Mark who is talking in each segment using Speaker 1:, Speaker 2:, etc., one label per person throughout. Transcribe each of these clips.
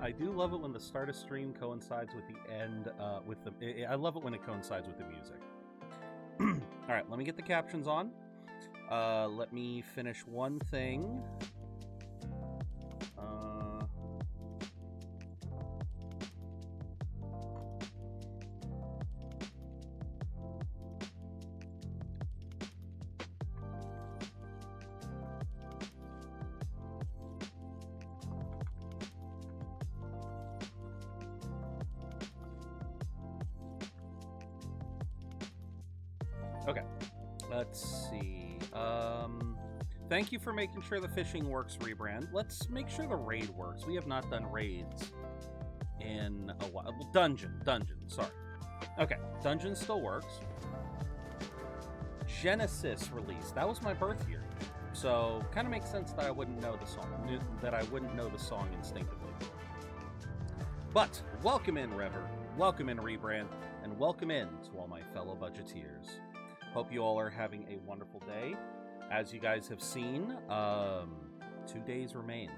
Speaker 1: I do love it when the start of stream coincides with the end, with the... I love it when it coincides with the music. Alright, let me get the captions on. Let me finish one thing. Okay, let's see. Thank you for making sure the fishing works, Rebrand. Let's make sure the raid works. We have not done raids in a while. Well, dungeon, sorry. Okay, dungeon still works. Genesis release. That was my birth year. So, kind of makes sense that I wouldn't know the song. That I wouldn't know the song instinctively. But, welcome in, Rever. Welcome in, Rebrand. And welcome in to all my fellow budgeteers. Hope you all are having a wonderful day. As you guys have seen, 2 days remain.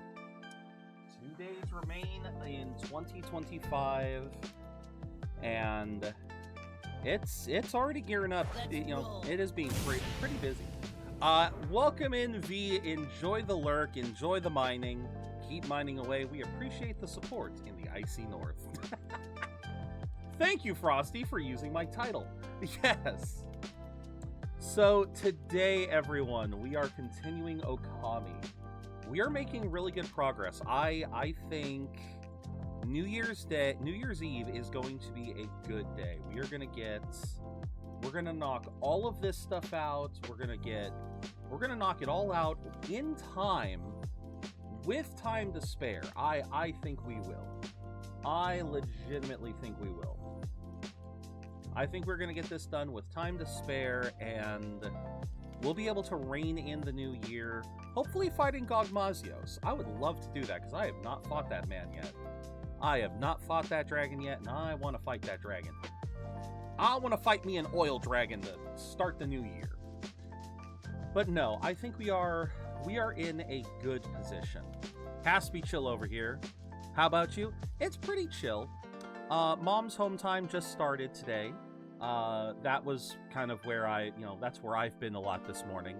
Speaker 1: 2 days remain in 2025, and it's already gearing up. It is being pretty busy. Welcome in, V. Enjoy the lurk. Enjoy the mining. Keep mining away. We appreciate the support in the icy north. Thank you, Frosty, for using my title. Yes. So today, everyone, we are continuing Okami. We are making really good progress. I think New Year's Eve is going to be a good day. We're gonna knock all of this stuff out. We're gonna knock it all out in time, with time to spare. I think we will. I legitimately think we will. I think we're going to get this done with time to spare, and we'll be able to rein in the new year, hopefully fighting Gogmazios. I would love to do that, because I have not fought that man yet. I have not fought that dragon yet, and I want to fight that dragon. I want to fight me an oil dragon to start the new year. But no, I think we are in a good position. Has to be chill over here. How about you? It's pretty chill. Mom's home time just started today. That was kind of where that's where I've been a lot this morning.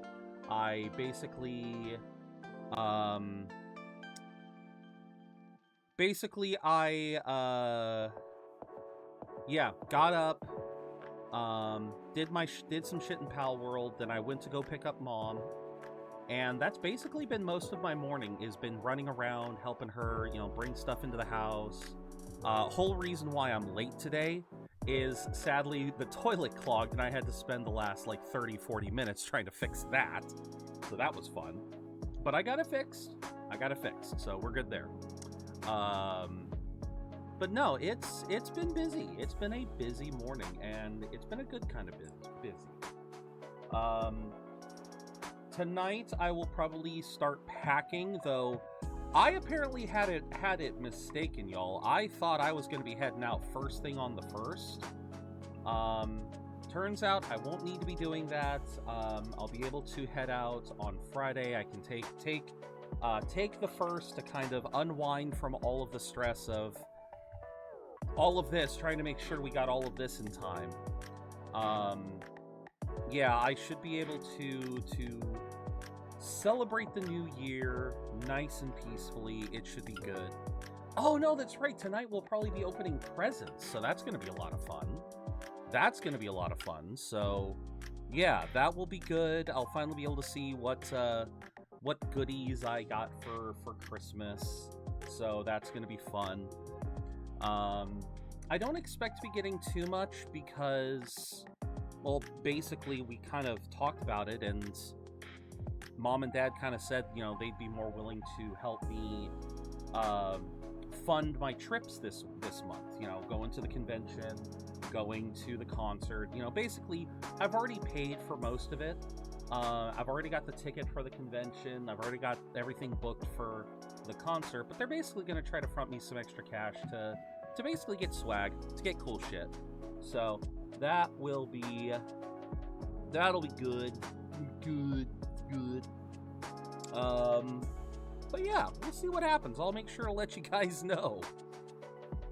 Speaker 1: I basically, got up, did some shit in Pal World, then I went to go pick up Mom, and that's basically been most of my morning, is been running around, helping her, bring stuff into the house. Whole reason why I'm late today is, sadly, the toilet clogged, and I had to spend the last, 30-40 minutes trying to fix that. So that was fun. But I got it fixed. So we're good there. But no, it's been busy. It's been a busy morning, and it's been a good kind of busy. Tonight, I will probably start packing, though I apparently had it mistaken, y'all. I thought I was going to be heading out first thing on the 1st. Turns out I won't need to be doing that. I'll be able to head out on Friday. I can take the 1st to kind of unwind from all of the stress of all of this, trying to make sure we got all of this in time. Yeah, I should be able to celebrate the new year nice and peacefully. It should be good. Oh no, that's right. Tonight we'll probably be opening presents, so that's going to be a lot of fun. So yeah, that will be good. I'll finally be able to see what goodies I got for Christmas. So that's going to be fun. I don't expect to be getting too much because, well, basically we kind of talked about it, and Mom and Dad kind of said, they'd be more willing to help me fund my trips this month. Going to the convention, going to the concert. Basically, I've already paid for most of it. I've already got the ticket for the convention. I've already got everything booked for the concert. But they're basically going to try to front me some extra cash to basically get swag, to get cool shit. So that'll be good. Good. But yeah, we'll see what happens. I'll make sure to let you guys know.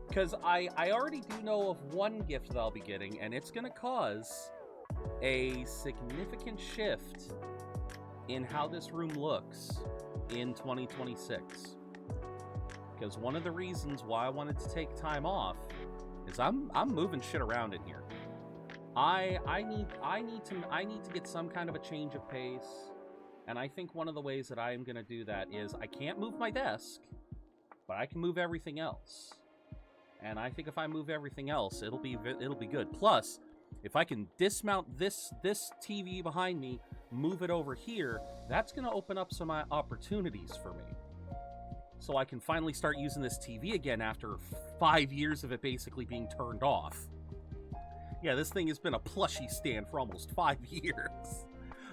Speaker 1: Because I already do know of one gift that I'll be getting, and it's going to cause a significant shift in how this room looks in 2026. Because one of the reasons why I wanted to take time off is I'm moving shit around in here. I need to get some kind of a change of pace, and I think one of the ways that I am going to do that is I can't move my desk, but I can move everything else. And I think if I move everything else, it'll be good. Plus, if I can dismount this TV behind me, move it over here, that's going to open up some opportunities for me. So I can finally start using this TV again after 5 years of it basically being turned off. Yeah, this thing has been a plushie stand for almost 5 years.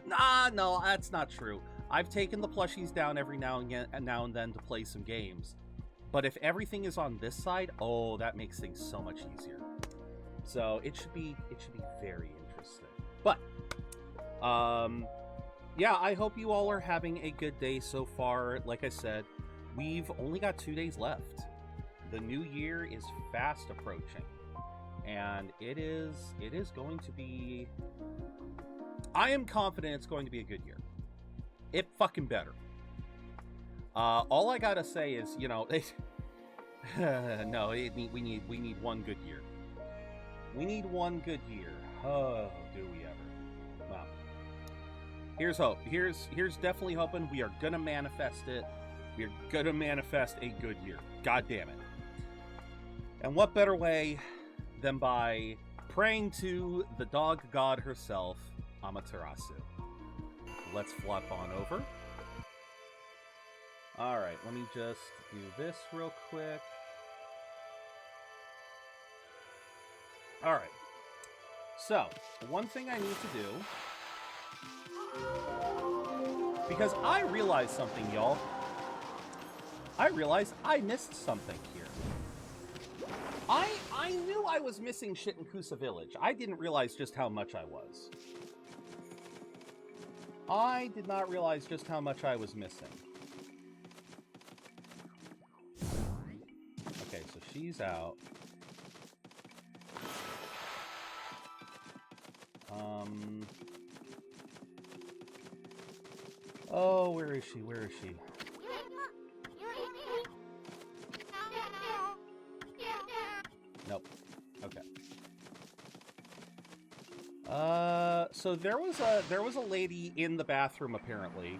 Speaker 1: No, that's not true. I've taken the plushies down every now and then to play some games. But if everything is on this side, oh, that makes things so much easier. So it should be very interesting. But yeah, I hope you all are having a good day so far. Like I said, we've only got 2 days left. The new year is fast approaching. And it is going to be... I am confident it's going to be a good year. It fucking better. All I gotta say is, no, we need one good year. We need one good year. Oh, do we ever? Well, here's hope. Here's definitely hoping we are gonna manifest it. We are gonna manifest a good year. God damn it. And what better way than by praying to the dog god herself, Amaterasu. Let's flop on over. Alright, let me just do this real quick. Alright. So, one thing I need to do... Because I realized something, y'all. I realized I missed something here. I knew I was missing shit in Kusa Village. I didn't realize just how much I was. I did not realize just how much I was missing. Okay, so she's out. Oh, where is she? Where is she? Nope. Okay. So there was a lady in the bathroom apparently,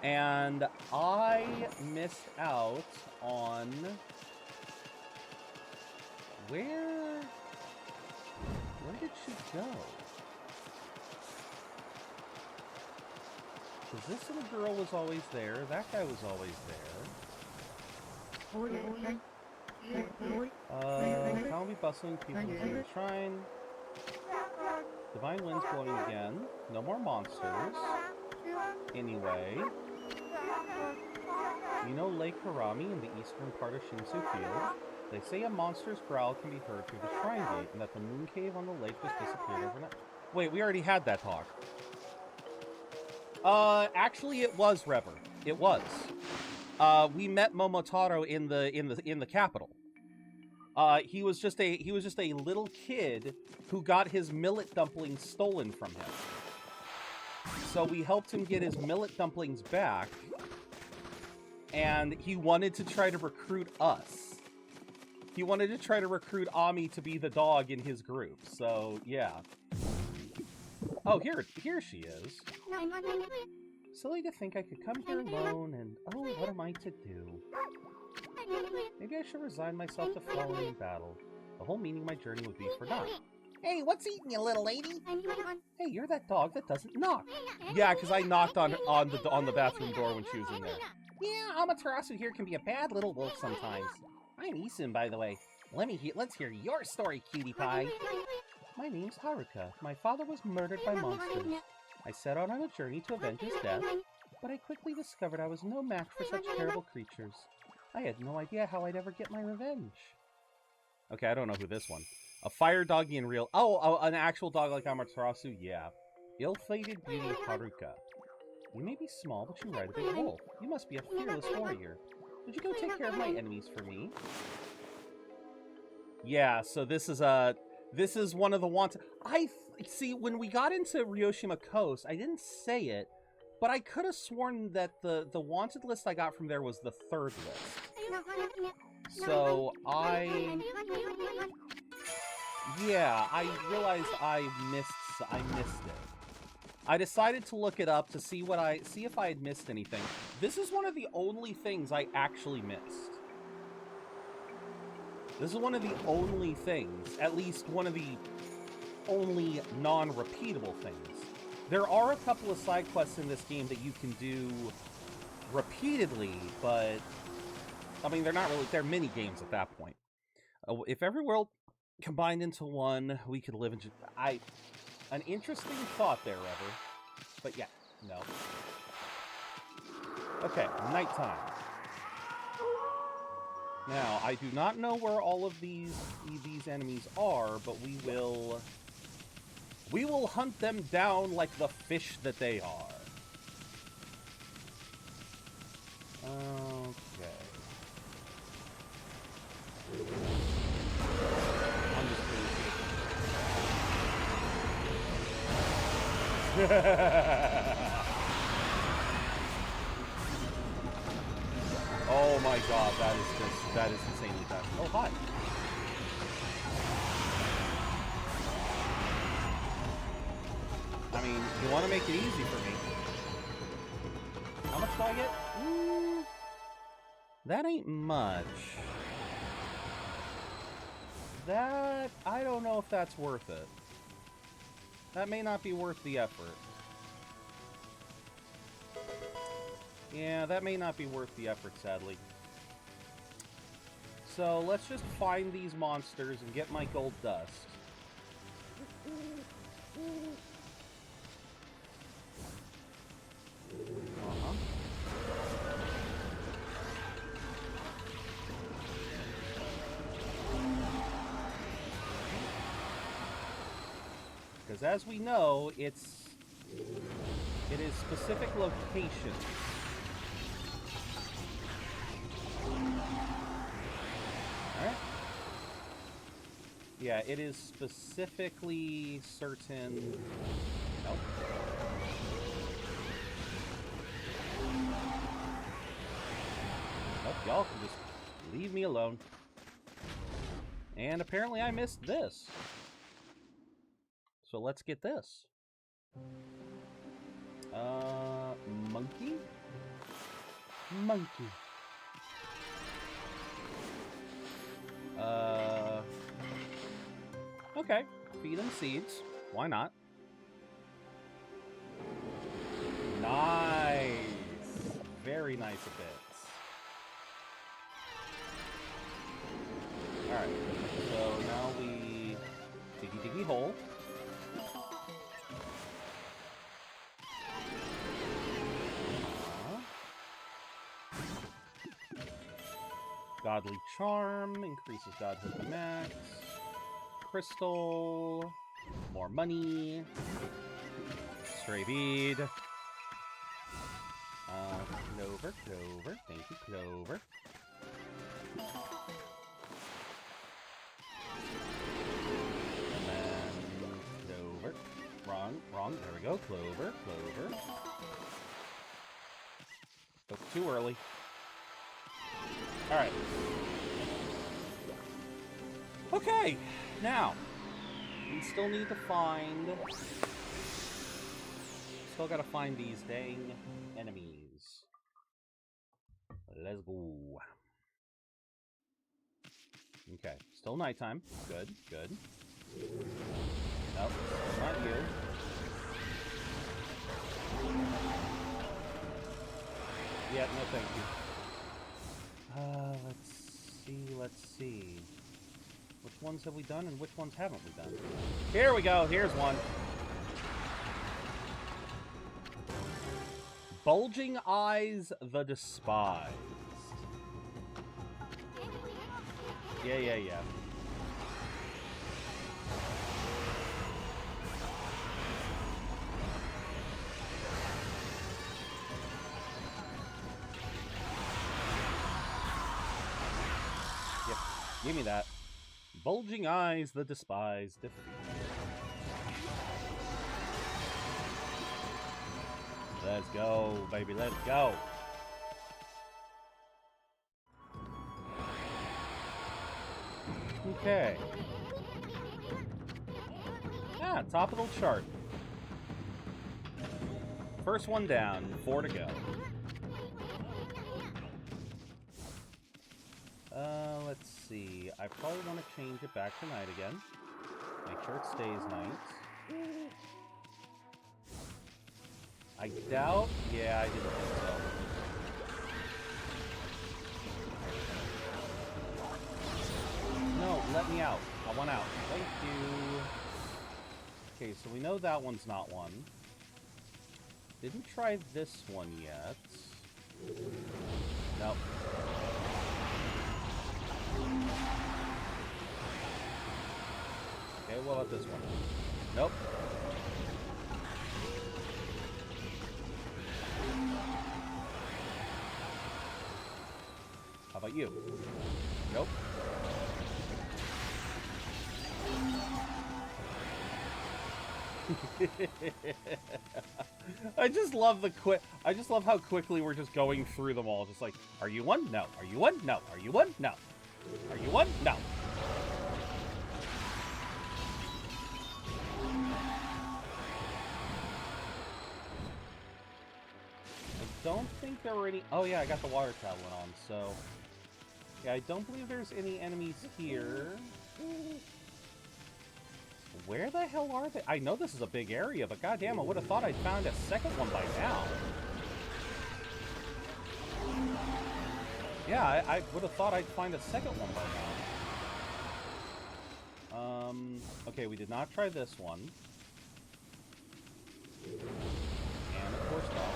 Speaker 1: and I missed out on where did she go? Because this little girl was always there. That guy was always there. Can't be bustling people in the shrine. Divine wind's blowing again. No more monsters. Anyway. You know Lake Harami in the eastern part of Shinsu Field? They say a monster's growl can be heard through the shrine gate, and that the moon cave on the lake just disappeared overnight. Wait, we already had that talk. Actually, it was Rever. It was. We met Momotaro in the capital. He was just a little kid who got his millet dumplings stolen from him. So we helped him get his millet dumplings back, and he wanted to try to recruit us. He wanted to try to recruit Ami to be the dog in his group. So yeah. Oh, here she is. Silly to think I could come here alone, and oh, what am I to do? Maybe I should resign myself to falling in battle. The whole meaning of my journey would be for naught. Hey, what's eating you, little lady? Hey, you're that dog that doesn't knock. Yeah, because I knocked on the bathroom door when she was in there. Yeah, Amaterasu here can be a bad little wolf sometimes. I'm Isun, by the way. Let's hear your story, cutie pie. My name's Haruka. My father was murdered by monsters. I set out on a journey to avenge his death, but I quickly discovered I was no match for such terrible creatures. I had no idea how I'd ever get my revenge. Okay, I don't know who this one. A fire doggy in real... Oh, an actual dog like Amaterasu? Yeah. Ill-fated beauty Haruka. You may be small, but you ride a big wolf. You must be a fearless warrior. Would you go take care of my enemies for me? Yeah, so this is one of the wanted... See, when we got into Ryoshima Coast, I didn't say it, but I could have sworn that the wanted list I got from there was the third list. So, yeah, I realized I missed it. I decided to look it up to see if I had missed anything. This is one of the only things I actually missed. This is one of the only things, at least one of the only non-repeatable things. There are a couple of side quests in this game that you can do repeatedly, but I mean, they're not really, they're mini games at that point. If every world combined into one, we could live in... An interesting thought there, Ever. But yeah, no. Okay, nighttime. Now, I do not know where all of these enemies are, but we will hunt them down like the fish that they are. Okay. I'm just Oh my god, that is insanely fast. Oh, hi. I mean, you want to make it easy for me. How much do I get? That ain't much. That, I don't know if that's worth it. That may not be worth the effort. Yeah, that may not be worth the effort, sadly. So, let's just find these monsters and get my gold dust. Because as we know, it is specific locations. Alright. Yeah, it is specifically certain... Nope. Nope, y'all can just leave me alone. And apparently I missed this. So let's get this. Monkey? Monkey. Okay. Feed them seeds. Why not? Nice. Very nice bits. Alright. So now we... Diggy hole. Godly Charm increases Godhood to max. Crystal. More money. Stray Bead. Clover, Clover. Thank you, Clover. And then Clover. Wrong. There we go. Clover, Clover. Oh, too early. Alright. Okay, now, we still need to find... Still gotta find these dang enemies. Let's go. Okay, still nighttime. Good, good. Nope, not you. Yeah, no thank you. Let's see. Which ones have we done and which ones haven't we done? Here we go, here's one. Bulging Eyes the Despised. Yeah. Yep, give me that. Bulging Eyes the Despised defeat. Let's go, baby, let's go. Okay. Ah, top of the chart. First one down, 4 to go. Let's see. I probably want to change it back to night again. Make sure it stays night. I doubt... Yeah, I didn't think so. No, let me out. I want out. Thank you. Okay, so we know that one's not one. Didn't try this one yet. Nope. Okay, what about this one? Nope. How about you? Nope. I just love how quickly we're just going through them all. Just like, are you one? No. Are you one? No. Are you one? No. Are you one? No. I don't think there were any... Oh yeah, I got the water tablet on, so... Yeah, I don't believe there's any enemies here. Where the hell are they? I know this is a big area, but goddamn, I would have thought I'd found a second one by now. Yeah, I would have thought I'd find a second one by now. Okay, we did not try this one. And of course not.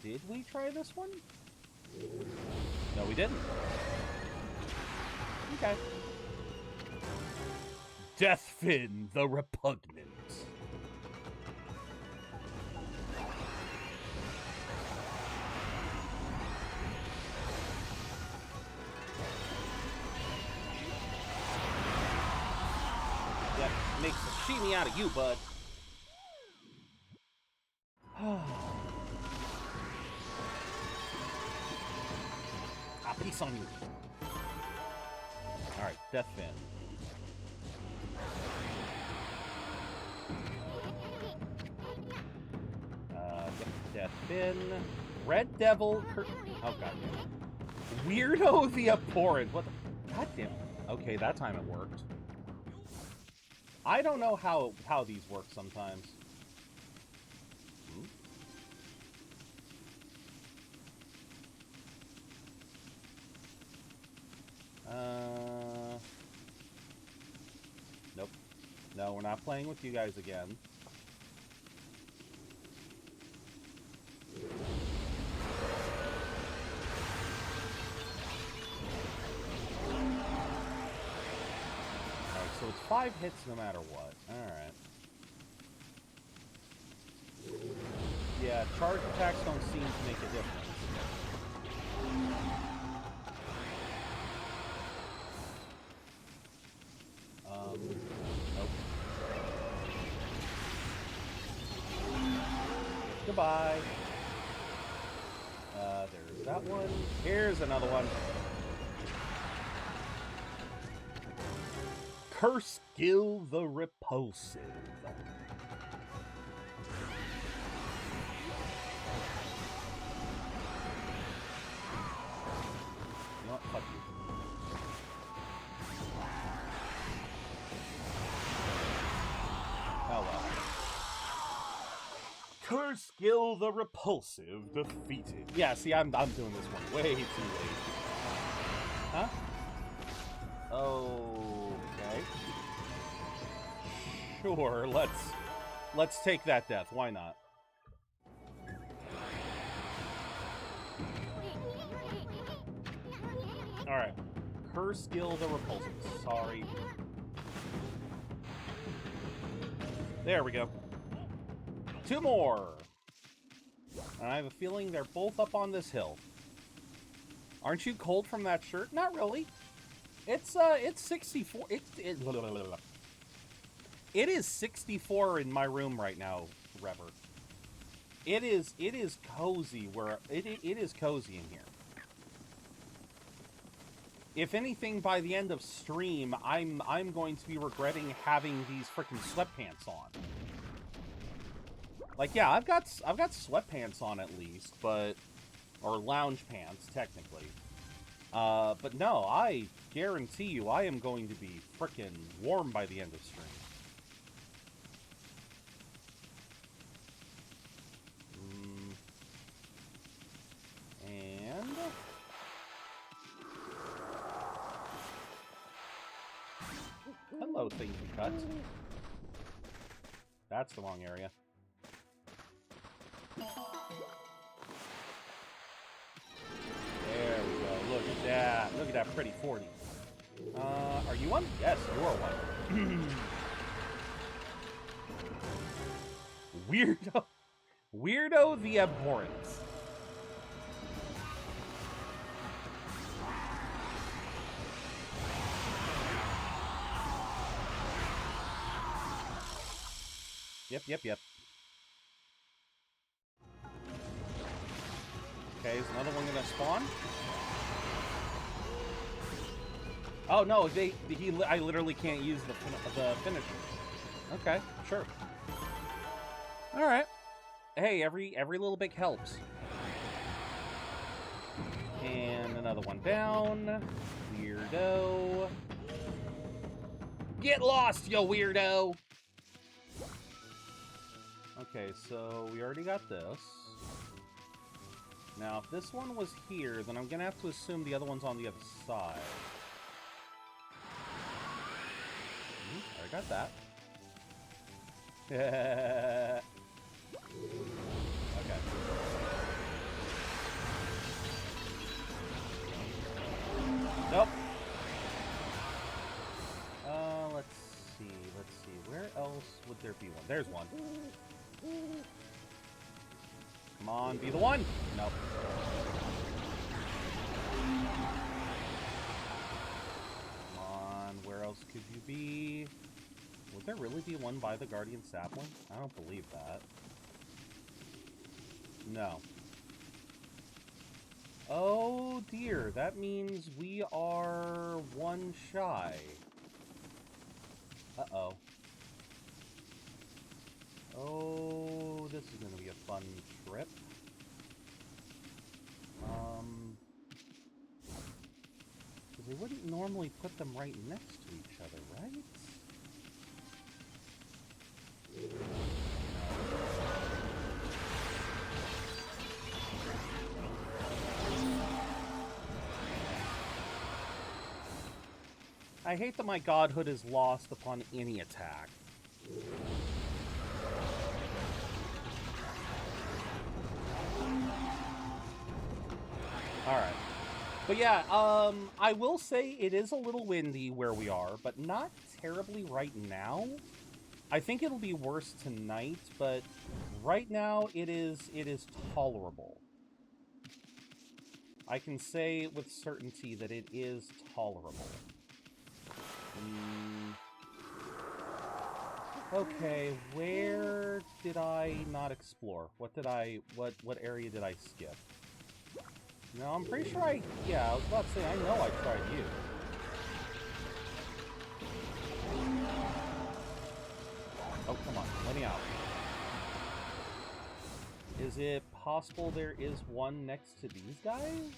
Speaker 1: Did we try this one? No, we didn't. Okay. Deathfin the Repugnant. That makes a sashimi out of you, bud. Peace on you. Alright, Deathfin. Deathfin. Red Devil. Oh, god. Weirdo the Abhorrent. What the? God damn it. Okay, that time it worked. I don't know how these work sometimes. Nope. No, we're not playing with you guys again. Alright, so it's 5 hits no matter what. Alright. Yeah, charge attacks don't seem to make a difference. Nope. Goodbye. There's that one. Here's another one. Curse Gil the Repulsive. You know what? Fuck you. Oh well. Curse Gil the Repulsive defeated. Yeah, see, I'm doing this one way too late. Huh? Okay. Sure, let's take that death. Why not? Alright. Curse Gil the Repulsive. Sorry. There we go. 2 more! And I have a feeling they're both up on this hill. Aren't you cold from that shirt? Not really. It's 64. It is 64 in my room right now, Rever. It is cozy where it is cozy in here. If anything, by the end of stream, I'm going to be regretting having these frickin' sweatpants on. Like, yeah, I've got sweatpants on at least, but or lounge pants technically. But no, I guarantee you, I am going to be frickin' warm by the end of stream. And hello, thing to cut. That's the wrong area. There we go. Look at that. Look at that pretty 40. Are you one? Yes, you are one. Weirdo. Weirdo the Abhorrent. Yep. Okay, is another one gonna spawn? Oh no, I literally can't use the finisher. Okay, sure. All right. Hey, every little bit helps. And another one down. Weirdo. Get lost, you weirdo. Okay, so we already got this. Now, if this one was here, then I'm gonna have to assume the other one's on the other side. I got that. Okay. Nope. one. There's one. Come on, be the one! Nope. Come on, where else could you be? Would there really be one by the Guardian Sapling? I don't believe that. No. Oh dear, that means we are one shy. Uh-oh. Oh, this is going to be a fun trip. Because they wouldn't normally put them right next to each other, right? I hate that my godhood is lost upon any attack. Alright. But yeah, I will say it is a little windy where we are, but not terribly right now. I think it'll be worse tonight, but right now it is tolerable. I can say with certainty that it is tolerable. Okay, where did I not explore? What area did I skip? No, I'm pretty sure I was about to say, I know I tried you. Oh, come on, let me out. Is it possible there is one next to these guys?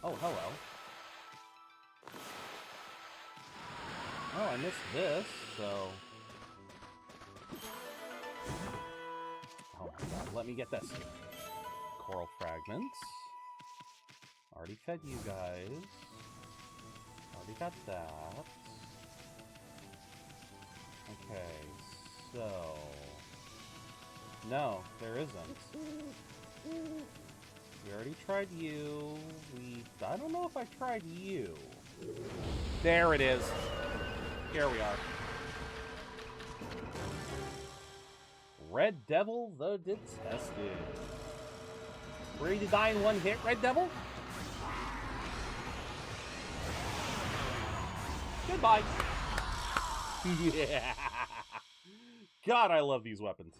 Speaker 1: Oh, hello. Oh, I missed this, so... Oh my god, let me get this. Coral fragments. Already fed you guys. Already got that. Okay, so... No, there isn't. We already tried you. I don't know if I tried you. There it is. Here we are. Red Devil the Detested. Ready to die in one hit, Red Devil? Goodbye. Yeah. God, I love these weapons.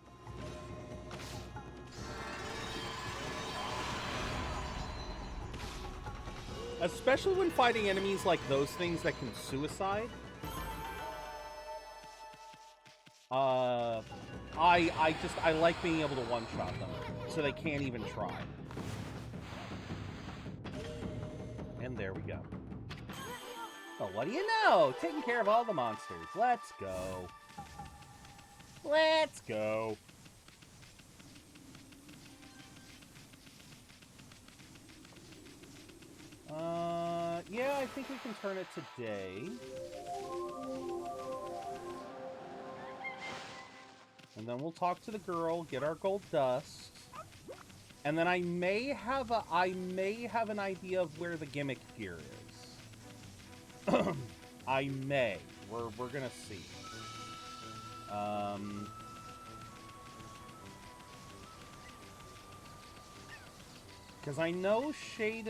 Speaker 1: Especially when fighting enemies like those things that can suicide. I like being able to one-shot them, so they can't even try. And there we go. Oh, what do you know? Taking care of all the monsters. Let's go. Let's go. Yeah, I think we can turn it to day. And then we'll talk to the girl, get our gold dust. And then I may have an idea of where the gimmick gear is. I may. We're gonna see. Because I know Shade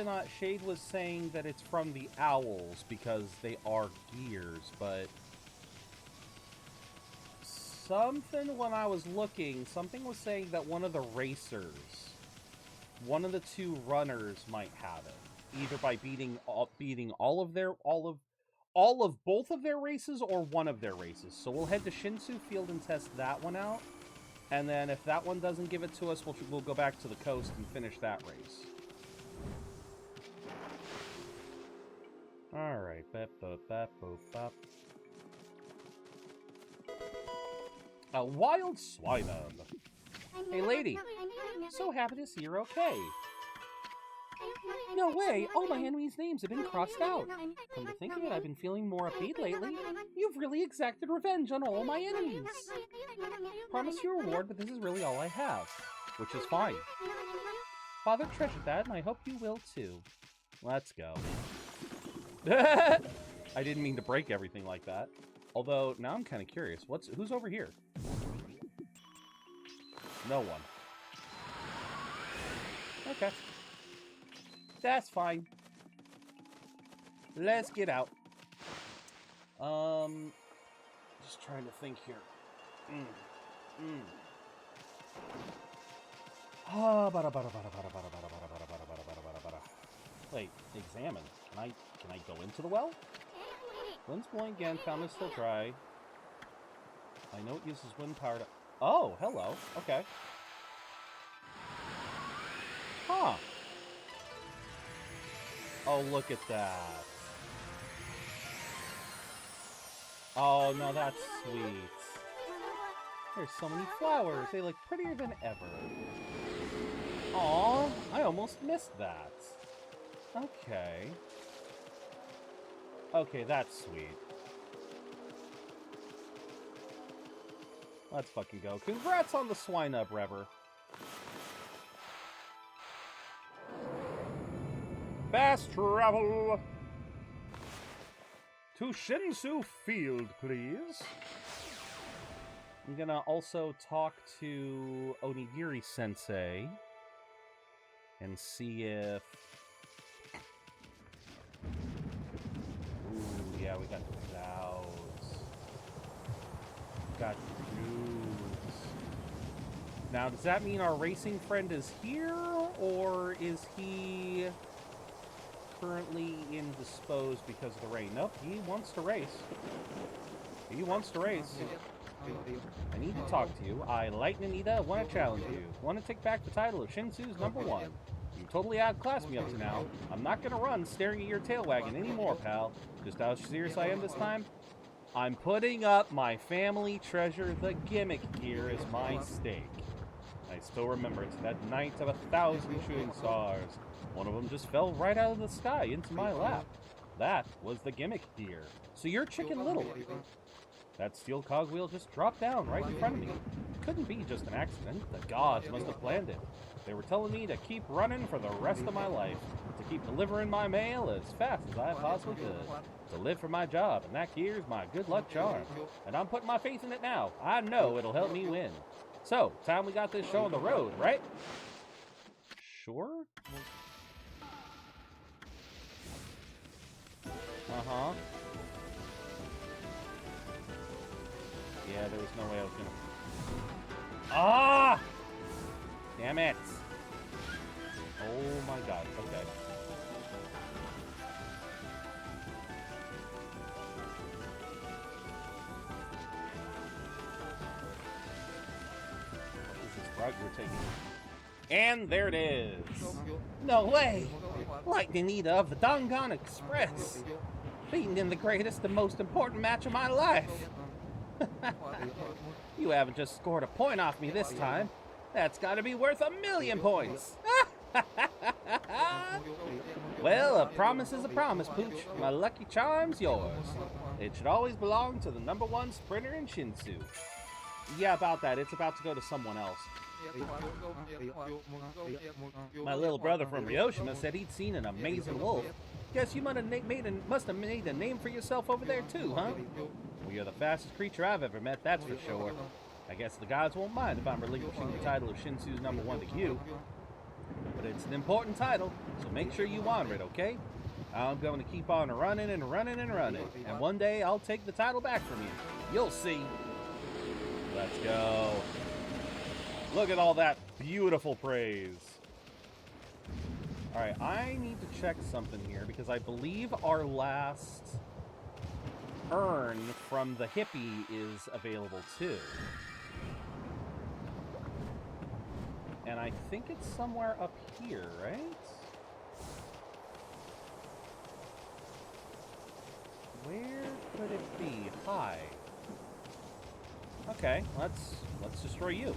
Speaker 1: was saying that it's from the owls because they are gears, but something when I was looking, something was saying that one of the racers, one of the two runners might have it, either by beating both of their races or one of their races. So we'll head to Shinsu Field and test that one out. And then if that one doesn't give it to us, we'll go back to the coast and finish that race. Alright. A wild swinub. Hey lady, so happy to see you're okay. No way, all my enemies' names have been crossed out. Come to think of it, I've been feeling more upbeat lately. You've really exacted revenge on all my enemies. Promise you a reward, but this is really all I have. Which is fine. Father treasured that, and I hope you will too. Let's go. I didn't mean to break everything like that. Although, now I'm kind of curious. Who's over here? No one. Okay. That's fine. Let's get out. Just trying to think here. Wait, examine. Can I go into the well? Wind's blowing again, fountain is still dry. I know it uses wind power to... Oh, hello. Okay. Huh. Oh, look at that. Oh, no, that's sweet. There's so many flowers. They look prettier than ever. Aw, I almost missed that. Okay. Okay, that's sweet. Let's fucking go. Congrats on the swine up, Rever. Fast travel to Shinsu Field, please. I'm gonna also talk to Onigiri-sensei and see if... Ooh, yeah, we got clouds. Got dudes. Now, does that mean our racing friend is here, or is he currently indisposed because of the rain? Nope, he wants to race. He wants to race. I need to talk to you. I, Light Nanita, want to challenge you. Want to take back the title of Shinsu's #1. You totally outclassed me up to now. I'm not going to run staring at your tail wagging anymore, pal. Just how serious I am this time? I'm putting up my family treasure, the gimmick gear, as my stake. I still remember it's that night of 1,000 shooting stars. One of them just fell right out of the sky into my lap. That was the gimmick gear. So you're Chicken Little. That steel cogwheel just dropped down right in front of me. Couldn't be just an accident. The gods must have planned it. They were telling me to keep running for the rest of my life, to keep delivering my mail as fast as I possibly could, to live for my job, and that gear's my good luck charm. And I'm putting my faith in it now. I know it'll help me win. So, time we got this show on the road, right? Sure? Uh-huh. Yeah, there was no way I was gonna... Ah! Damn it! Oh my god, okay. What is this route you're taking? And there it is! No way! Like the Nita of the Dongan Express! Beaten in the greatest and most important match of my life! You haven't just scored a point off me this time. That's got to be worth 1,000,000 points. Well, a promise is a promise, Pooch. My lucky charm's yours. It should always belong to the #1 sprinter in Shinsu. Yeah, about that. It's about to go to someone else. My little brother from Ryoshima said he'd seen an amazing wolf. Guess you must have made a name for yourself over there too, huh? Well, you're the fastest creature I've ever met, that's for sure. I guess the gods won't mind if I'm relinquishing the title of Shinsu's #1 to you. But it's an important title, so make sure you honor it, okay? I'm going to keep on running and running and running, and one day I'll take the title back from you. You'll see. Let's go. Look at all that beautiful praise. Alright, I need to check something here, because I believe our last urn from the hippie is available too. And I think it's somewhere up here, right? Where could it be? Hi. Okay, let's destroy you.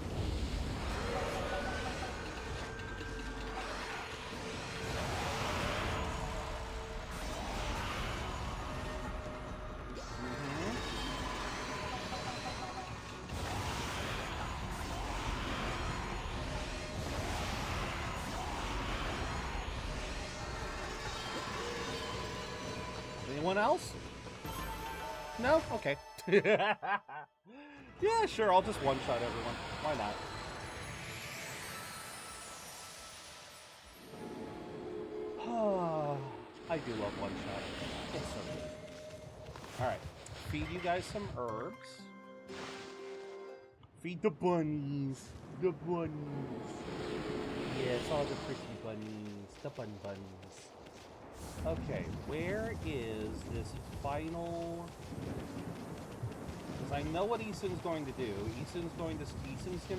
Speaker 1: Anyone else? No? Okay. Yeah, sure, I'll just one-shot everyone. Why not? Oh, I do love one shot. It's so good. Alright. Feed you guys some herbs. Feed the bunnies. The bunnies. Yes, all the pretty bunnies. The bunnies. Okay, where is this final... Because I know what Isun's going to do. Isun's going to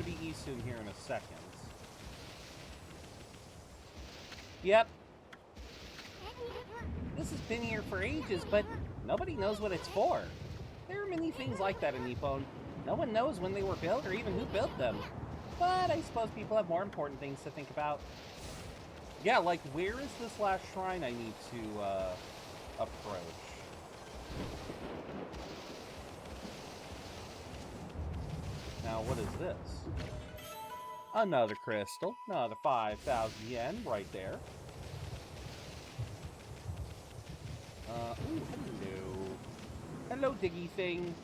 Speaker 1: be Isun here in a second. Yep. This has been here for ages, but nobody knows what it's for. There are many things like that in Nippon. No one knows when they were built or even who built them. But I suppose people have more important things to think about. Yeah, like, where is this last shrine I need to, approach? Now, what is this? Another crystal. Another 5,000 yen right there. Ooh, hello. Hello, diggy thing.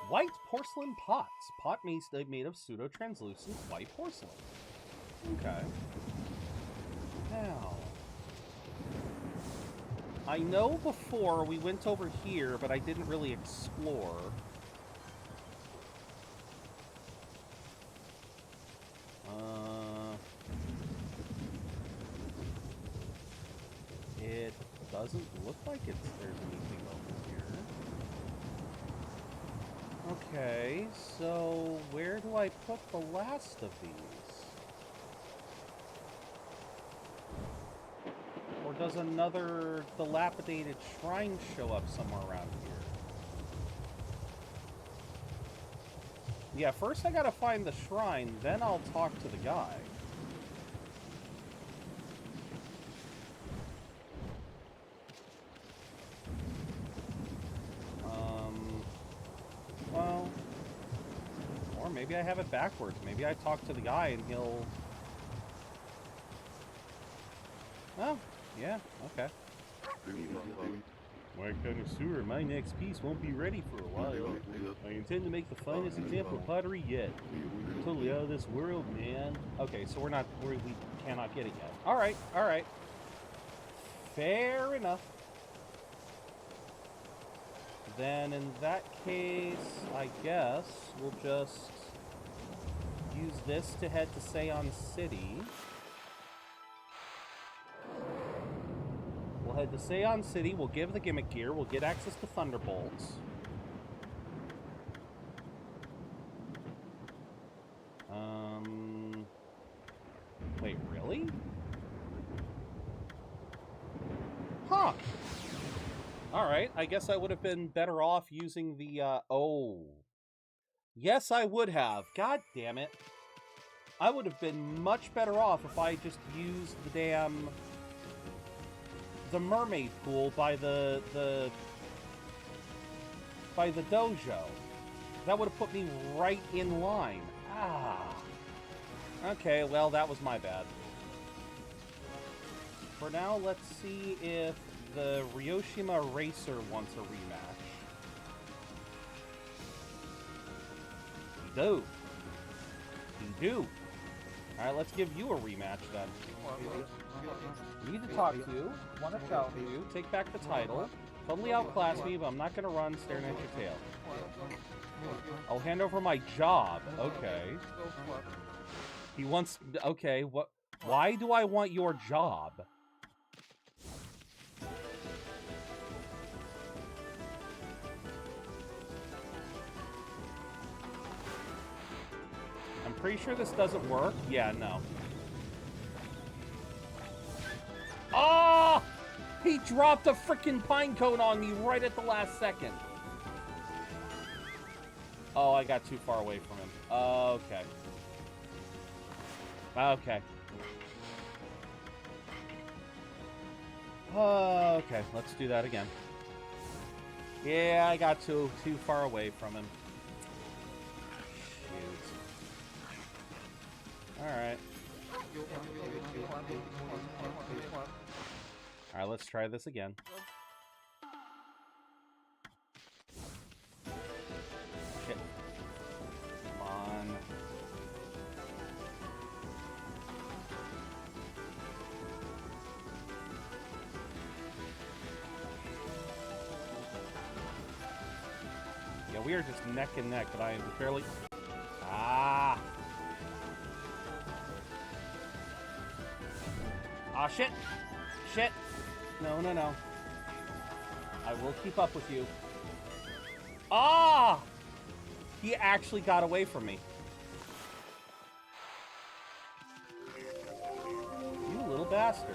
Speaker 1: White porcelain pots. Pot made of pseudo-translucent white porcelain. Okay. Now... I know before we went over here, but I didn't really explore. It doesn't look like there's anything over here. Okay, so where do I put the last of these? Or does another dilapidated shrine show up somewhere around here? Yeah, first I gotta find the shrine, then I'll talk to the guy. Well... Or maybe I have it backwards. Maybe I talk to the guy and he'll... Oh, yeah, okay. My connoisseur, my next piece won't be ready for a while. I intend to make the finest example of pottery yet. Totally out of this world, man. Okay, so we cannot get it yet. Alright, alright. Fair enough. Then in that case, I guess we'll just use this to head to Seon City. We'll head to Seon City, we'll give the gimmick gear, we'll get access to Thunderbolts. Wait, really? Huh! Alright, I guess I would have been better off using the, oh. Yes, I would have. God damn it. I would have been much better off if I just used the damn... the mermaid pool by the dojo. That would have put me right in line. Ah. Okay, well, that was my bad. For now, let's see if the Ryoshima Racer wants a rematch. He do. He do. Alright, let's give you a rematch then. Need to talk to you. Want to shout to you. Take back the title. Totally outclass me, but I'm not going to run staring at your tail. I'll hand over my job. Okay. He wants... Okay, what... Why do I want your job? I'm pretty sure this doesn't work. Yeah, no. Oh! He dropped a freaking pine cone on me right at the last second. Oh, I got too far away from him. Okay. Okay. Okay, let's do that again. Yeah, I got too far away from him. Shoot. Alright. Alright, let's try this again. Shit. Come on. Yeah, we are just neck and neck, but I am barely... Ah! Ah, shit! Shit! No, no, no. I will keep up with you. Ah! He actually got away from me. You little bastard.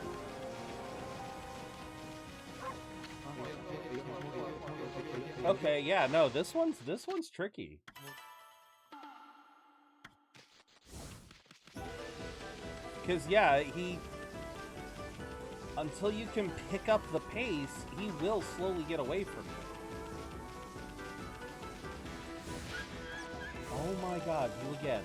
Speaker 1: Okay, yeah, no, this one's tricky. Because, yeah, until you can pick up the pace, he will slowly get away from you. Oh my god, you again.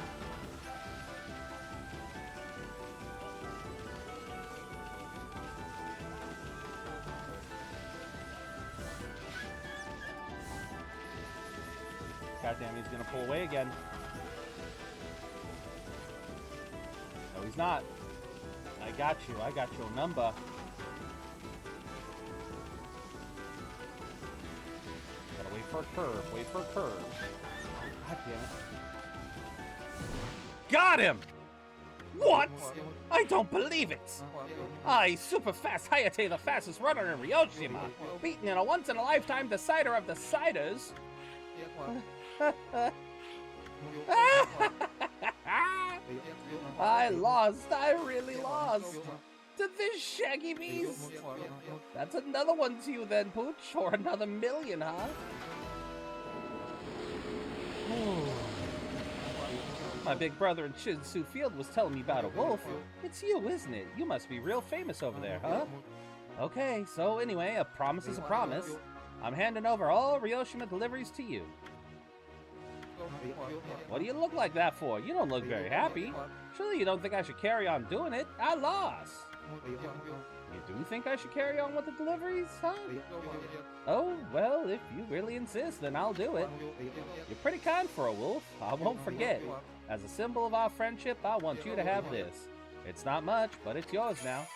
Speaker 1: Goddamn, he's gonna pull away again. No, he's not. I got you a number. Gotta wait for a curve, wait for a curve. God damn it. Got him! What? I don't believe it! I, super fast Hayate, the fastest runner in Ryoshima, beaten in a once-in-a-lifetime decider of deciders. I lost. I really lost. To this shaggy beast. That's another one to you then, Pooch. Or another million, huh? My big brother in Shinsu Field was telling me about a wolf. It's you, isn't it? You must be real famous over there, huh? Okay, so anyway, a promise is a promise. I'm handing over all Ryoshima deliveries to you. What do you look like that for? You don't look very happy. Surely you don't think I should carry on doing it? I lost. You do think I should carry on with the deliveries, huh? Oh, well, if you really insist, then I'll do it. You're pretty kind for a wolf. I won't forget. As a symbol of our friendship, I want you to have this. It's not much, but it's yours now.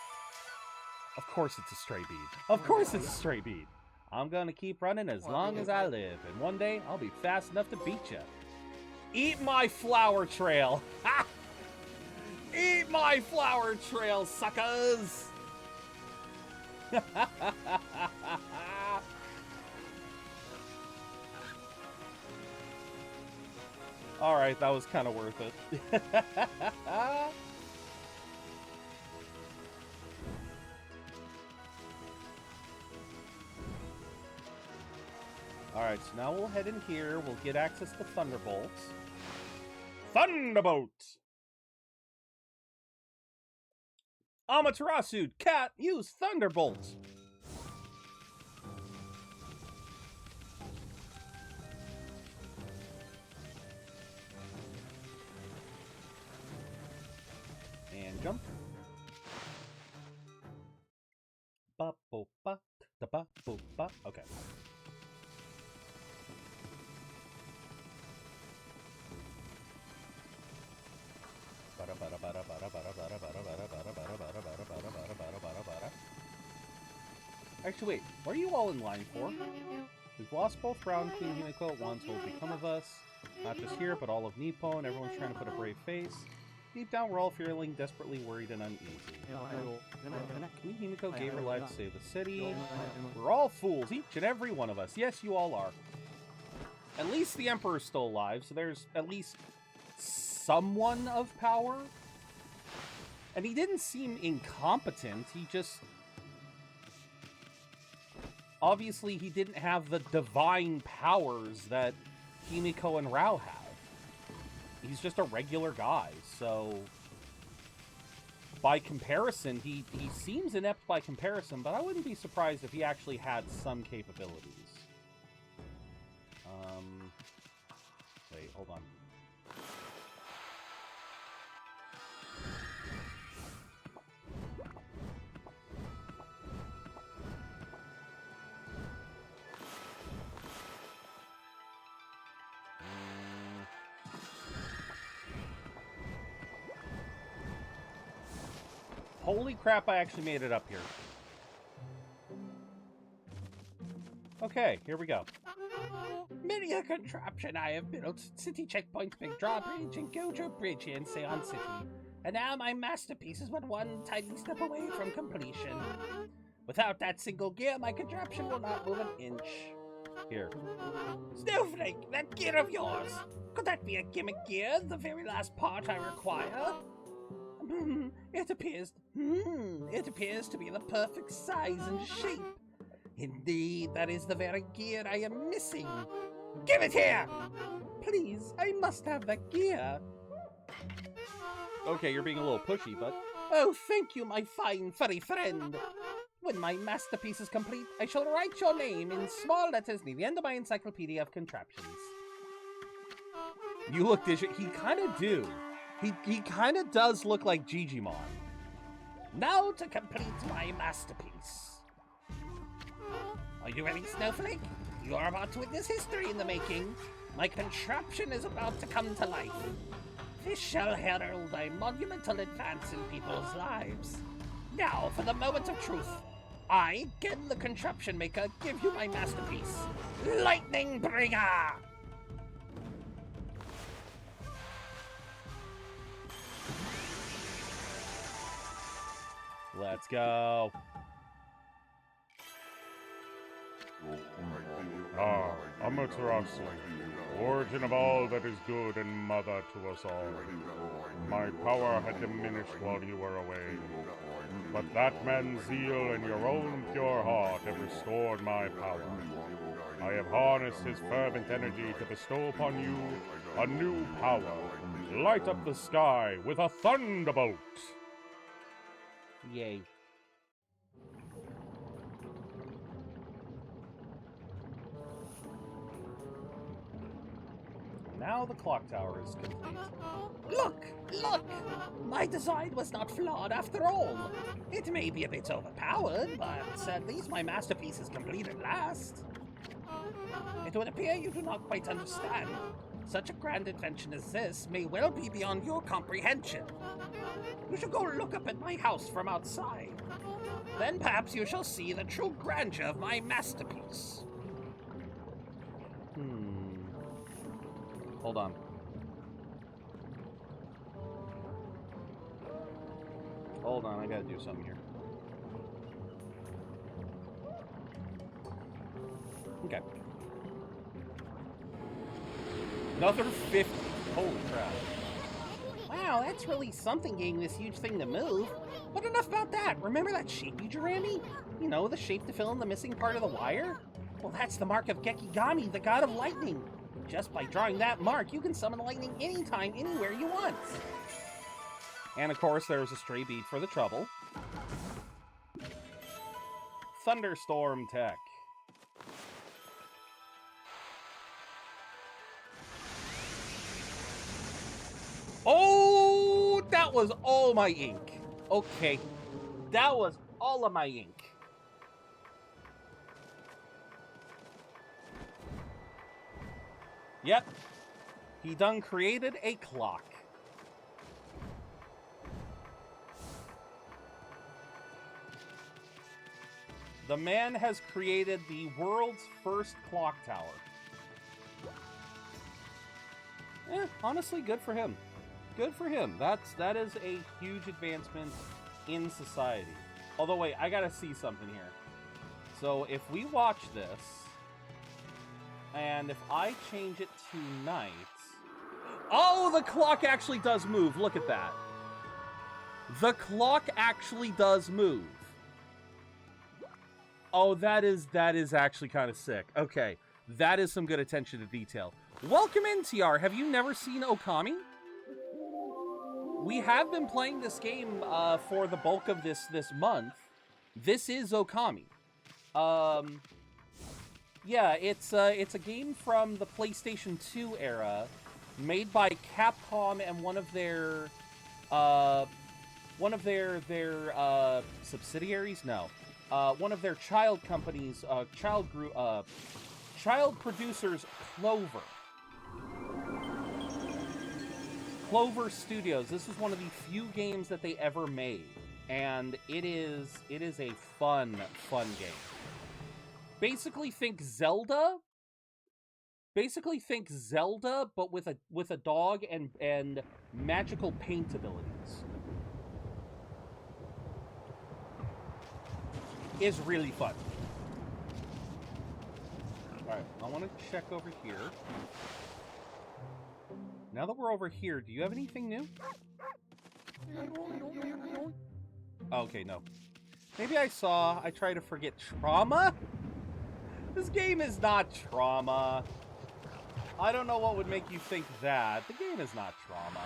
Speaker 1: Of course it's a stray bead. Of course it's a stray bead. I'm gonna keep running as long as I live, and one day I'll be fast enough to beat you. Eat my flower trail! Ha! Eat my flower trail, suckers! Alright, that was kind of worth it. Alright, so now we'll head in here. We'll get access to Thunderbolts. Thunderbolt! Amaterasu, cat, use Thunderbolt! And jump. Ba-bo-ba, da-ba-bo-ba. Okay. Actually, wait. What are you all in line for? We've lost both Rao and Queen Himiko at once. What will become of us? Not just here, but all of Nippon. Everyone's trying to put a brave face. Deep down, we're all feeling desperately worried and uneasy. Queen Himiko gave her life to save the city. We're all fools, each and every one of us. Yes, you all are. At least the Emperor's still alive, so there's at least someone of power. And he didn't seem incompetent. He just... Obviously, he didn't have the divine powers that Himiko and Rao have. He's just a regular guy, so... By comparison, he seems inept by comparison, but I wouldn't be surprised if he actually had some capabilities. Wait, hold on. Holy crap, I actually made it up here. Okay, here we go.
Speaker 2: Many a contraption I have built, City Checkpoint, Big Drawbridge, and Gojo Bridge here in Seon City. And now my masterpiece is but one tiny step away from completion. Without that single gear, my contraption will not move an inch.
Speaker 1: Here.
Speaker 2: Snowflake, that gear of yours! Could that be a gimmick gear, the very last part I require? It appears to be the perfect size and shape. Indeed, that is the very gear I am missing. Give it here! Please, I must have that gear.
Speaker 1: Okay, you're being a little pushy, but...
Speaker 2: Oh, thank you, my fine furry friend. When my masterpiece is complete, I shall write your name in small letters near the end of my encyclopedia of contraptions.
Speaker 1: You look digital. He kind of do. He kind of does look like Gigimon.
Speaker 2: Now to complete my masterpiece. Are you ready, Snowflake? You are about to witness history in the making. My contraption is about to come to life. This shall herald a monumental advance in people's lives. Now, for the moment of truth. I, Gen the Contraption Maker, give you my masterpiece, Lightning Bringer!
Speaker 1: Let's go.
Speaker 3: Amaterasu, origin of all that is good and mother to us all. My power had diminished while you were away, but that man's zeal and your own pure heart have restored my power. I have harnessed his fervent energy to bestow upon you a new power. Light up the sky with a thunderbolt!
Speaker 1: Yay. Now the clock tower is complete.
Speaker 2: Look! Look! My design was not flawed after all. It may be a bit overpowered, but at least my masterpiece is complete at last. It would appear you do not quite understand. Such a grand invention as this may well be beyond your comprehension. You should go look up at my house from outside. Then perhaps you shall see the true grandeur of my masterpiece.
Speaker 1: Hold on. Hold on, I gotta do something here. Okay. Another 50. Holy crap.
Speaker 2: Wow, that's really something getting this huge thing to move. But enough about that. Remember that shape you drew, Randy? You know, the shape to fill in the missing part of the wire? Well, that's the mark of Gekigami, the god of lightning. Just by drawing that mark, you can summon lightning anytime, anywhere you want.
Speaker 1: And of course, there's a stray bead for the trouble. Thunderstorm Tech. Oh, that was all my ink. Okay, that was all of my ink. Yep, he done created a clock. The man has created the world's first clock tower. Honestly, good for him. Good for him. That is a huge advancement in society. Although, wait, I gotta see something here. So, if we watch this, and if I change it to night... Oh, the clock actually does move. Look at that. The clock actually does move. Oh, that is actually kind of sick. Okay, that is some good attention to detail. Welcome in, TR. Have you never seen Okami? We have been playing this game for the bulk of this month. This is Okami. Yeah, it's a game from the PlayStation 2 era, made by Capcom and one of their subsidiaries. No, one of their child companies, child producers, Clover Studios. This is one of the few games that they ever made, and it is a fun game. Basically, think Zelda Basically, think Zelda, but with a dog and magical paint abilities. Is really fun. All right, I want to check over here. Now that we're over here, do you have anything new? Okay, no. Maybe I try to forget trauma? This game is not trauma. I don't know what would make you think that. The game is not trauma.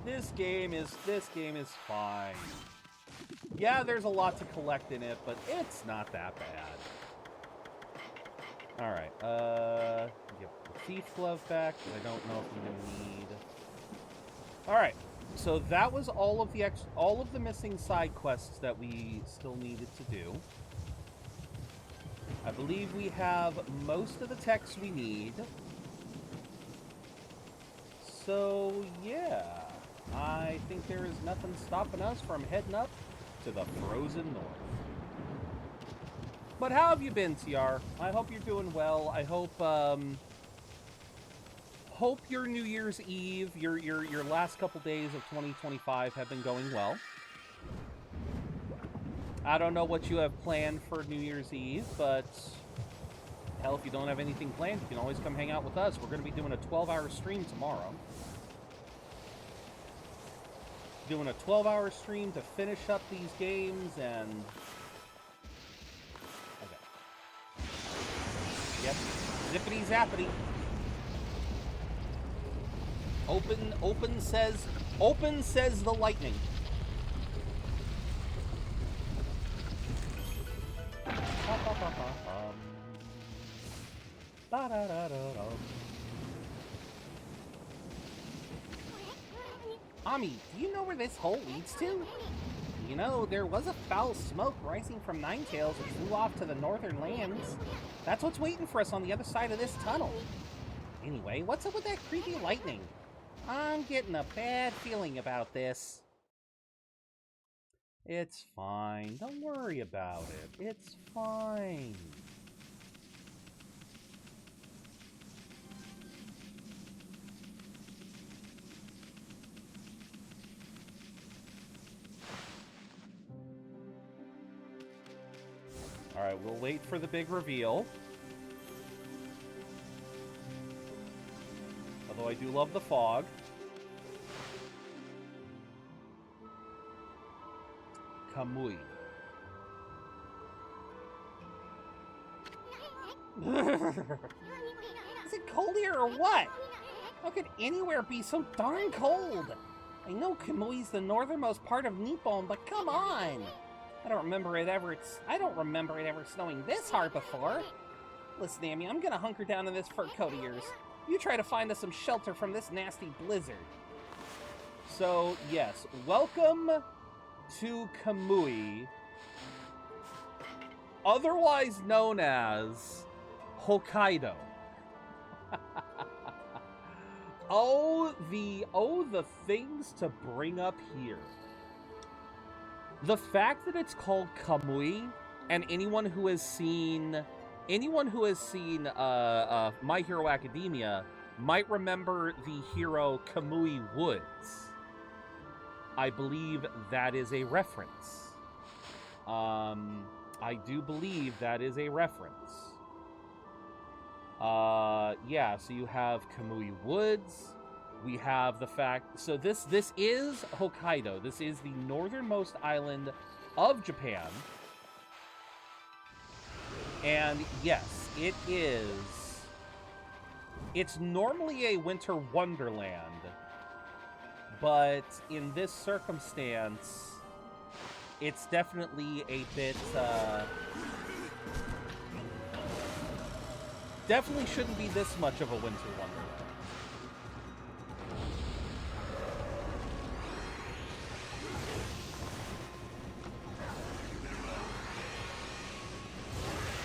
Speaker 1: This game is fine. Yeah, there's a lot to collect in it, but it's not that bad. Alright, get the thief glove back, I don't know if I'm gonna need. Alright, so that was all of the missing side quests that we still needed to do. I believe we have most of the text we need. So, yeah. I think there is nothing stopping us from heading up to the frozen north. But how have you been, TR? I hope you're doing well. I hope your New Year's Eve, your last couple days of 2025 have been going well. I don't know what you have planned for New Year's Eve, but hell, if you don't have anything planned, you can always come hang out with us. We're going to be doing a 12-hour stream tomorrow. Doing a 12-hour stream to finish up these games and... Okay. Yep. Zippity zappity. Open says the lightning. Ami, do you know where this hole leads to? You know, there was a foul smoke rising from Ninetails that flew off to the northern lands. That's what's waiting for us on the other side of this tunnel. Anyway, what's up with that creepy lightning? I'm getting a bad feeling about this. It's fine. Don't worry about it. It's fine. Alright, we'll wait for the big reveal. Although I do love the fog. Kamui. Is it cold here or what? How could anywhere be so darn cold? I know Kamui's the northernmost part of Nippon, but come on! I don't remember it ever snowing this hard before. Listen, Amy, I'm gonna hunker down in this fur coat of yours. You try to find us some shelter from this nasty blizzard. So, yes, welcome to Kamui, otherwise known as Hokkaido. Oh, the things to bring up here. The fact that it's called Kamui, and anyone who has seen My Hero Academia might remember the hero Kamui Woods. I believe that is a reference. I do believe that is a reference. Yeah, so you have Kamui Woods. We have the fact... So this is Hokkaido. This is the northernmost island of Japan. And yes, it is... It's normally a winter wonderland. But in this circumstance, it's definitely a bit... Definitely shouldn't be this much of a winter wonderland.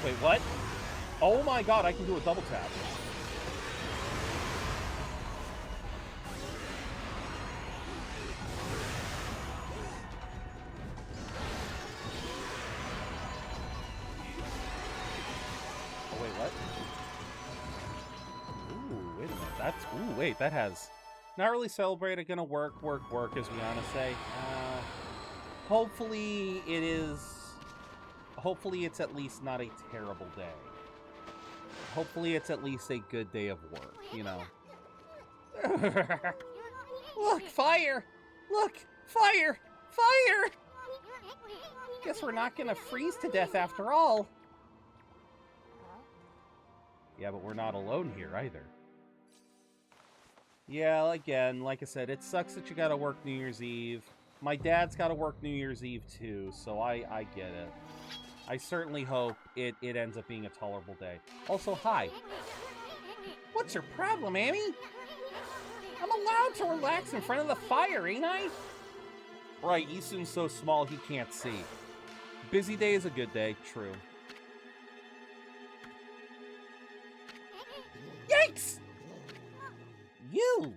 Speaker 1: Wait, what? Oh my god, I can do a double tap. Oh, wait, what? wait, that has... Not really celebrated, gonna work, as Rihanna say. Hopefully it is... Hopefully it's at least not a terrible day. Hopefully it's at least a good day of work, you know?
Speaker 2: Look, fire! Look, fire! Fire! Guess we're not gonna freeze to death after all.
Speaker 1: Yeah, but we're not alone here either. Yeah, again, like I said, it sucks that you gotta work New Year's Eve. My dad's gotta work New Year's Eve too, so I get it. I certainly hope it ends up being a tolerable day. Also, hi.
Speaker 2: What's your problem, Amy? I'm allowed to relax in front of the fire, ain't I?
Speaker 1: Right, Isun's so small he can't see. Busy day is a good day, true.
Speaker 2: Yikes! You!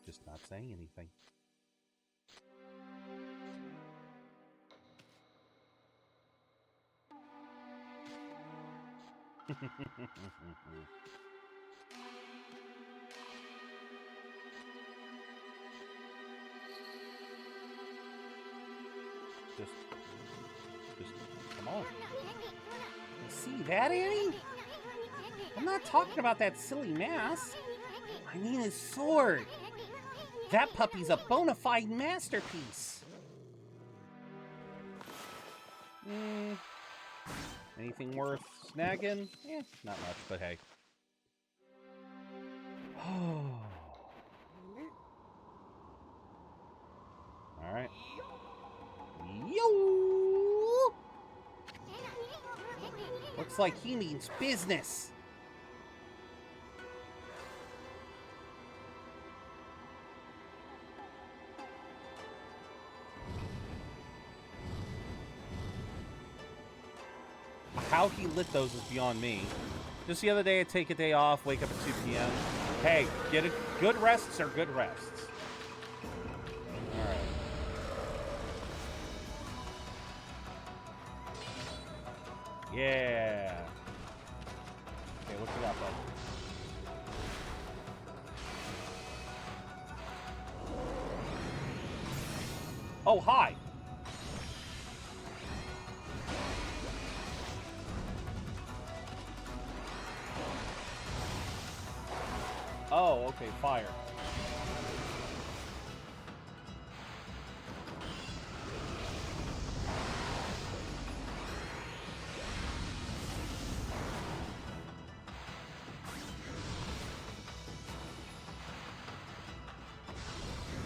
Speaker 1: Just not saying anything. Just come on.
Speaker 2: You see that, Annie? I'm not talking about that silly mask. I mean his sword. That puppy's a bona fide masterpiece.
Speaker 1: Anything worth snagging? Not much, but hey. Alright.
Speaker 2: Yo! Looks like he means business.
Speaker 1: How he lit those is beyond me. Just the other day, I'd take a day off, wake up at 2 p.m. Hey, get a good rests are good rests. Alright. Yeah. Okay, what you got, bud? Oh, hi! Oh, okay, fire.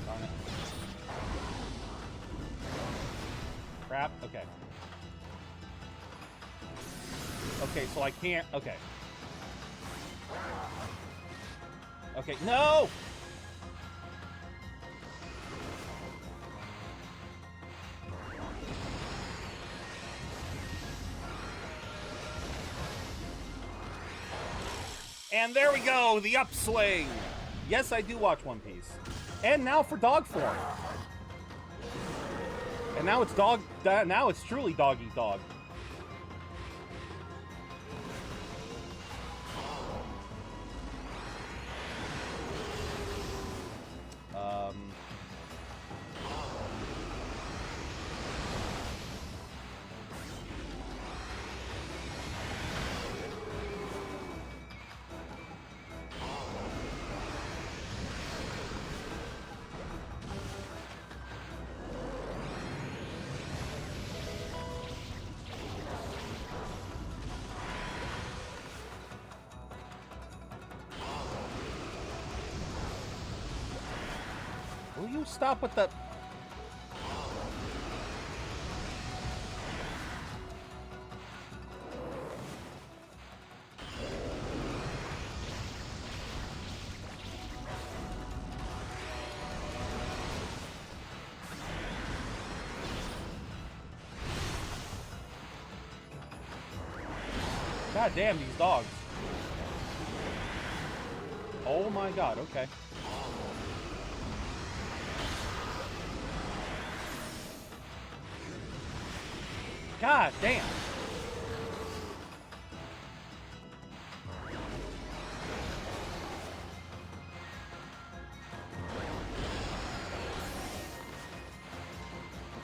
Speaker 1: Darn it. Crap, okay. Okay, so I can't, okay. Okay, no! And there we go, the upswing! Yes, I do watch One Piece. And now for dog form. And now it's now it's truly dog eat dog. Will you stop with the... God damn these dogs. Oh my god, okay. God damn.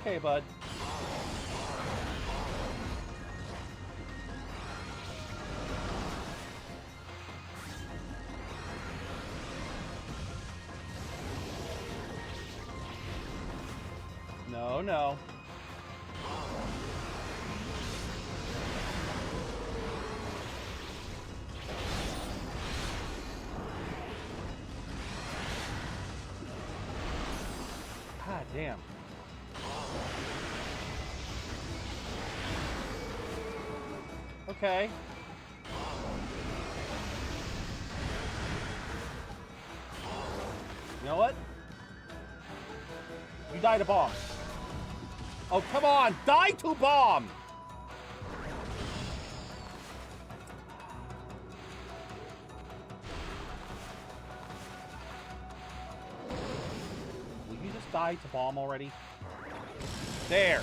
Speaker 1: okay, bud. No, no. God damn. Okay. You know what? You die to bomb. Oh, come on! Die to bomb! Will you just die to bomb already? There!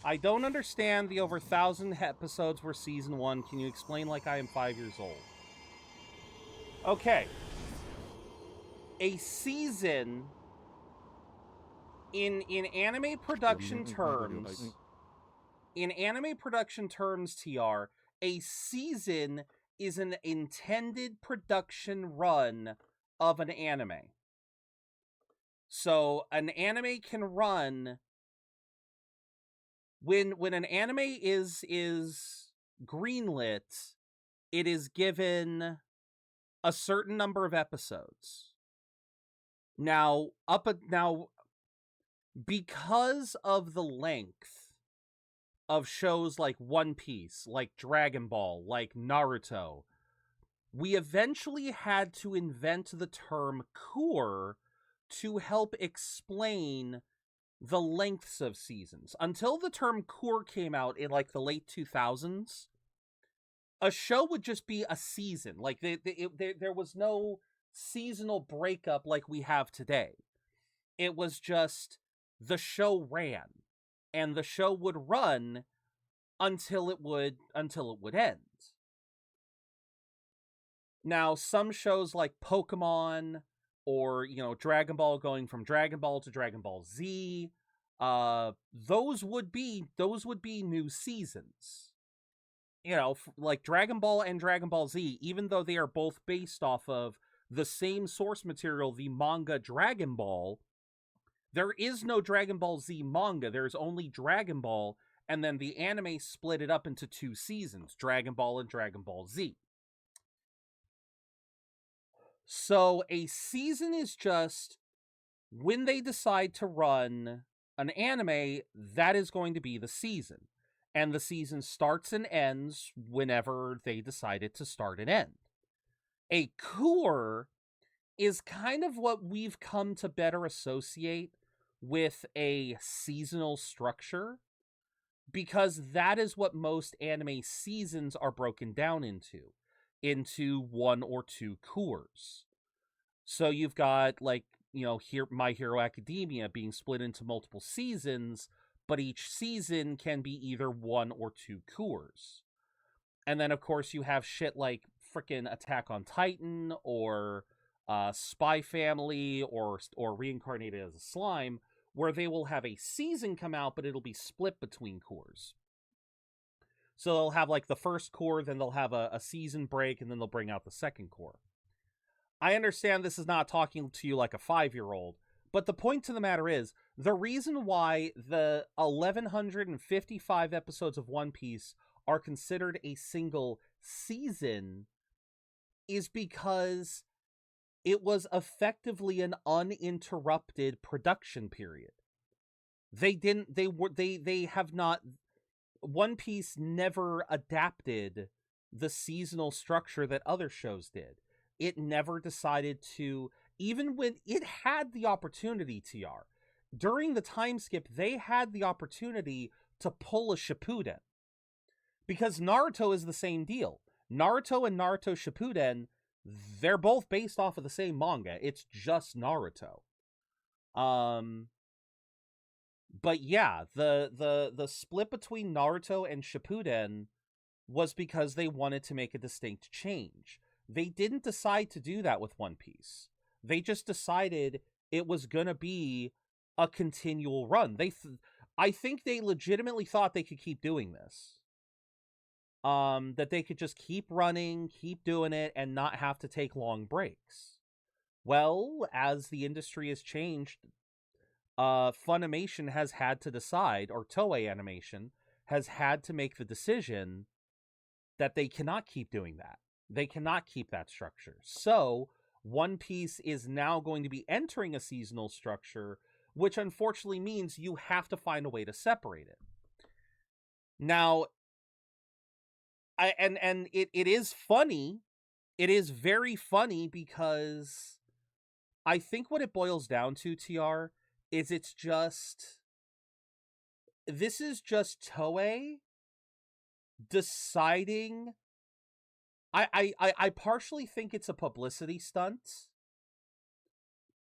Speaker 1: I don't understand the over 1,000 episodes were season 1. Can you explain like I am 5 years old? Okay. A season in anime production terms, TR, a season is an intended production run of an anime. So an anime can run when an anime is greenlit, it is given a certain number of episodes. Now, because of the length of shows like One Piece, like Dragon Ball, like Naruto, we eventually had to invent the term cour to help explain the lengths of seasons. Until the term cour came out in like the late 2000s, a show would just be a season. Like there was no seasonal breakup like we have today. It was just the show ran, and the show would run until it would end. Now, some shows like Pokemon or, Dragon Ball going from Dragon Ball to Dragon Ball Z, those would be new seasons. Like Dragon Ball and Dragon Ball Z, even though they are both based off of the same source material, the manga Dragon Ball, there is no Dragon Ball Z manga. There's only Dragon Ball, and then the anime split it up into 2 seasons, Dragon Ball and Dragon Ball Z. So a season is just when they decide to run an anime, that is going to be the season. And the season starts and ends whenever they decide it to start and end. A cour is kind of what we've come to better associate with a seasonal structure, because that is what most anime seasons are broken down into 1 or 2 cours. So you've got like, My Hero Academia being split into multiple seasons, but each season can be either 1 or 2 cours. And then, of course, you have shit like frickin' Attack on Titan or Spy Family or Reincarnated as a Slime, where they will have a season come out, but it'll be split between cours. So they'll have like the first cour, then they'll have a season break, and then they'll bring out the second cour. I understand this is not talking to you like a 5-year-old, but the point to the matter is, the reason why the 1,155 episodes of One Piece are considered a single season is because it was effectively an uninterrupted production period. One Piece never adapted the seasonal structure that other shows did. It never decided to, even when it had the opportunity, TR. During the time skip, they had the opportunity to pull a Shippuden. Because Naruto is the same deal. Naruto and Naruto Shippuden, they're both based off of the same manga. It's just Naruto. But yeah, the split between Naruto and Shippuden was because they wanted to make a distinct change. They didn't decide to do that with One Piece. They just decided it was going to be a continual run. I think they legitimately thought they could keep doing this. That they could just keep running, keep doing it, and not have to take long breaks. Well, as the industry has changed, Funimation has had to decide, or Toei Animation has had to make the decision that they cannot keep doing that. They cannot keep that structure. So, One Piece is now going to be entering a seasonal structure, which unfortunately means you have to find a way to separate it. Now, it is funny. It is very funny because I think what it boils down to, TR, is this is just Toei deciding. I partially think it's a publicity stunt,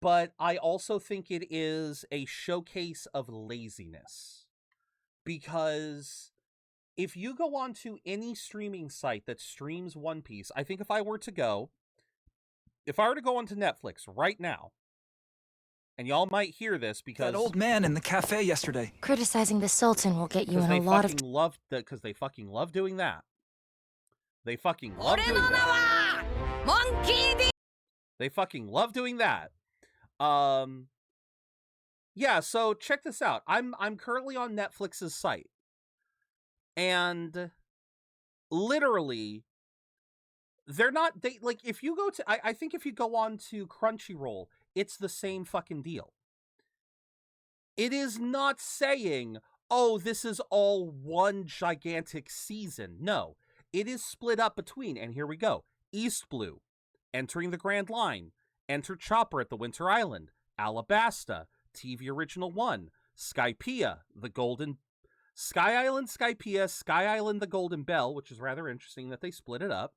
Speaker 1: but I also think it is a showcase of laziness. Because if you go onto any streaming site that streams One Piece, I think if I were to go onto Netflix right now, and y'all might hear this because
Speaker 4: that old man in the cafe yesterday.
Speaker 5: Criticizing the Sultan will get you in a lot of...
Speaker 1: because they fucking love doing that. They fucking love doing that. They fucking love doing that. Yeah, so check this out. I'm currently on Netflix's site. And literally, if you go to, I think if you go on to Crunchyroll, it's the same fucking deal. It is not saying, oh, this is all one gigantic season. No, it is split up between, and here we go, East Blue, Entering the Grand Line, Enter Chopper at the Winter Island, Alabasta, TV Original 1, Skypiea, Sky Island, Skypiea, Sky Island, the Golden Bell, which is rather interesting that they split it up,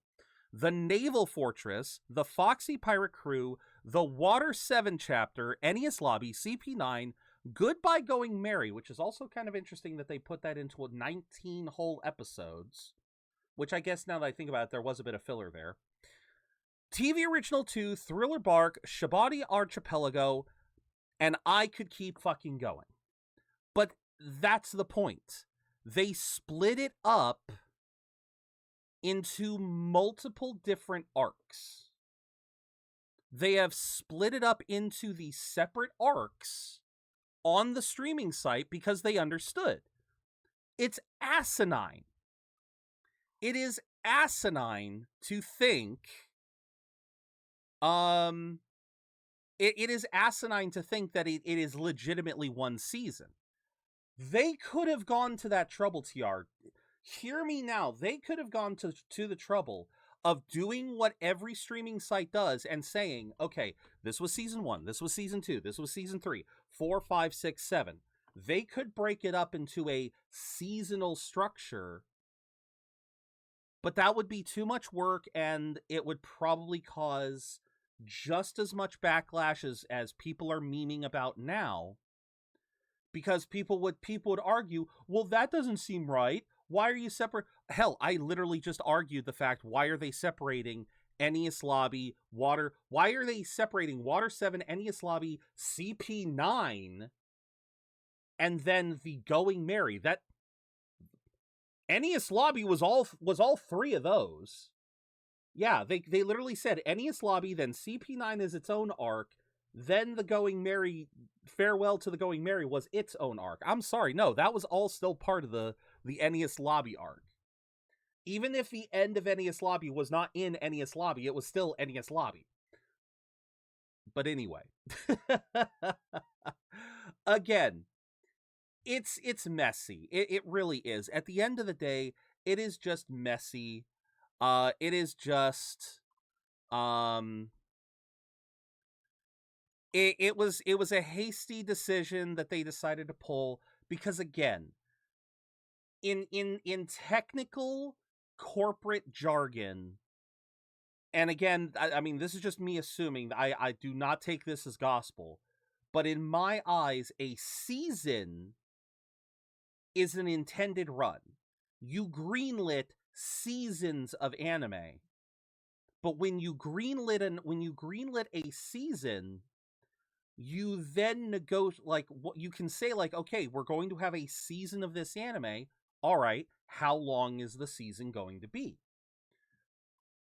Speaker 1: the Naval Fortress, the Foxy Pirate Crew, the Water 7 chapter, Enies Lobby, CP9, Goodbye Going Merry, which is also kind of interesting that they put that into 19 whole episodes, which I guess now that I think about it, there was a bit of filler there. TV Original 2, Thriller Bark, Shabati Archipelago, and I could keep fucking going. But that's the point. They split it up into multiple different arcs. They have split it up into these separate arcs on the streaming site because they understood. It's asinine. It is asinine to think... It is asinine to think that it is legitimately one season. They could have gone to that trouble, TR. Hear me now. They could have gone to the trouble of doing what every streaming site does and saying, okay, this was season 1, this was season 2, this was season 3, 4, 5, 6, 7. They could break it up into a seasonal structure, but that would be too much work and it would probably cause just as much backlash as people are memeing about now, because people would argue, well, that doesn't seem right. Why are you separate? Hell, I literally just argued the fact, why are they separating Enies Lobby, Water? Why are they separating Water 7, Enies Lobby, CP9, and then the Going Merry? That Enies Lobby was all 3 of those. Yeah, they literally said Enies Lobby, then CP9 is its own arc, then the Going Merry, Farewell to the Going Merry was its own arc. I'm sorry, no, that was all still part of the Enies Lobby arc. Even if the end of Enies Lobby was not in Enies Lobby, it was still Enies Lobby. But anyway. Again, it's messy. It really is. At the end of the day, it is just messy. It is just, it was a hasty decision that they decided to pull because, again, in technical corporate jargon, and again, I mean, this is just me assuming, I do not take this as gospel, but in my eyes, a season is an intended run. You greenlit seasons of anime. But when you greenlit a season, you then negotiate, like, what you can say, like, okay, we're going to have a season of this anime. All right, how long is the season going to be?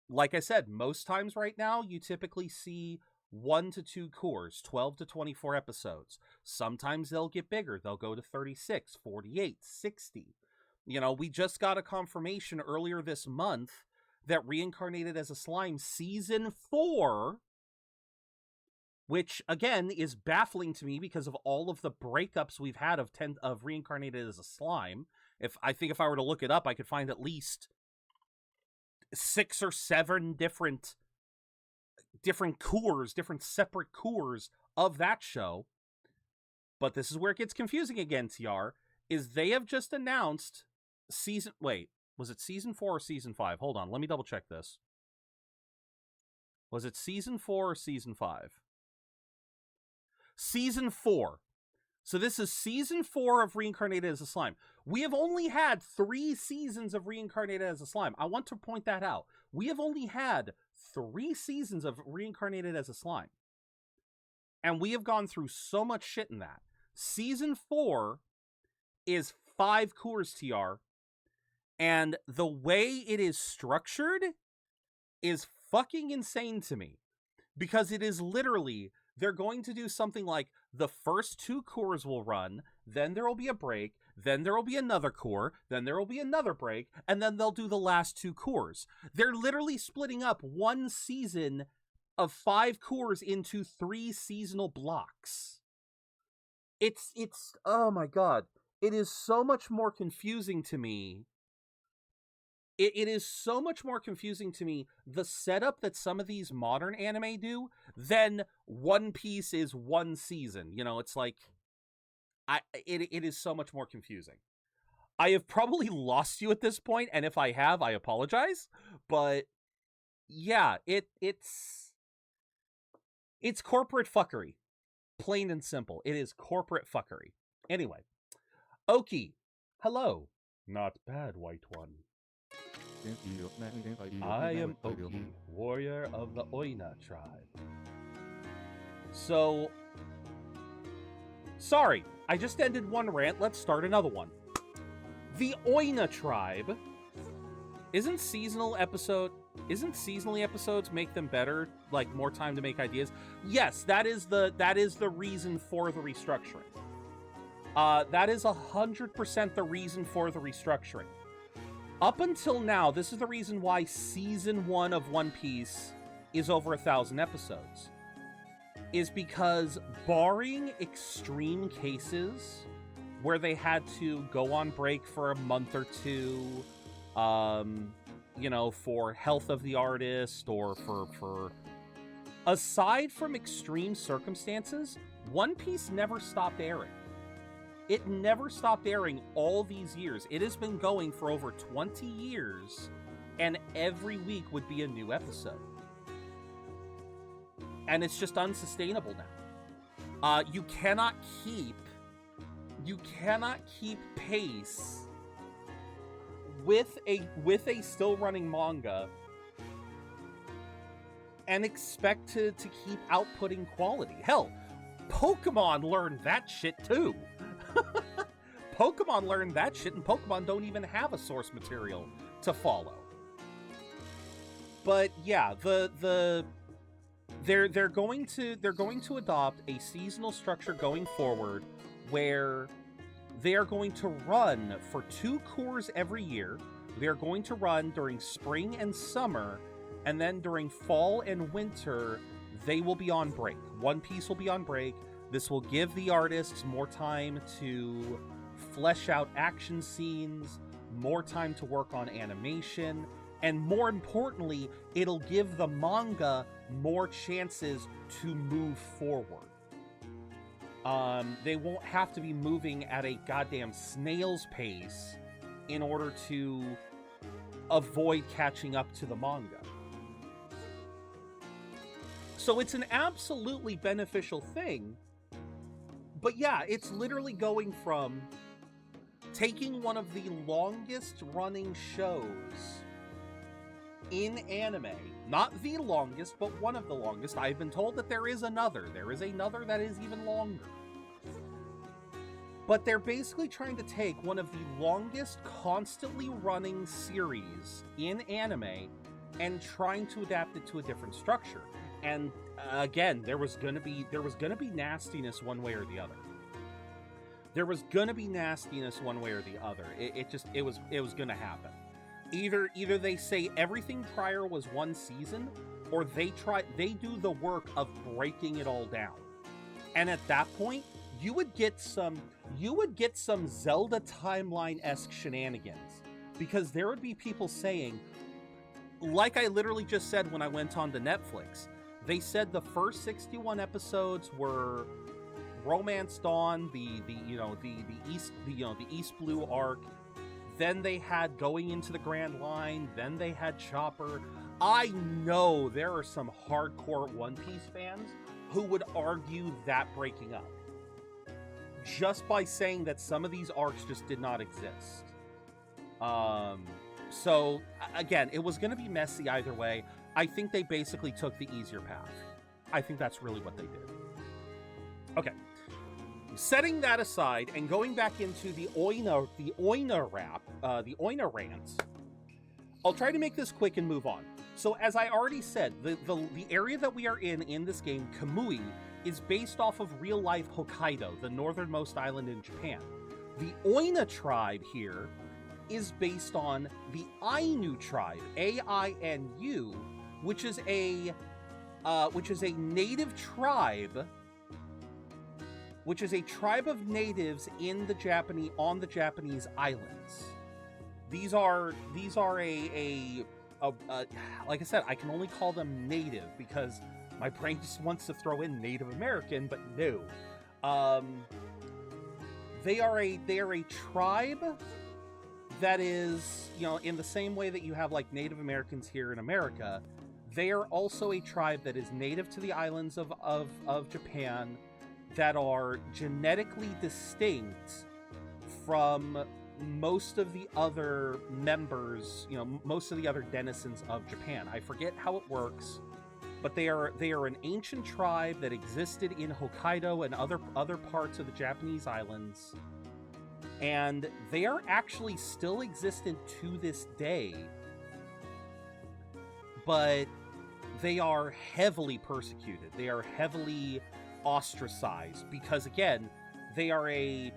Speaker 1: Like I said, most times right now, you typically see 1 to 2 cours, 12 to 24 episodes. Sometimes they'll get bigger. They'll go to 36, 48, 60. You know, we just got a confirmation earlier this month that Reincarnated as a Slime Season 4, which, again, is baffling to me because of all of the breakups we've had of Reincarnated as a Slime. If I were to look it up, I could find at least 6 or 7 different cours, different separate cours of that show. But this is where it gets confusing again, TR, is they have just announced was it season 4 or season 5? Hold on, let me double check this. Was it season 4 or season 5? Season 4. So this is season 4 of Reincarnated as a Slime. We have only had 3 seasons of Reincarnated as a Slime. I want to point that out. We have only had 3 seasons of Reincarnated as a Slime. And we have gone through so much shit in that. Season 4 is 5 cours, TR. And the way it is structured is fucking insane to me. Because it is literally, they're going to do something like the first 2 cours will run, then there will be a break, then there will be another cour, then there will be another break, and then they'll do the last 2 cours. They're literally splitting up one season of 5 cours into 3 seasonal blocks. It's oh my god. It is so much more confusing to me. It is so much more confusing to me, the setup that some of these modern anime do, than One Piece is one season. You know, it's like, it is so much more confusing. I have probably lost you at this point, and if I have, I apologize. But yeah, it's corporate fuckery. Plain and simple. It is corporate fuckery. Anyway, Oki, hello. Not bad, white one. I am Oki, warrior of the Oina tribe. So, sorry, I just ended one rant. Let's start another one. The Oina tribe. Isn't seasonally episodes make them better? Like, more time to make ideas? Yes, that is the reason for the restructuring. That is 100% the reason for the restructuring. Up until now, this is the reason why Season 1 of One Piece is over 1,000 episodes. Is because, barring extreme cases where they had to go on break for a month or 2, you know, for health of the artist, or for... Aside from extreme circumstances, One Piece never stopped airing. It never stopped airing all these years. It has been going for over 20 years, and every week would be a new episode. And it's just unsustainable now. You cannot keep pace with a still running manga and expect to keep outputting quality. Hell, Pokemon learned that shit too. Pokemon learned that shit, and Pokemon don't even have a source material to follow. But yeah, they're going to adopt a seasonal structure going forward, where they are going to run for 2 cours every year. They're going to run during spring and summer, and then during fall and winter, they will be on break. One Piece will be on break. This will give the artists more time to flesh out action scenes, more time to work on animation, and more importantly, it'll give the manga more chances to move forward. They won't have to be moving at a goddamn snail's pace in order to avoid catching up to the manga. So it's an absolutely beneficial thing. But yeah, it's literally going from taking one of the longest running shows in anime. Not the longest, but one of the longest. I've been told that there is another. There is another that is even longer. But they're basically trying to take one of the longest constantly running series in anime and trying to adapt it to a different structure. And again, there was gonna be nastiness one way or the other. There was gonna be nastiness one way or the other. It was gonna happen. Either they say everything prior was one season, or they do the work of breaking it all down. And at that point, you would get some Zelda timeline-esque shenanigans, because there would be people saying, like I literally just said when I went on to Netflix, they said the first 61 episodes were Romance Dawn, the East Blue arc. Then they had Going into the Grand Line. Then they had Chopper. I know there are some hardcore One Piece fans who would argue that breaking up, just by saying that some of these arcs just did not exist. So again, it was going to be messy either way. I think they basically took the easier path. I think that's really what they did. Okay. Setting that aside and going back into the Oina rants, I'll try to make this quick and move on. So as I already said, the area that we are in this game, Kamui, is based off of real-life Hokkaido, the northernmost island in Japan. The Oina tribe here is based on the Ainu tribe, Ainu, which is a native tribe, which is a tribe of natives on the Japanese islands. These are a like I said, I can only call them native because my brain just wants to throw in Native American, but no. They are a tribe that is, in the same way that you have like Native Americans here in America, they are also a tribe that is native to the islands of Japan, that are genetically distinct from most of the other members, most of the other denizens of Japan. I forget how it works, but they are an ancient tribe that existed in Hokkaido and other parts of the Japanese islands, and they are actually still existent to this day, but they are heavily persecuted. They are heavily ostracized because, again, they are a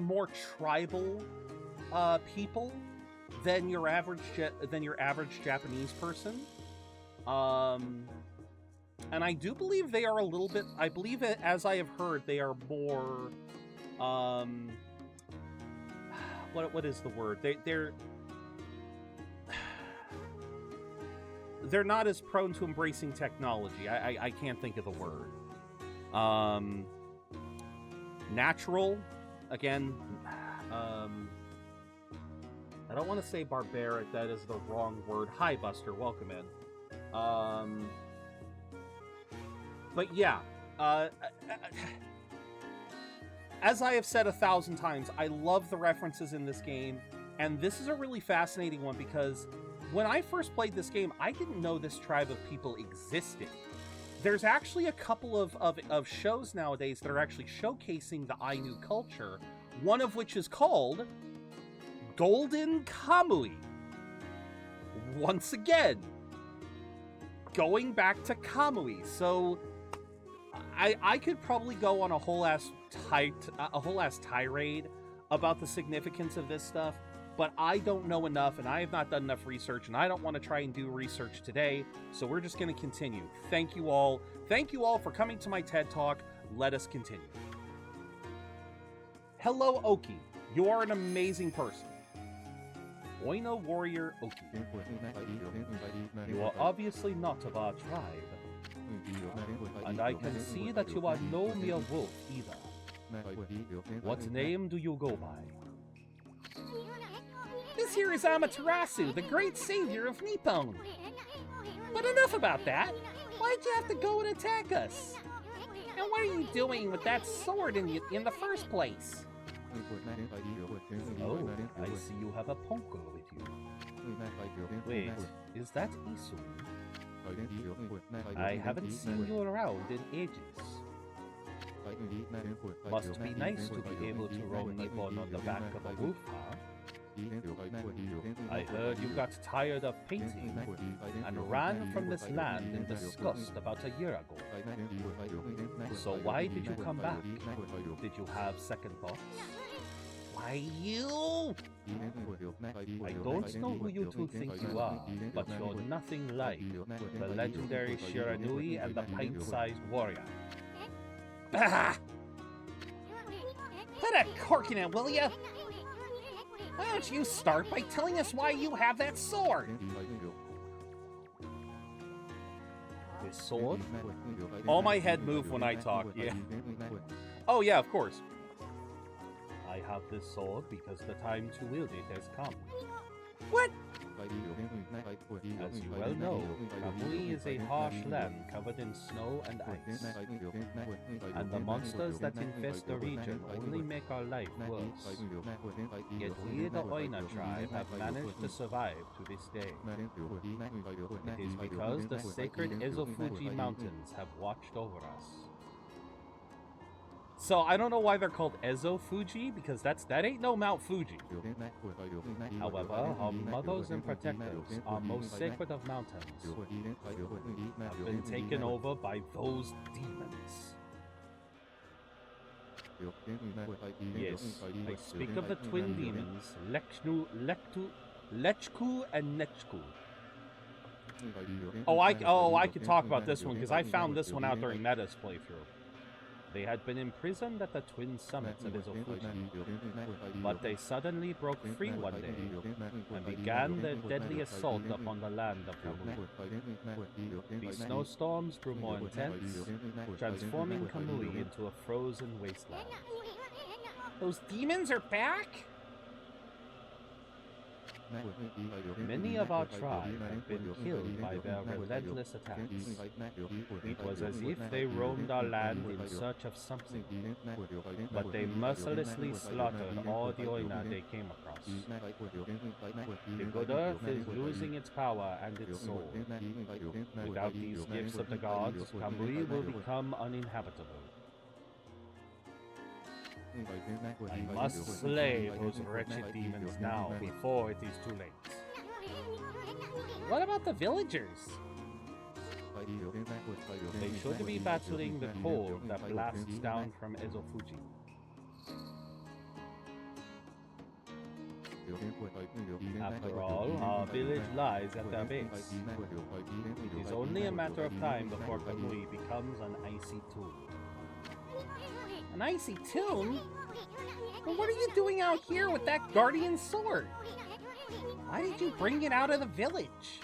Speaker 1: more tribal people than your average Japanese person. And I do believe they are a little bit, I believe, as I have heard, they are more what is the word? They're not as prone to embracing technology. I can't think of the word. Natural, again, I don't want to say barbaric, that is the wrong word. Hi, Buster, welcome in. But yeah, as I have said 1,000 times, I love the references in this game, and this is a really fascinating one because when I first played this game, I didn't know this tribe of people existed. There's actually a couple of shows nowadays that are actually showcasing the Ainu culture, one of which is called Golden Kamui. Once again, going back to Kamui. So I could probably go on a whole ass tirade about the significance of this stuff, but I don't know enough, and I have not done enough research, and I don't want to try and do research today, so we're just going to continue. Thank you all for coming to my TED Talk. Let us continue. Hello, Oki. You are an amazing person. Oina Warrior Oki. You are obviously not of our tribe, and I can see that you are no mere wolf either. What name do you go by? This here is Amaterasu, the great savior of Nippon. But enough about that. Why'd you have to go and attack us? And what are you doing with that sword in the first place? Oh, I see you have a ponko with you. Wait, is that Isu? I haven't seen you around in ages. Must be nice to be able to roam Nippon on the back of a wolf, huh? I heard you got tired of painting and ran from this land in disgust about a year ago. So why did you come back? Did you have second thoughts?
Speaker 2: Why, you?
Speaker 1: I don't know who you two think you are, but you're nothing like the legendary Shiranui and the pint-sized warrior.
Speaker 2: Ah! Put a cork in it, will ya? Why don't you start by telling us why you have that sword?
Speaker 1: This sword? All my head move when I talk, yeah. Oh yeah, of course. I have this sword because the time to wield it has come.
Speaker 2: What?
Speaker 1: As you well know, Kamui is a harsh land covered in snow and ice. And the monsters that infest the region only make our life worse. Yet we, the Oina tribe, have managed to survive to this day. It is because the sacred Ezofuji mountains have watched over us. So I don't know why they're called Ezofuji, because that ain't no Mount Fuji. However, our mothers and protectors, our most sacred of mountains, have been taken over by those demons. Yes, I speak of the twin demons, Lechku and Nechku. I could talk about this one, because I found this one out during Meta's playthrough. They had been imprisoned at the twin summits of Izofuji, but they suddenly broke free one day and began their deadly assault upon the land of Kamui. The snowstorms grew more intense, transforming Kamui into a frozen wasteland.
Speaker 2: Those demons are back?
Speaker 1: Many of our tribe have been killed by their relentless attacks. It was as if they roamed our land in search of something, but they mercilessly slaughtered all the Oina they came across. The good earth is losing its power and its soul. Without these gifts of the gods, Kamui will become uninhabitable. I must slay those wretched demons now, before it is too late.
Speaker 2: What about the villagers?
Speaker 1: They should be battling the cold that blasts down from Ezofuji. After all, our village lies at their base. It is only a matter of time before Kamui becomes an icy tomb.
Speaker 2: An icy tomb? But what are you doing out here with that guardian sword? Why did you bring it out of the village?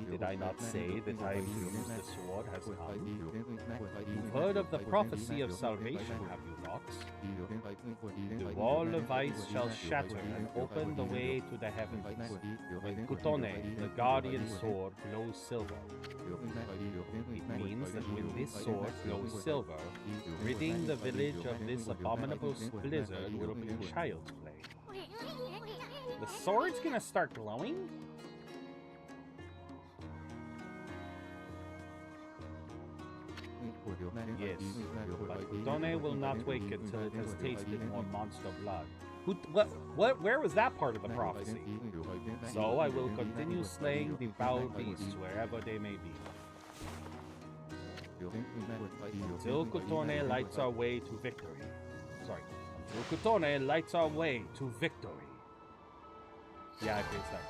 Speaker 1: Did I not say the time to use the sword has come? You've heard of the prophecy of salvation, have you not? The wall of ice shall shatter and open the way to the heavens, when Kutone, the guardian sword, glows silver. It means that when this sword glows silver, ridding the village of this abominable blizzard will be child's play.
Speaker 2: The sword's gonna start glowing?
Speaker 1: Yes, but Kutone will not wake until it has tasted more monster blood.
Speaker 2: Where was that part of the prophecy?
Speaker 1: So I will continue slaying the foul beasts wherever they may be. Until Kutone lights our way to victory. Until Kutone lights our way to victory. Yeah, I faced that.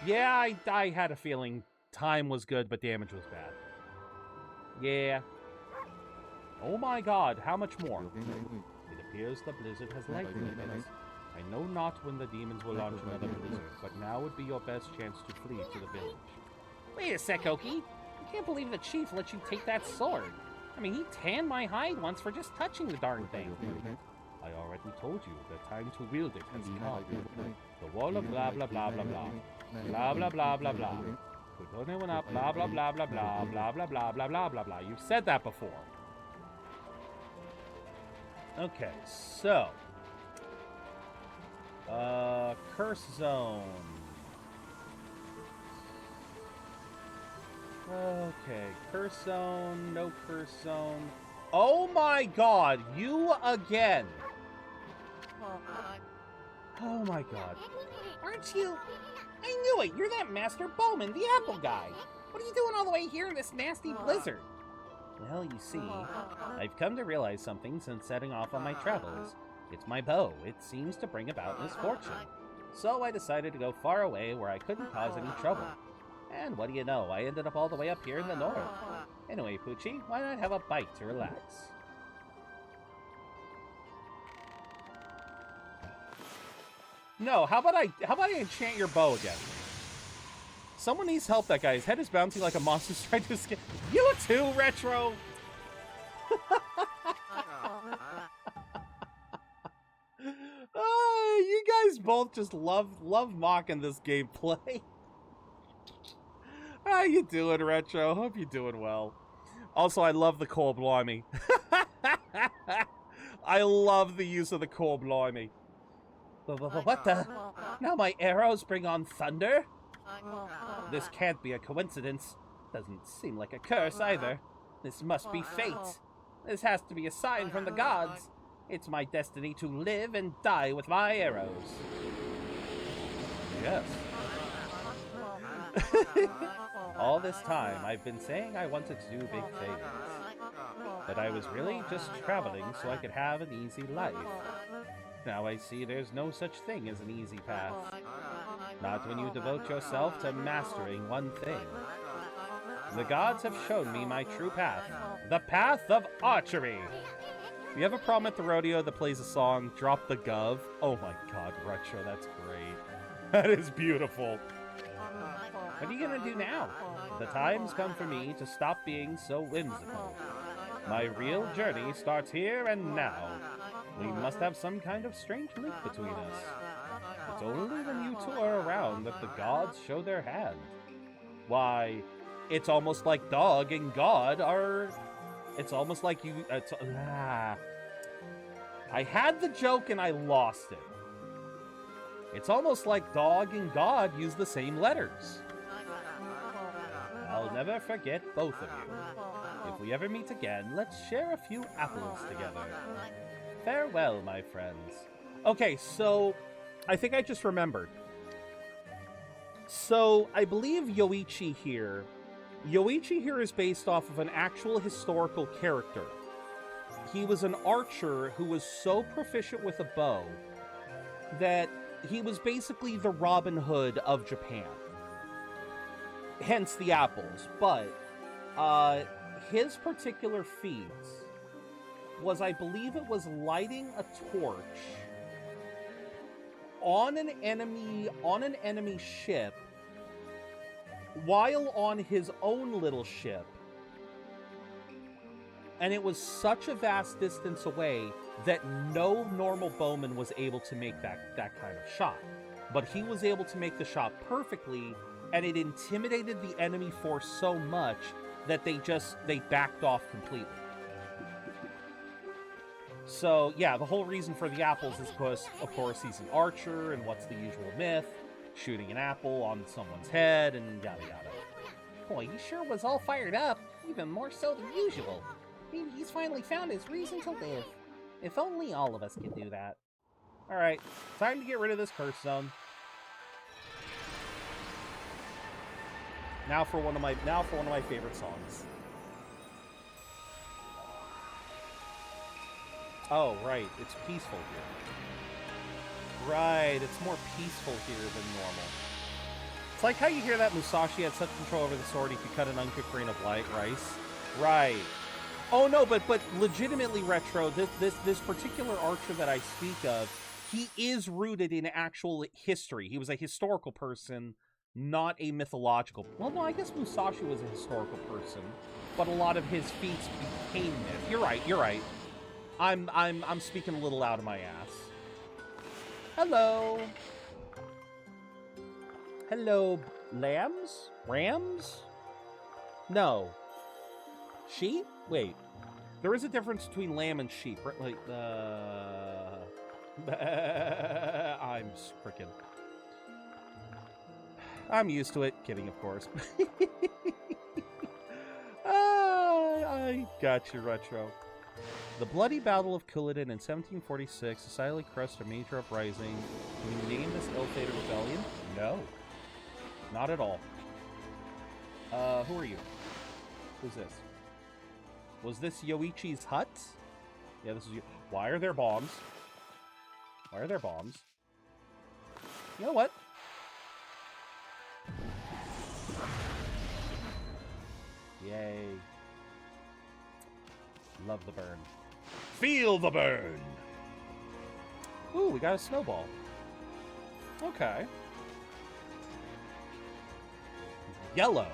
Speaker 2: Yeah, I had a feeling time was good, but damage was bad. Yeah.
Speaker 1: Oh my god, how much more? It appears the blizzard has lightened a bit. I know not when the demons will launch another blizzard, but now would be your best chance to flee to the village.
Speaker 2: Wait a sec, Oki. I can't believe the chief let you take that sword. I mean, he tanned my hide once for just touching the darn thing.
Speaker 1: I already told you, the time to wield it has come. The wall of blah blah blah blah blah. Blah blah blah blah blah. Kutone went up, blah blah blah blah blah, blah blah blah blah blah blah blah. You've said that before. Okay, so... Curse Zone. Okay, curse zone, no curse zone. Oh my god, you again! Oh my god.
Speaker 2: Aren't you? I knew it! You're that Master Bowman, the apple guy! What are you doing all the way here in this nasty blizzard?
Speaker 1: Well, you see, I've come to realize something since setting off on my travels. It's my bow. It seems to bring about misfortune. So I decided to go far away where I couldn't cause any trouble. And what do you know, I ended up all the way up here in the north. Anyway, Poochie, why not have a bite to relax? No, how about I enchant your bow again? Someone needs help, that guy. His head is bouncing like a monster's trying to escape. You too, Retro! You guys both just love mocking this gameplay. How you doing, Retro? Hope you're doing well. Also, I love the coal blimey. I love the use of the coal blimey. What the? Now my arrows bring on thunder? This can't be a coincidence. Doesn't seem like a curse either. This must be fate. This has to be a sign from the gods. It's my destiny to live and die with my arrows. Yes. All this time, I've been saying I wanted to do big things. But I was really just traveling so I could have an easy life. Now I see there's no such thing as an easy path. Not when you devote yourself to mastering one thing. The gods have shown me my true path. The path of archery! You have a problem at the rodeo that plays a song, Drop the Gov? Oh my god, Retro, that's great. That is beautiful. What are you gonna do now? The time's come for me to stop being so whimsical. My real journey starts here and now. We must have some kind of strange link between us. It's only when you two are around that the gods show their hand. Why, it's almost like Dog and God are... It's almost like you... I had the joke and I lost it. It's almost like Dog and God use the same letters. I'll never forget both of you. If we ever meet again, let's share a few apples together. Farewell, my friends. Okay, so I think I just remembered. So I believe Yoichi here is based off of an actual historical character. He was an archer who was so proficient with a bow that he was basically the Robin Hood of Japan. Hence the apples. But his particular feat was, I believe it was lighting a torch on an enemy ship while on his own little ship. And it was such a vast distance away that no normal bowman was able to make that kind of shot. But he was able to make the shot perfectly, and it intimidated the enemy force so much that they backed off completely. So, yeah, the whole reason for the apples is because, of course, he's an archer, and what's the usual myth? Shooting an apple on someone's head, and yada yada.
Speaker 2: Boy, he sure was all fired up, even more so than usual. Maybe he's finally found his reason to live.
Speaker 1: If only all of us could do that. Alright, time to get rid of this curse zone. Now for one of my favorite songs. Oh, right, it's peaceful here. Right, it's more peaceful here than normal. It's like how you hear that Musashi had such control over the sword he could cut an uncooked grain of rice. Right. Oh no, but legitimately, Retro, this particular archer that I speak of, he is rooted in actual history. He was a historical person, not a mythological. Well, no, I guess Musashi was a historical person, but a lot of his feats became myth. You're right. I'm speaking a little out of my ass. Hello. Hello, lambs? Rams? No. Sheep? Wait. There is a difference between lamb and sheep, right? Like, I'm freaking... I'm used to it. Kidding, of course. I got you, Retro. The bloody Battle of Culloden in 1746 decidedly crushed a major uprising. Can you name this ill-fated rebellion? No. Not at all. Who are you? Who's this? Was this Yoichi's hut? Yeah, this is you. Why are there bombs? Why are there bombs? You know what? Yay. Love the burn. Feel the burn! Ooh, we got a snowball. Okay. Yellow.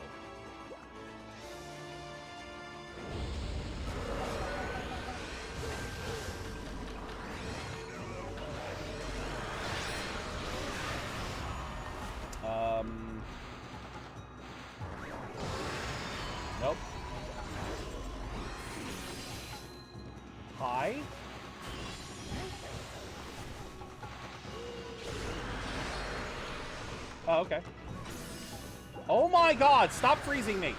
Speaker 1: Nope. Hi? Oh, okay. Oh my god, stop freezing me!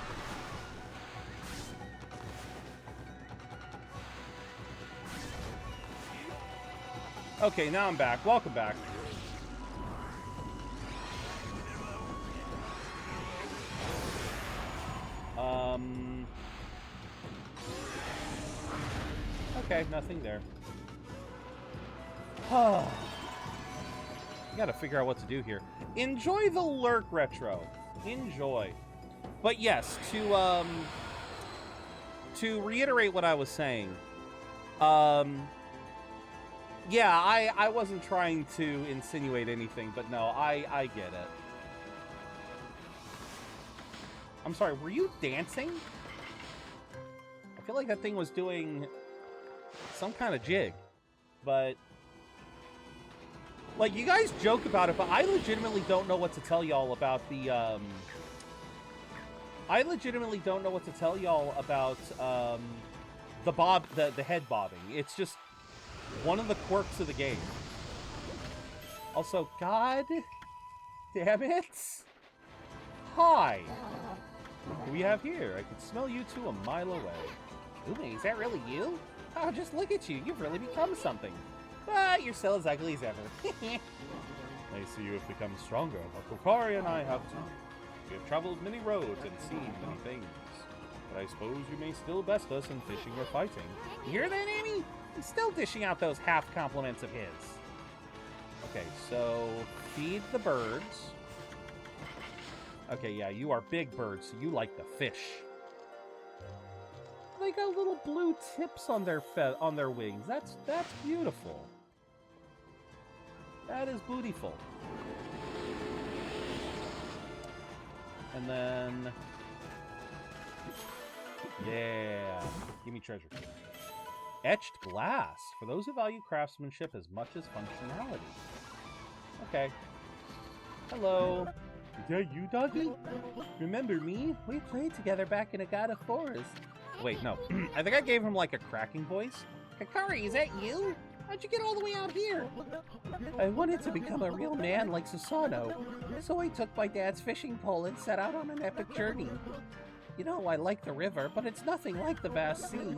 Speaker 1: Okay, now I'm back. Welcome back. Okay, nothing there. I gotta figure out what to do here. Enjoy the lurk, Retro. Enjoy. But yes, to reiterate what I was saying, yeah, I wasn't trying to insinuate anything, but no, I get it. I'm sorry, were you dancing? I feel like that thing was doing some kind of jig, but like, you guys joke about it, but I legitimately don't know what to tell y'all about the I legitimately don't know what to tell y'all about the head bobbing. It's just one of the quirks of the game. Also, god damn it. Hi. What do we have here? I can smell you two a mile away.
Speaker 2: Umi, is that really you? Oh, just look at you. You've really become something. But you're still as ugly as ever.
Speaker 1: I see you have become stronger, but Kokari and I have too. We have traveled many roads and seen many things. But I suppose you may still best us in fishing or fighting.
Speaker 2: You hear that, Annie? He's still dishing out those half compliments of his.
Speaker 1: Okay, so feed the birds. Okay, yeah, you are big birds, so you like the fish. They got little blue tips on their wings. That's beautiful. That is beautiful. And then, yeah, give me treasure. Etched glass for those who value craftsmanship as much as functionality. Okay. Hello. Is that you, doggy? Remember me? We played together back in Agata Forest. Wait, no. I think I gave him like a cracking voice.
Speaker 2: Kakari, is that you? How'd you get all the way out here?
Speaker 1: I wanted to become a real man like Susano, so I took my dad's fishing pole and set out on an epic journey. You know, I like the river, but it's nothing like the vast sea.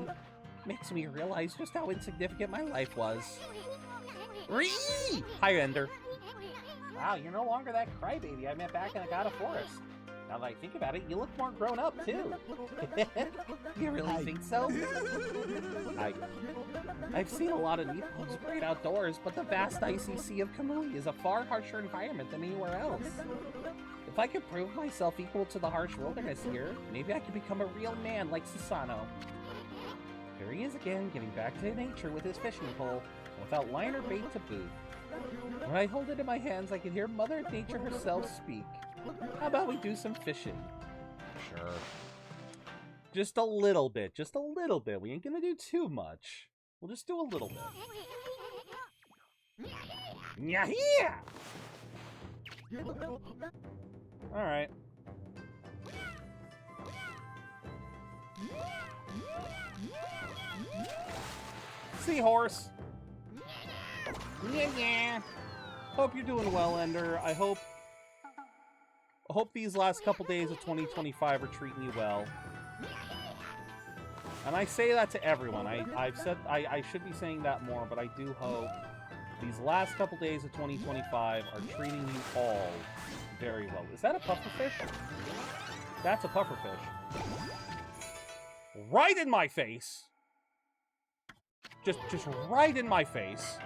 Speaker 1: Makes me realize just how insignificant my life was. Ree! Hi, Ender.
Speaker 2: Wow, you're no longer that crybaby I met back in Agata Forest. Now that I think about it, you look more grown up, too. You really think so?
Speaker 1: I've seen a lot of Nippon's great outdoors, but the vast icy sea of Kamui is a far harsher environment than anywhere else. If I could prove myself equal to the harsh wilderness here, maybe I could become a real man like Susano. Here he is again, getting back to nature with his fishing pole, without line or bait to boot. When I hold it in my hands, I can hear Mother Nature herself speak. How about we do some fishing? Sure. Just a little bit. Just a little bit. We ain't gonna do too much. We'll just do a little bit. Nyahia! Alright. Seahorse! Yeah. Hope you're doing well, Ender. I hope these last couple days of 2025 are treating you well. And I say that to everyone. I've said I should be saying that more, but I do hope these last couple days of 2025 are treating you all very well. Is that a pufferfish? That's a pufferfish. Right in my face. Just right in my face.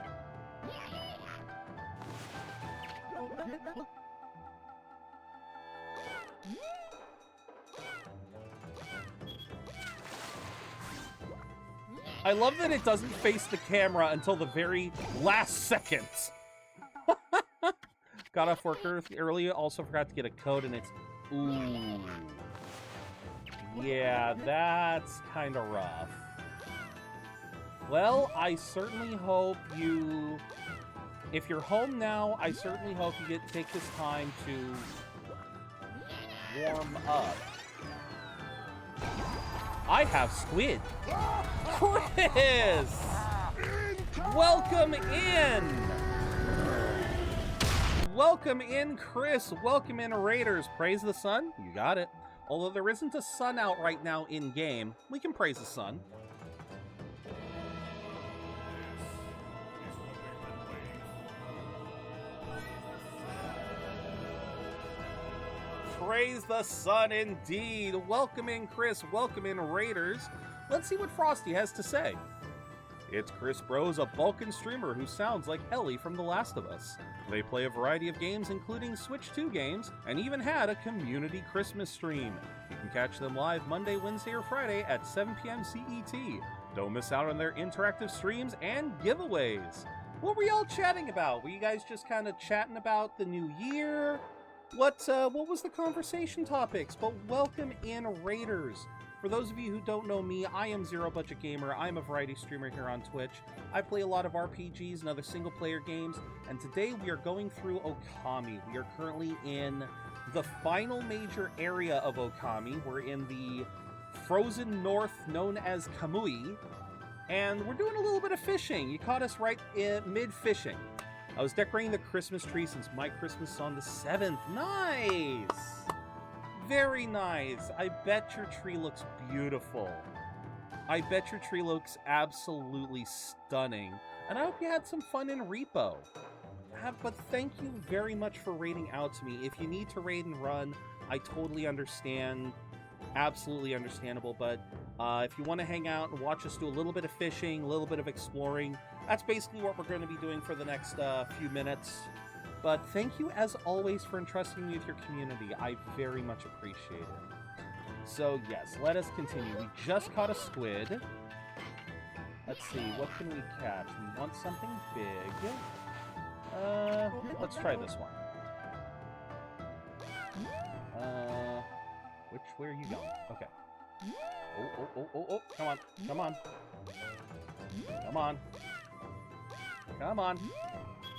Speaker 1: I love that it doesn't face the camera until the very last second. Got off work early, also forgot to get a code, and it's... Ooh. Yeah, that's kind of rough. Well, I certainly hope you... If you're home now, I certainly hope you take this time to warm up. I have squid. Chris! Welcome in! Welcome in, Chris. Welcome in, Raiders. Praise the sun? You got it. Although there isn't a sun out right now in-game, we can praise the sun. Praise the sun indeed. Welcome in, Chris. Welcome in, Raiders. Let's see what Frosty has to say. It's Chris Bros, a Balkan streamer who sounds like Ellie from The Last of Us. They play a variety of games, including Switch 2 games, and even had a community Christmas stream. You can catch them live Monday, Wednesday, or Friday at 7 p.m. CET. Don't miss out on their interactive streams and giveaways. What were y'all chatting about? Were you guys just kind of chatting about the new year? What was the conversation topics? But welcome in, Raiders. For those of you who don't know me, I am ZeroBudgetGamer. I'm a variety streamer here on Twitch. I play a lot of RPGs and other single-player games, and today we are going through Okami. We are currently in the final major area of Okami. We're in the frozen north known as Kamui, and we're doing a little bit of fishing. You caught us right in mid-fishing. I was decorating the Christmas tree since my Christmas is on the 7th. Nice! Very nice. I bet your tree looks beautiful. I bet your tree looks absolutely stunning. And I hope you had some fun in Repo. But thank you very much for raiding out to me. If you need to raid and run, I totally understand. Absolutely understandable. But if you want to hang out and watch us do a little bit of fishing, a little bit of exploring, that's basically what we're going to be doing for the next few minutes. But thank you, as always, for entrusting me with your community. I very much appreciate it. So, yes, let us continue. We just caught a squid. Let's see, what can we catch? We want something big. Let's try this one. Where are you going? Okay. Oh, come on, come on. Come on. Come on.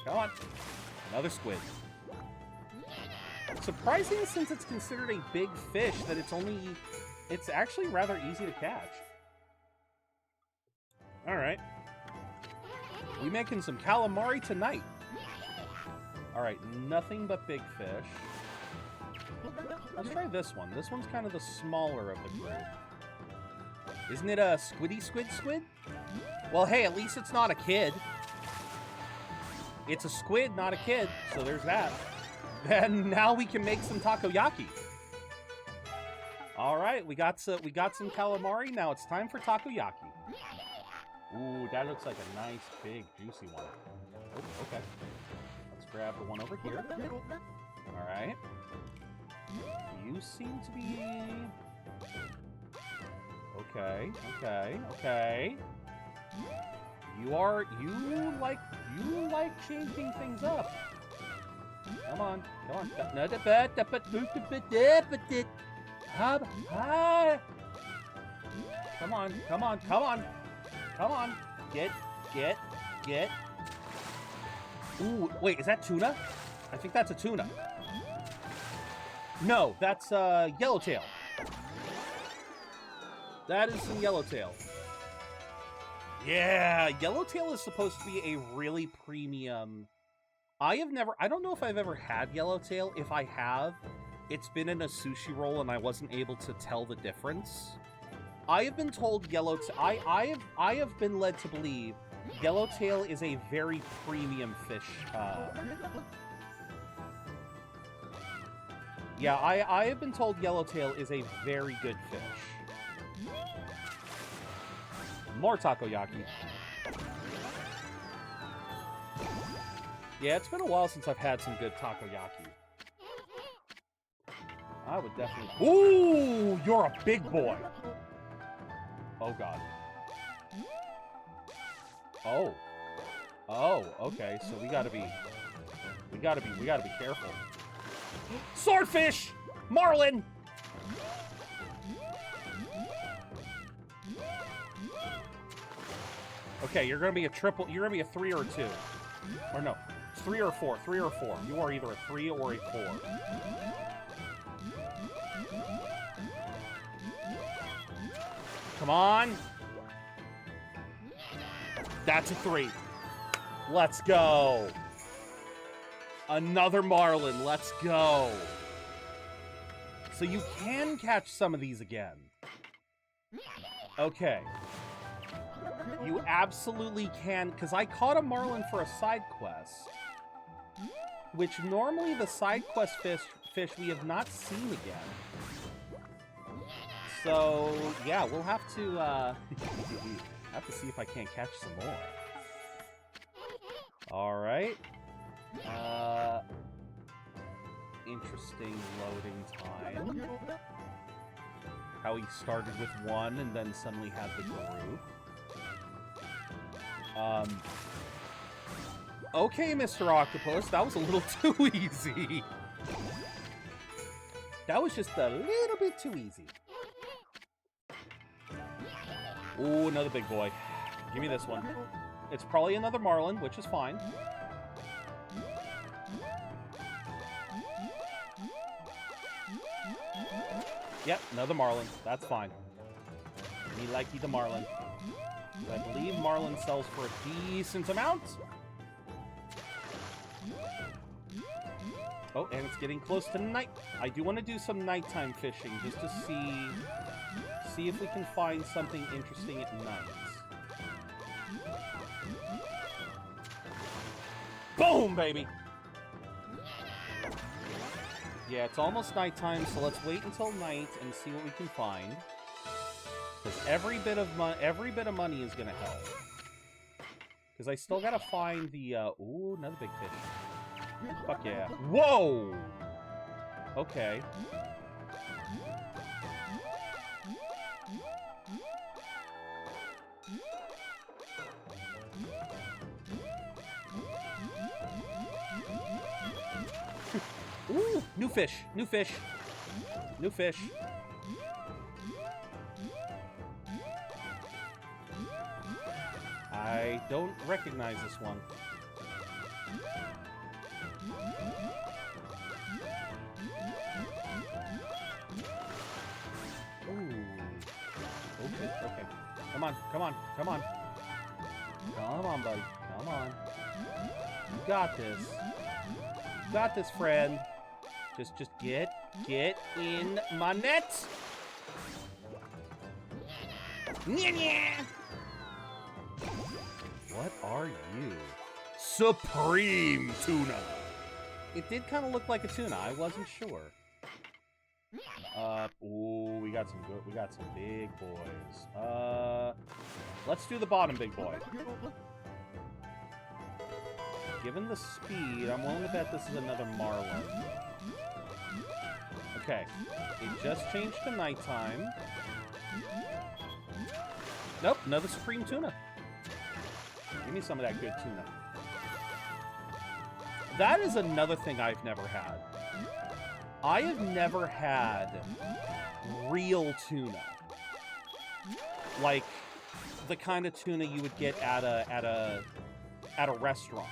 Speaker 1: Come on. Another squid. Surprising, since it's considered a big fish, that it's actually rather easy to catch. Alright. We making some calamari tonight. Alright, nothing but big fish. Let's try this one. This one's kind of the smaller of the group. Isn't it a squid? Well, hey, at least it's not a kid. It's a squid, not a kid, so there's that. Then now we can make some takoyaki. All right, we got some calamari. Now it's time for takoyaki. Ooh, that looks like a nice, big, juicy one. Oh, okay. Let's grab the one over here. All right. You seem to be... Okay. You like changing things up. Come on. Come on. Get. Ooh, wait, is that tuna? I think that's a tuna. No, that's yellowtail. That is some yellowtail. Yeah, yellowtail is supposed to be a really premium. I don't know if I've ever had yellowtail. If I have, it's been in a sushi roll and I wasn't able to tell the difference. I have been told I have been led to believe yellowtail is a very premium fish. Yeah, I have been told yellowtail is a very good fish. More takoyaki. Yeah, it's been a while since I've had some good takoyaki. I would definitely... Ooh, you're a big boy. Oh, God. Oh. Oh, okay, so we gotta be careful. Swordfish! Marlin! Okay, you're gonna be a 3 or a 2. Or no, 3 or 4, 3 or 4. You are either a 3 or a 4. Come on! That's a 3. Let's go! Another marlin, let's go! So you can catch some of these again. Okay. You absolutely can, because I caught a marlin for a side quest, which normally the side quest fish we have not seen again. So, yeah, we'll have to, have to see if I can't catch some more. Alright. Interesting loading time. How he started with 1 and then suddenly had the group. Okay, Mr. Octopus, that was a little too easy. That was just a little bit too easy. Ooh, another big boy. Give me this one. It's probably another marlin, which is fine. Yep, another marlin. That's fine. Me likey the marlin. I believe marlin sells for a decent amount. Oh, and it's getting close to night. I do want to do some nighttime fishing just to see if we can find something interesting at night. Boom, baby! Yeah, it's almost nighttime, so let's wait until night and see what we can find. Because every bit of money is gonna help. Because I still gotta find the ooh, another big fish. Fuck yeah! Whoa! Okay. Ooh, new fish, new fish, new fish. I don't recognize this one. Ooh. Okay, okay. Come on, come on, come on. Come on, buddy. Come on. You got this. You got this, friend. Just get in my net. Nya-nya! What are you? Supreme tuna. It did kind of look like a tuna. I wasn't sure. Ooh, we got some big boys. Let's do the bottom big boy. Given the speed, I'm willing to bet this is another marlin. Okay, it just changed to nighttime. Nope, another supreme tuna. Give me some of that good tuna. That is another thing I've never had. I have never had real tuna. Like the kind of tuna you would get at a restaurant.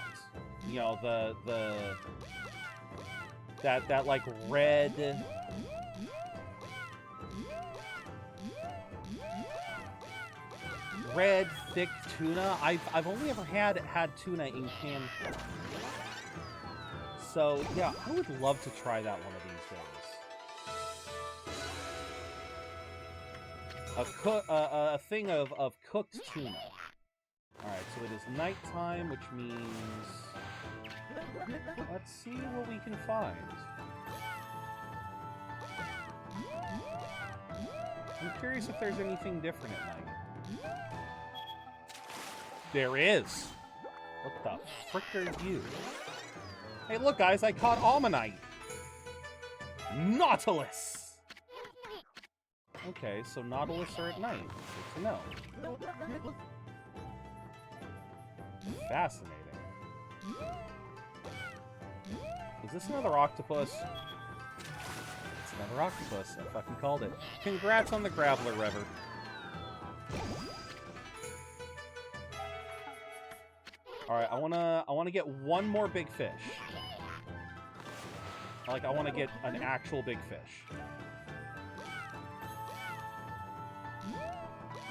Speaker 1: You know, that like red thick tuna. I've only ever had tuna in can. So yeah, I would love to try that one of these a thing of cooked tuna. Alright, so it is nighttime, which means... Let's see what we can find. I'm curious if there's anything different at night. There is! What the frick are you? Hey, look, guys, I caught Ammonite! Nautilus! Okay, so Nautilus are at night. Good to know. Fascinating. Is this another octopus? It's another octopus. I fucking called it. Congrats on the Graveler, Rever. Alright, I wanna get one more big fish. Like, I wanna get an actual big fish.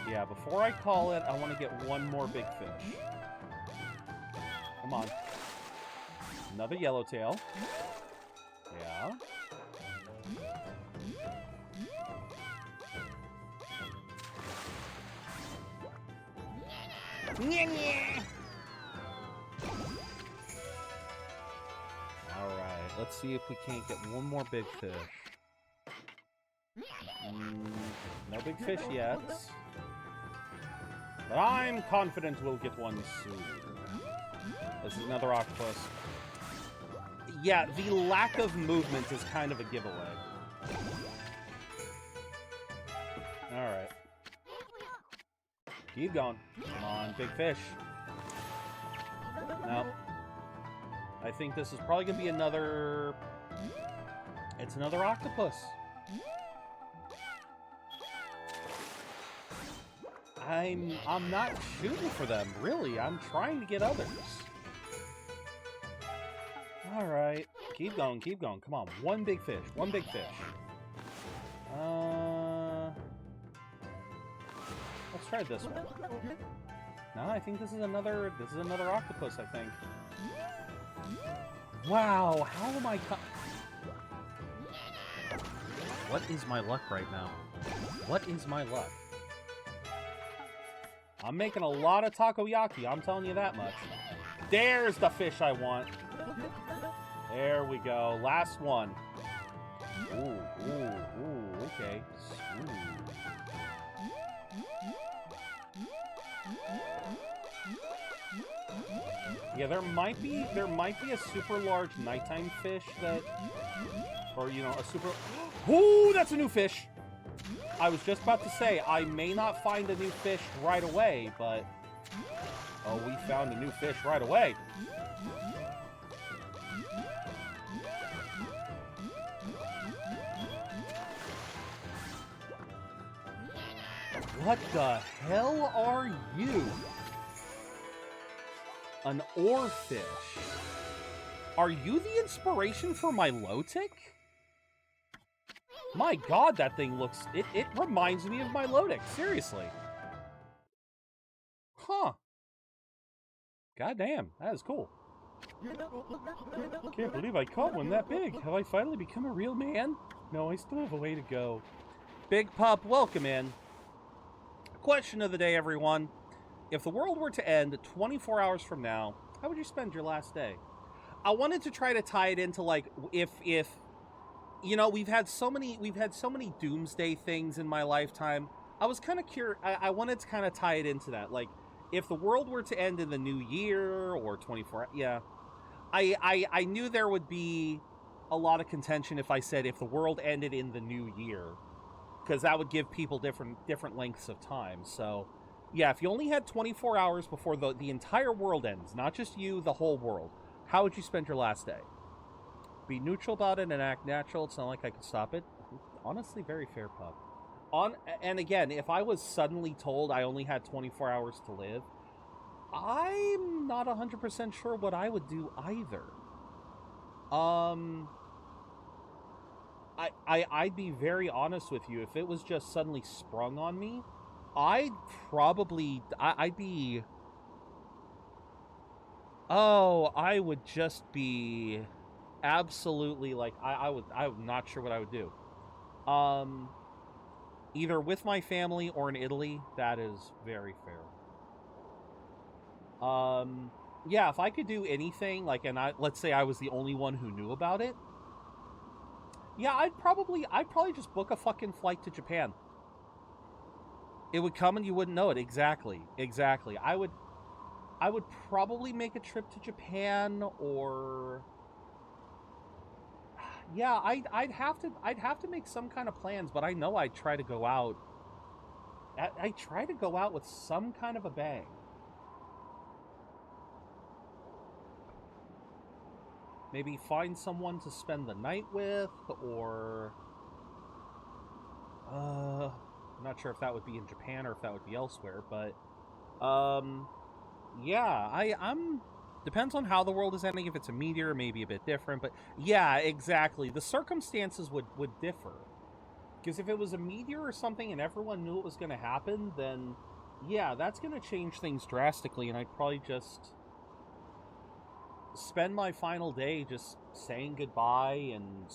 Speaker 1: Yeah, before I call it, I wanna get one more big fish. Come on. Another yellowtail. Yeah. Alright, let's see if we can't get one more big fish. No big fish yet. But I'm confident we'll get one soon. This is another octopus. Yeah, the lack of movement is kind of a giveaway. Alright. Keep going. Come on, big fish. No. I think this is probably going to be another... It's another octopus. I'm not shooting for them, really. I'm trying to get others. Alright. Keep going, keep going. Come on, one big fish. One big fish. Let's try this one. No, I think this is another octopus, I think. Wow, how am I What is my luck right now? What is my luck? I'm making a lot of takoyaki, I'm telling you that much. There's the fish I want. There we go. Last one. Ooh, okay. Ooh. Yeah, there might be a super large nighttime fish that, or you know, a super. Ooh, that's a new fish. I was just about to say I may not find a new fish right away, but oh, we found a new fish right away. What the hell are you? An oarfish. Are you the inspiration for my Lotic? My god, that thing looks... It reminds me of my Lotic, seriously. Huh. Goddamn, that is cool. Can't believe I caught one that big. Have I finally become a real man? No, I still have a way to go. Big Pup, welcome in. Question of the day, everyone. If the world were to end 24 hours from now, how would you spend your last day? I wanted to try to tie it into, like, if you know, we've had so many doomsday things in my lifetime. I was kind of curious. I wanted to kind of tie it into that. Like, if the world were to end in the new year or 24, yeah. I knew there would be a lot of contention if I said if the world ended in the new year, because that would give people different lengths of time. So, yeah, if you only had 24 hours before the entire world ends, not just you, the whole world, how would you spend your last day? Be neutral about it and act natural. It's not like I could stop it. Honestly, very fair, Pup. And again, if I was suddenly told I only had 24 hours to live, I'm not 100% sure what I would do either. I'd be very honest with you. If it was just suddenly sprung on me, I'd be... Oh, I would just be absolutely, like, I'm not sure what I would do. either with my family or in Italy, that is very fair. Yeah, if I could do anything, like, and let's say I was the only one who knew about it, yeah, I'd probably just book a fucking flight to Japan. It would come and you wouldn't know it. Exactly. I would probably make a trip to Japan, or yeah, I'd have to make some kind of plans, but I know I'd try to go out. I try to go out with some kind of a bang. Maybe find someone to spend the night with, or I'm not sure if that would be in Japan or if that would be elsewhere, but yeah, I'm depends on how the world is ending. If it's a meteor, maybe a bit different, but yeah, exactly. The circumstances would differ. Because if it was a meteor or something and everyone knew it was going to happen, then yeah, that's going to change things drastically, and I'd probably just spend my final day just saying goodbye and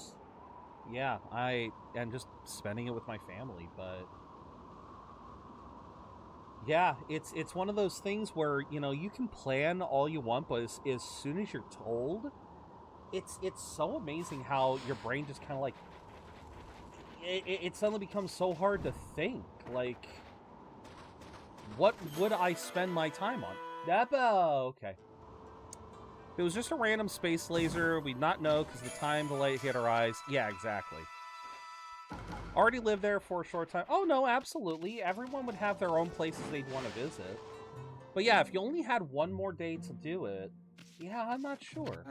Speaker 1: yeah, and just spending it with my family. But yeah, it's one of those things where, you know, you can plan all you want, but as soon as you're told, it's so amazing how your brain just kind of like it suddenly becomes so hard to think, like, what would I spend my time on? Okay. If it was just a random space laser, we'd not know because the time the light hit our eyes. Yeah, exactly. Already lived there for a short time. Oh, no, absolutely. Everyone would have their own places they'd want to visit. But yeah, if you only had one more day to do it, yeah, I'm not sure.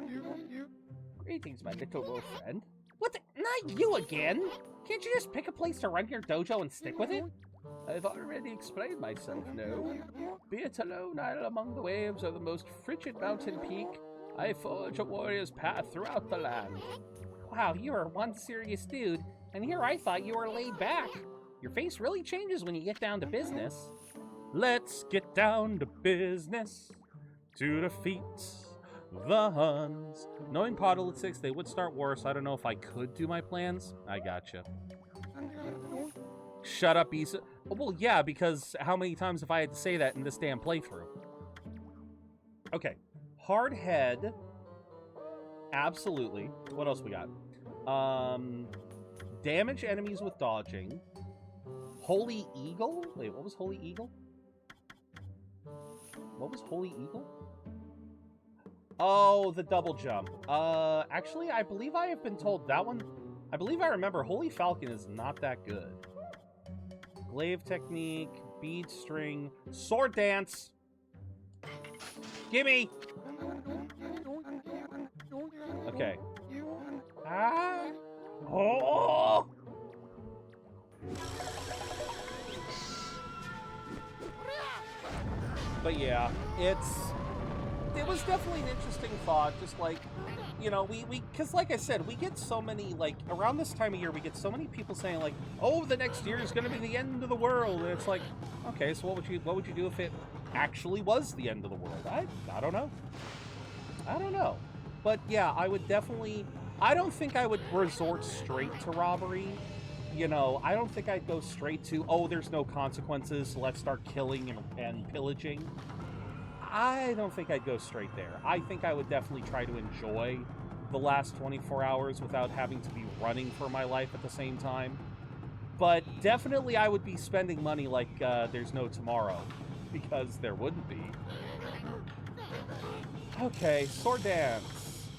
Speaker 2: Greetings, my little wolf friend. What the? Not you again! Can't you just pick a place to run your dojo and stick with it? I've already explained myself, no? Be it a lone isle among the waves or the most frigid mountain peak, I forge a warrior's path throughout the land. Wow, you are one serious dude, and here I thought you were laid back. Your face really changes when you get down to business.
Speaker 1: Let's get down to business to defeat the Huns. Knowing politics, they would start war, so I don't know if I could do my plans. I gotcha. Shut up, Issa. Well, yeah, because how many times have I had to say that in this damn playthrough? Okay. Hard head. Absolutely. What else we got? Damage enemies with dodging. Holy Eagle? Wait, what was Holy Eagle? What was Holy Eagle? Oh, the double jump. Actually, I believe I have been told that one... I believe I remember Holy Falcon is not that good. Glaive technique, bead string, sword dance. Gimme! Okay. Ah! Oh! But yeah, it was definitely an interesting thought, just like, you know, because like I said, we get so many, like, around this time of year, we get so many people saying, like, oh, the next year is going to be the end of the world, and it's like, okay, so what would you do if it actually was the end of the world? I don't know. I don't know. But yeah, I would definitely, I don't think I would resort straight to robbery. You know, I don't think I'd go straight to, oh, there's no consequences, so let's start killing and pillaging. I don't think I'd go straight there. I think I would definitely try to enjoy the last 24 hours without having to be running for my life at the same time. But definitely I would be spending money like there's no tomorrow, because there wouldn't be. Okay, sword dance.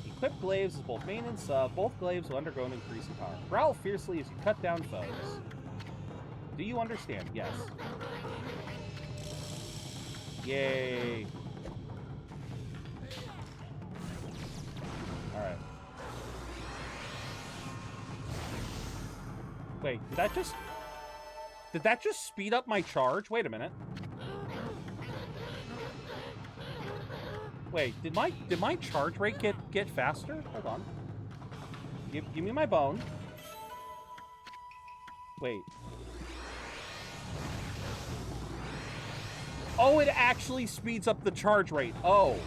Speaker 1: Equip glaives as both main and sub. Both glaives will undergo an increase in power. Growl fiercely as you cut down foes. Do you understand? Yes. Yay. Alright. Wait, did that just speed up my charge? Wait a minute. Wait, did my charge rate get faster? Hold on. Give me my bone. Wait. Oh, it actually speeds up the charge rate. Oh.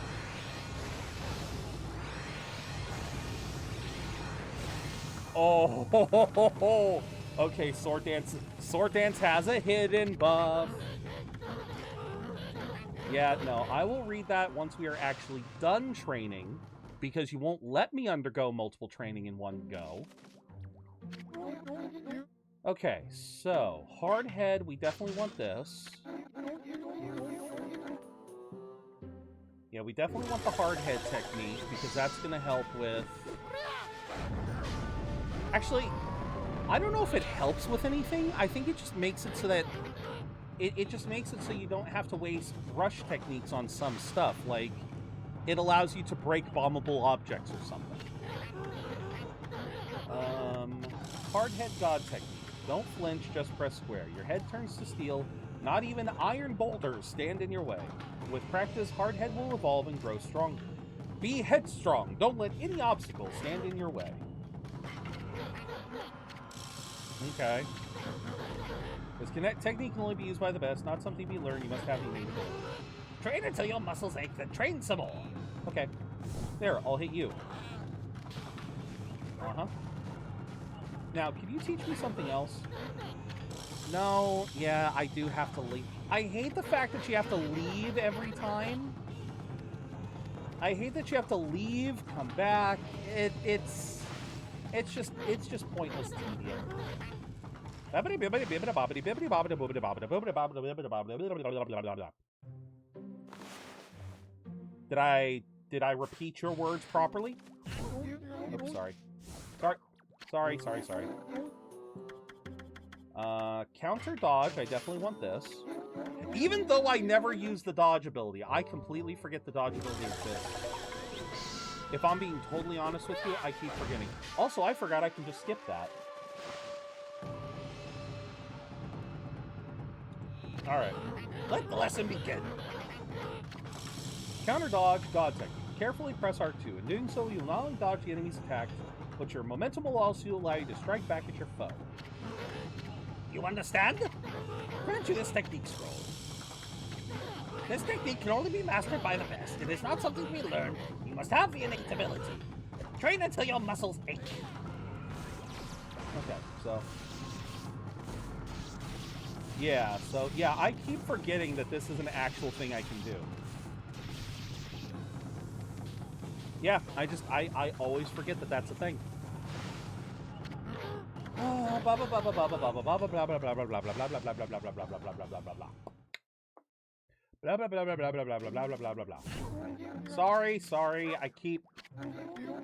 Speaker 1: Oh. Okay, sword dance Sword Dance has a hidden buff. Yeah, no, I will read that once we are actually done training, because you won't let me undergo multiple training in one go. Okay, so, hard head, we definitely want this. Yeah, we definitely want the hard head technique, because that's going to help with... Actually, I don't know if it helps with anything. I think it just makes it so that... It just makes it so you don't have to waste rush techniques on some stuff. Like, it allows you to break bombable objects or something. Hard head god technique. Don't flinch, just press square. Your head turns to steel. Not even iron boulders stand in your way. With practice, hard head will evolve and grow stronger. Be headstrong. Don't let any obstacle stand in your way. Okay. This technique can only be used by the best, not something to be learned. You must have the innate ability.
Speaker 2: Train until your muscles ache, then train some more.
Speaker 1: Okay. There, I'll hit you. Uh-huh. Now, can you teach me something else? No, yeah, I do have to leave. I hate the fact that you have to leave every time. I hate that you have to leave, come back. It's just pointless tedium. Did I repeat your words properly? Oops, sorry. Sorry. Counter dodge, I definitely want this. Even though I never use the dodge ability, I completely forget the dodge ability exists. If I'm being totally honest with you, I keep forgetting. Also, I forgot I can just skip that. Alright.
Speaker 2: Let the lesson begin.
Speaker 1: Counter dodge, god technique. Carefully press R2. In doing so, you'll not only dodge the enemy's attacks, but your momentum will also allow you to strike back at your foe.
Speaker 2: You understand? Grant you this technique scroll. This technique can only be mastered by the best. It is not something we learn. You must have the innate ability. Train until your muscles ache.
Speaker 1: Okay, so... Yeah, I keep forgetting that this is an actual thing I can do. Yeah, I always forget that that's a thing. Sorry, I keep...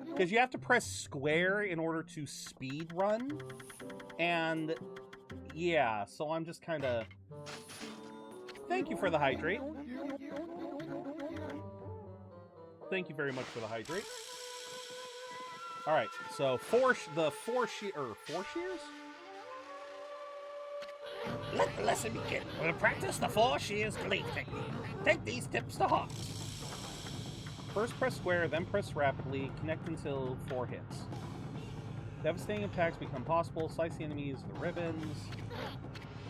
Speaker 1: Because you have to press square in order to speed run, and... Yeah, so I'm just kind of... Thank you for the hydrate. Thank you very much for the hydrate. Alright, so four shears?
Speaker 2: Let the lesson begin. We'll practice the 4 shears glaive technique. Take these tips to heart.
Speaker 1: First press square, then press rapidly. Connect until 4 hits. Devastating attacks become possible. Slice the enemies with the ribbons.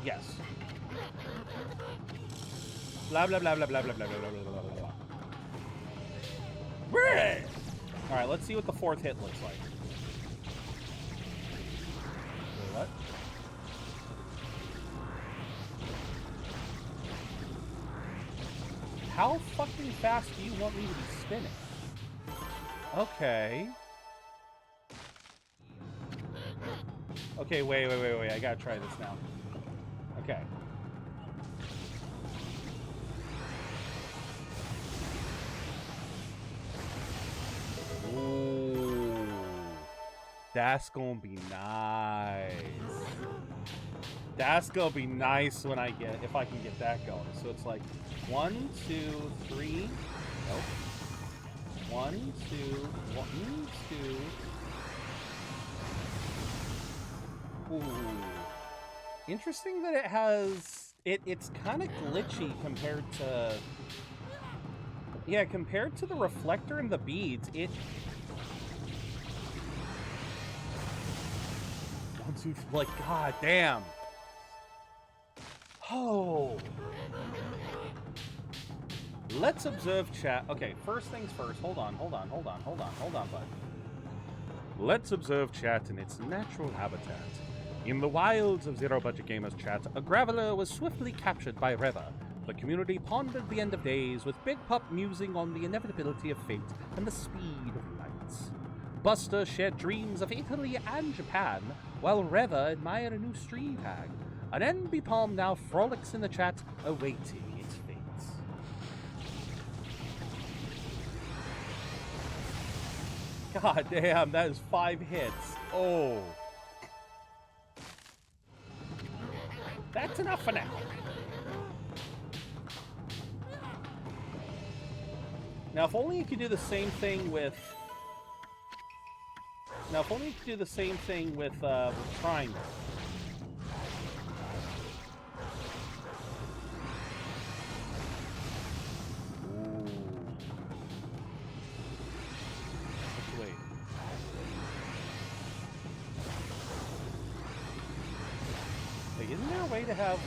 Speaker 1: Yes. Blah blah blah blah blah blah blah blah blah blah blah. Alright, let's see what the 4th hit looks like. Wait, what? How fucking fast do you want me to be spinning? Okay. Okay, wait. I gotta try this now. Okay. Ooh. That's gonna be nice. That's gonna be nice when if I can get that going. So it's like 1, 2, 3. Nope. 1, 2, 1, 2. Ooh. Interesting that it has... It's kind of glitchy compared to... Yeah, compared to the reflector and the beads, it... 1, 2, like, god damn. Oh. Let's observe chat. Okay, first things first. Hold on, bud. Let's observe chat in its natural habitat. In the wilds of ZeroBudgetGamer's chat, a Graveler was swiftly captured by Reva. The community pondered the end of days, with Big Pup musing on the inevitability of fate and the speed of light. Buster shared dreams of Italy and Japan, while Reva admired a new stream tag. An NB Palm now frolics in the chat, awaiting its fate. God damn, that is 5 hits. Oh.
Speaker 2: That's enough for now.
Speaker 1: Now, if only you could do the same thing with... Now, if only you could do the same thing with Triangle. Ooh. Let's wait. Hey, isn't there a way to have...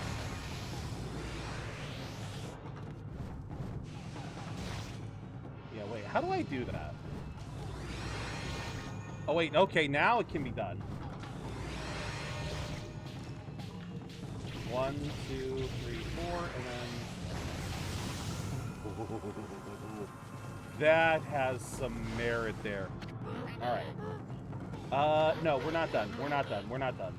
Speaker 1: Yeah, wait, how do I do that? Oh, wait, okay, now it can be done. 1, 2, 3, 4, and then... That has some merit there. Alright. No, we're not done. We're not done. We're not done.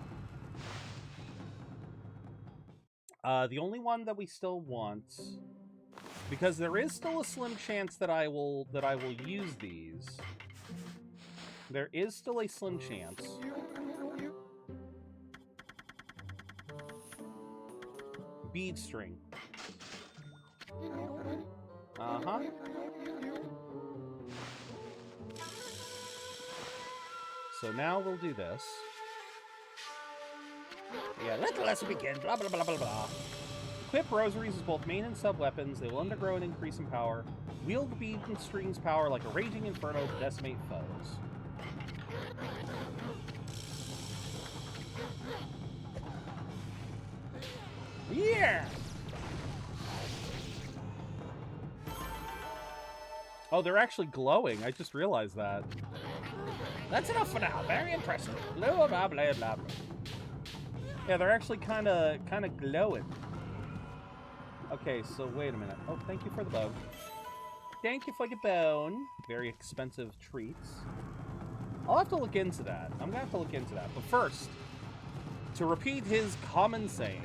Speaker 1: The only one that we still want... Because there is still a slim chance that I will use these. There is still a slim chance. Bead string. Uh-huh. So now we'll do this.
Speaker 2: Yeah, let the lesson begin. Blah, blah, blah, blah, blah.
Speaker 1: Equip rosaries as both main and sub-weapons. They will undergo an increase in power. Wield the bead and strings power like a raging inferno to decimate foes.
Speaker 2: Yeah!
Speaker 1: Oh, they're actually glowing. I just realized that.
Speaker 2: That's enough for now. Very impressive. Blah, blah, blah, blah, blah.
Speaker 1: Yeah, they're actually kind of glowing. Okay, so wait a minute. Oh, thank you for the bone. Thank you for the bone. Very expensive treats. I'll have to look into that. I'm gonna have to look into that. But first, to repeat his common saying.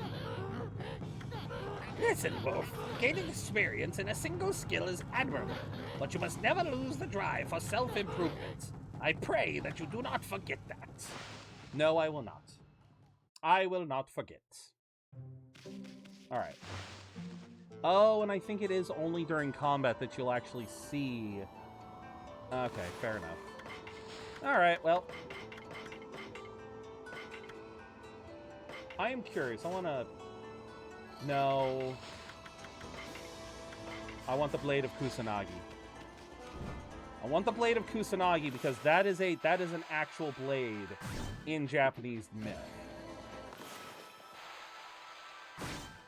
Speaker 2: Listen, Wolf. Gaining experience in a single skill is admirable, but you must never lose the drive for self-improvement. I pray that you do not forget that.
Speaker 1: No, I will not. I will not forget. Alright. Oh, and I think it is only during combat that you'll actually see... Okay, fair enough. Alright, well... I am curious. I want to... No... I want the Blade of Kusanagi. I want the Blade of Kusanagi because that is an actual blade in Japanese myth.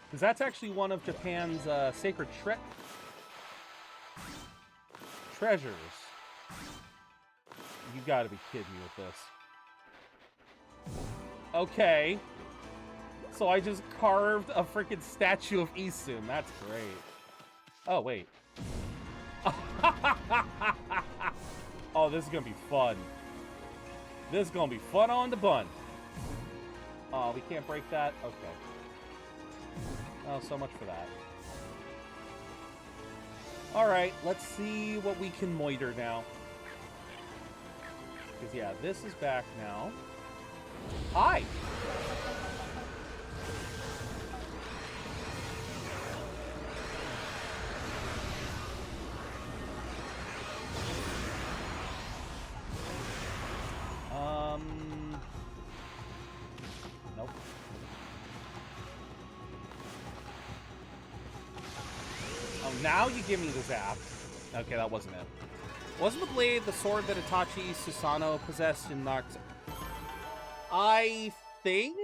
Speaker 1: Because that's actually one of Japan's sacred treasures. You gotta be kidding me with this. Okay. So I just carved a freaking statue of Isun. That's great. Oh, wait. Oh, this is gonna be fun. This is gonna be fun on the bun. Oh, we can't break that? Okay. Oh, so much for that. Alright, let's see what we can moiter now. Because, yeah, this is back now. Hi! Nope. Oh, now you give me the zap. Okay, that wasn't it. Wasn't the blade the sword that Itachi Susano possessed in Naruto? I think?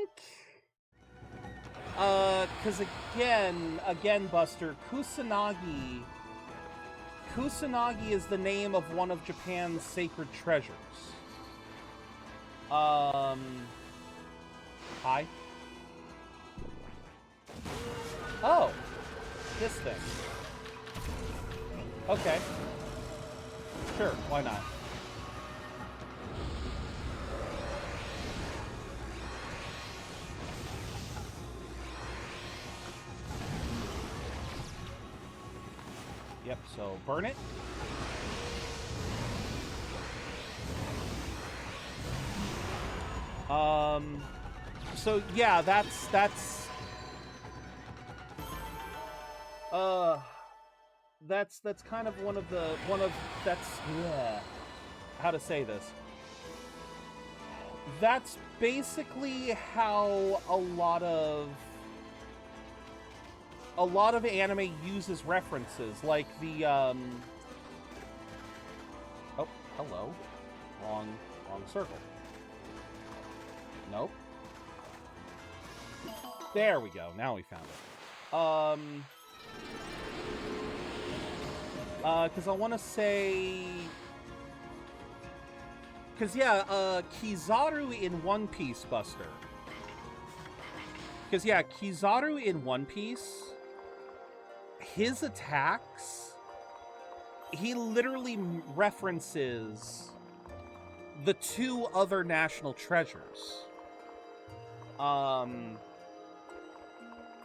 Speaker 1: Because again, Buster, Kusanagi is the name of one of Japan's sacred treasures. Hi. Oh, this thing. Okay. Sure, why not? Yep, so burn it. So yeah, that's kind of yeah, how to say this. That's basically how a lot of anime uses references, like the oh, hello. Wrong circle. Nope. There we go. Now we found it. Because I want to say... Because, yeah, Kizaru in One Piece, Buster. Because, yeah, Kizaru in One Piece, his attacks, he literally references the two other national treasures.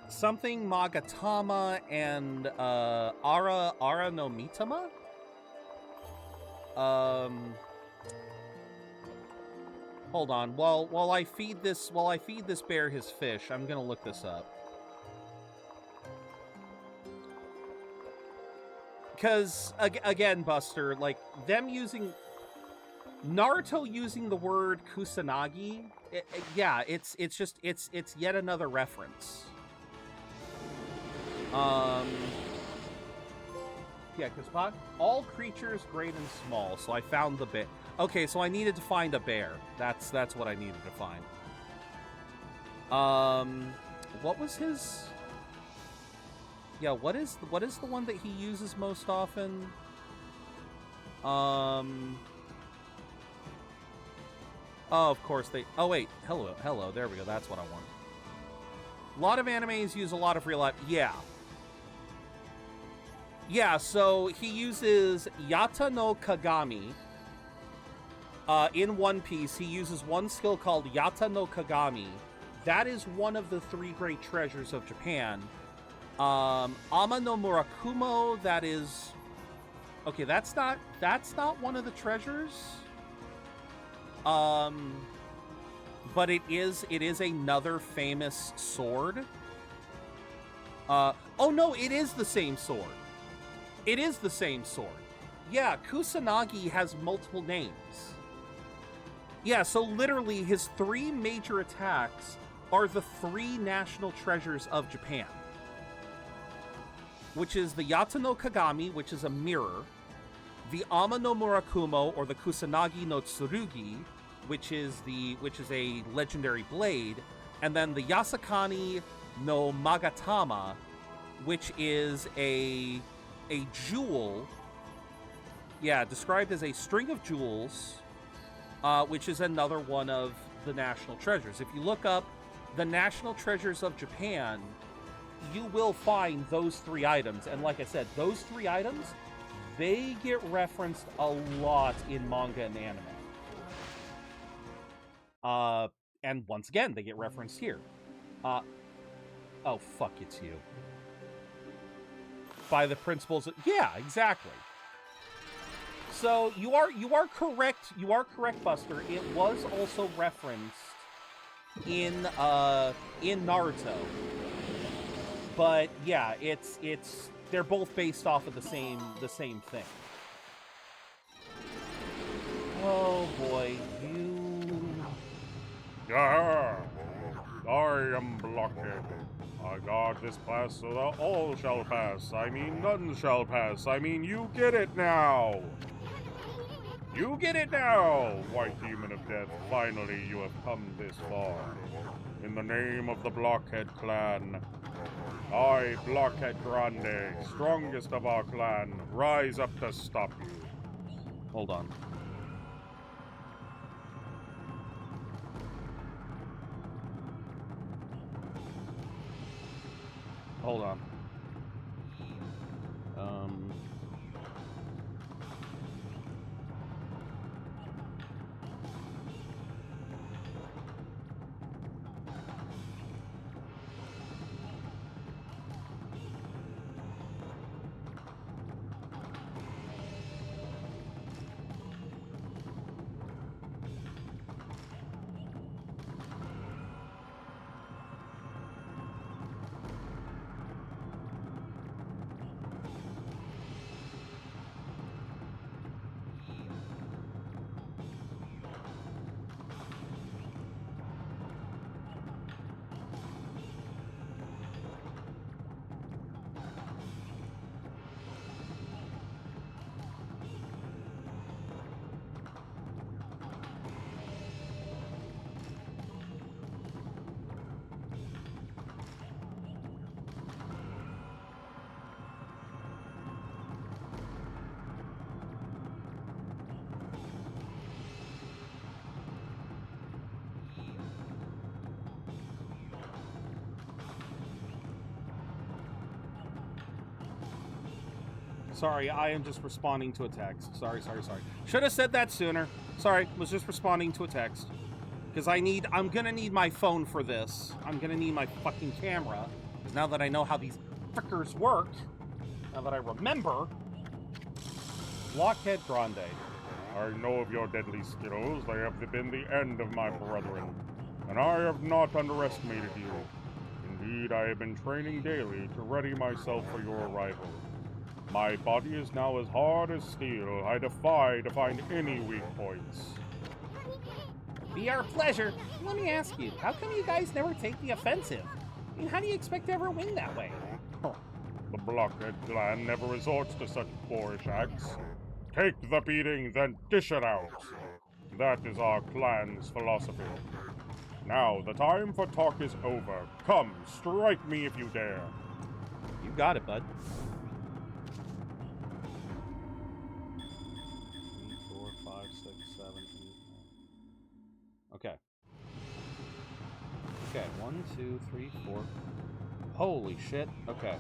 Speaker 1: Something Magatama and Ara no Mitama? Hold on. While I feed this bear his fish, I'm gonna look this up. Because again, Buster, like them using Naruto using the word Kusanagi, yeah, it's yet another reference. Yeah, because all creatures great and small, so I found the bear. Okay, so I needed to find a bear. That's what I needed to find. What was his? Yeah, what is the one that he uses most often? Oh, of course they... Oh, wait. Hello. There we go. That's what I want. A lot of animes use a lot of real life... Yeah. Yeah, so he uses Yata no Kagami. In One Piece, he uses one skill called Yata no Kagami. That is one of the three great treasures of Japan. Ama no Murakumo, that is... Okay, that's not one of the treasures. But it is another famous sword. Oh no, it is the same sword. It is the same sword. Yeah, Kusanagi has multiple names. Yeah, so literally his three major attacks are the three national treasures of Japan. Which is the Yata no Kagami, which is a mirror, the Ama no Murakumo, or the Kusanagi no Tsurugi, which is a legendary blade, and then the Yasakani no Magatama, which is a jewel, yeah, described as a string of jewels, which is another one of the national treasures. If you look up the national treasures of Japan, you will find those three items. And like I said, those three items, they get referenced a lot in manga and anime. And once again, they get referenced here. Oh, fuck, it's you. By the principles of... Yeah, exactly. So, you are correct. You are correct, Buster. It was also referenced in Naruto. But yeah, they're both based off of the same thing. Oh boy,
Speaker 3: Yeah, I am Blockhead. I guard this class so that all shall pass. I mean, none shall pass. I mean, you get it now. You get it now, White Demon of Death. Finally, you have come this far. In the name of the Blockhead clan, I, Blockhead Grande, strongest of our clan, rise up to stop you.
Speaker 1: Hold on. hold on. Sorry, I am just responding to a text. Sorry. Should have said that sooner. Sorry, was just responding to a text. Because I'm gonna need my phone for this. I'm gonna need my fucking camera. Because now that I know how these frickers work, now that I remember, Blockhead Grande.
Speaker 3: I know of your deadly skills. They have been the end of my brethren, and I have not underestimated you. Indeed, I have been training daily to ready myself for your arrival. My body is now as hard as steel. I defy to find any weak points.
Speaker 2: Be our pleasure. Let me ask you, how come you guys never take the offensive? I mean, how do you expect to ever win that way?
Speaker 3: The Blockhead clan never resorts to such boorish acts. Take the beating, then dish it out. That is our clan's philosophy. Now, the time for talk is over. Come, strike me if you dare.
Speaker 1: You got it, bud. 3, 4, 5, 6, 7, 8, 9. Okay. Okay, 1, 2, 3, 4. Holy shit. Okay.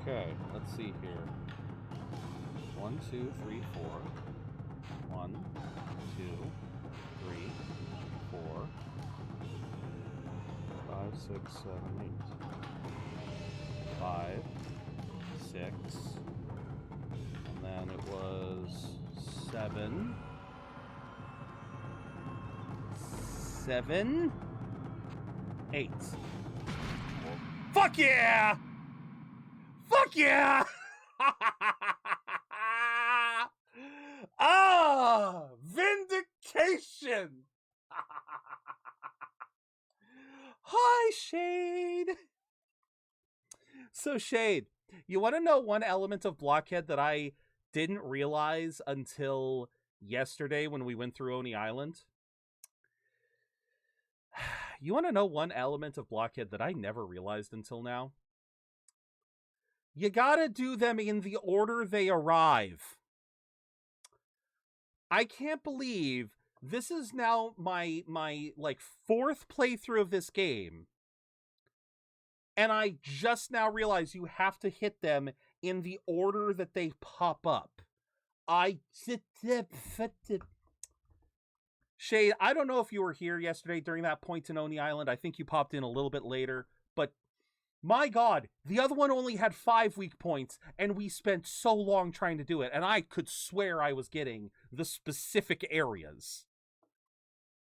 Speaker 1: Okay, let's see here. 1, 2, 3, 4. 1, 2, 3, 4. 5, 6, 7, 8. 5, 6. And then it was 7. 7. 8. Fuck yeah! Fuck yeah! Ah! Vindication! Hi, Shade! So, Shade, you want to know one element of Blockhead that I didn't realize until yesterday when we went through Oni Island? You want to know one element of Blockhead that I never realized until now? You gotta do them in the order they arrive. I can't believe this is now my like 4th playthrough of this game. And I just now realize you have to hit them in the order that they pop up. Shade, I don't know if you were here yesterday during that point in Oni Island. I think you popped in a little bit later. But my God, the other one only had 5 weak points, and we spent so long trying to do it. And I could swear I was getting the specific areas.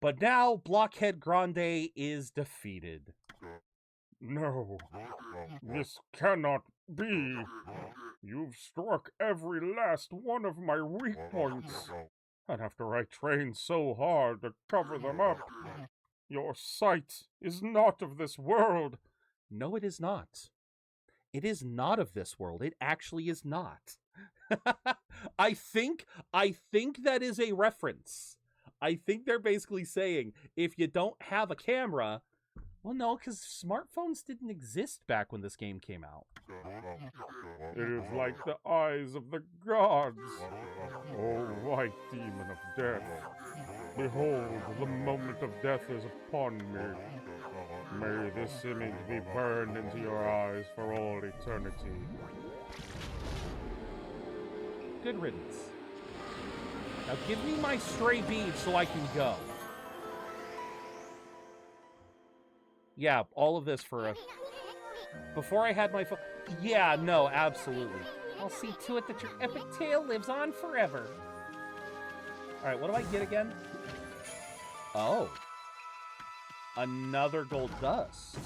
Speaker 1: But now, Blockhead Grande is defeated.
Speaker 3: No, this cannot be. You've struck every last one of my weak points. And after I trained so hard to cover them up, your sight is not of this world.
Speaker 1: No, it is not. It is not of this world. It actually is not. I think that is a reference. I think they're basically saying, if you don't have a camera... Well, no, because smartphones didn't exist back when this game came out.
Speaker 3: It is like the eyes of the gods. O white demon of death, behold, the moment of death is upon me. May this image be burned into your eyes for all eternity.
Speaker 1: Good riddance. Now give me my stray bead so I can go. Yeah, all of this for a... Before I had my phone... Yeah, no, absolutely. I'll see to it that your epic tale lives on forever. Alright, what do I get again? Oh. Another gold dust.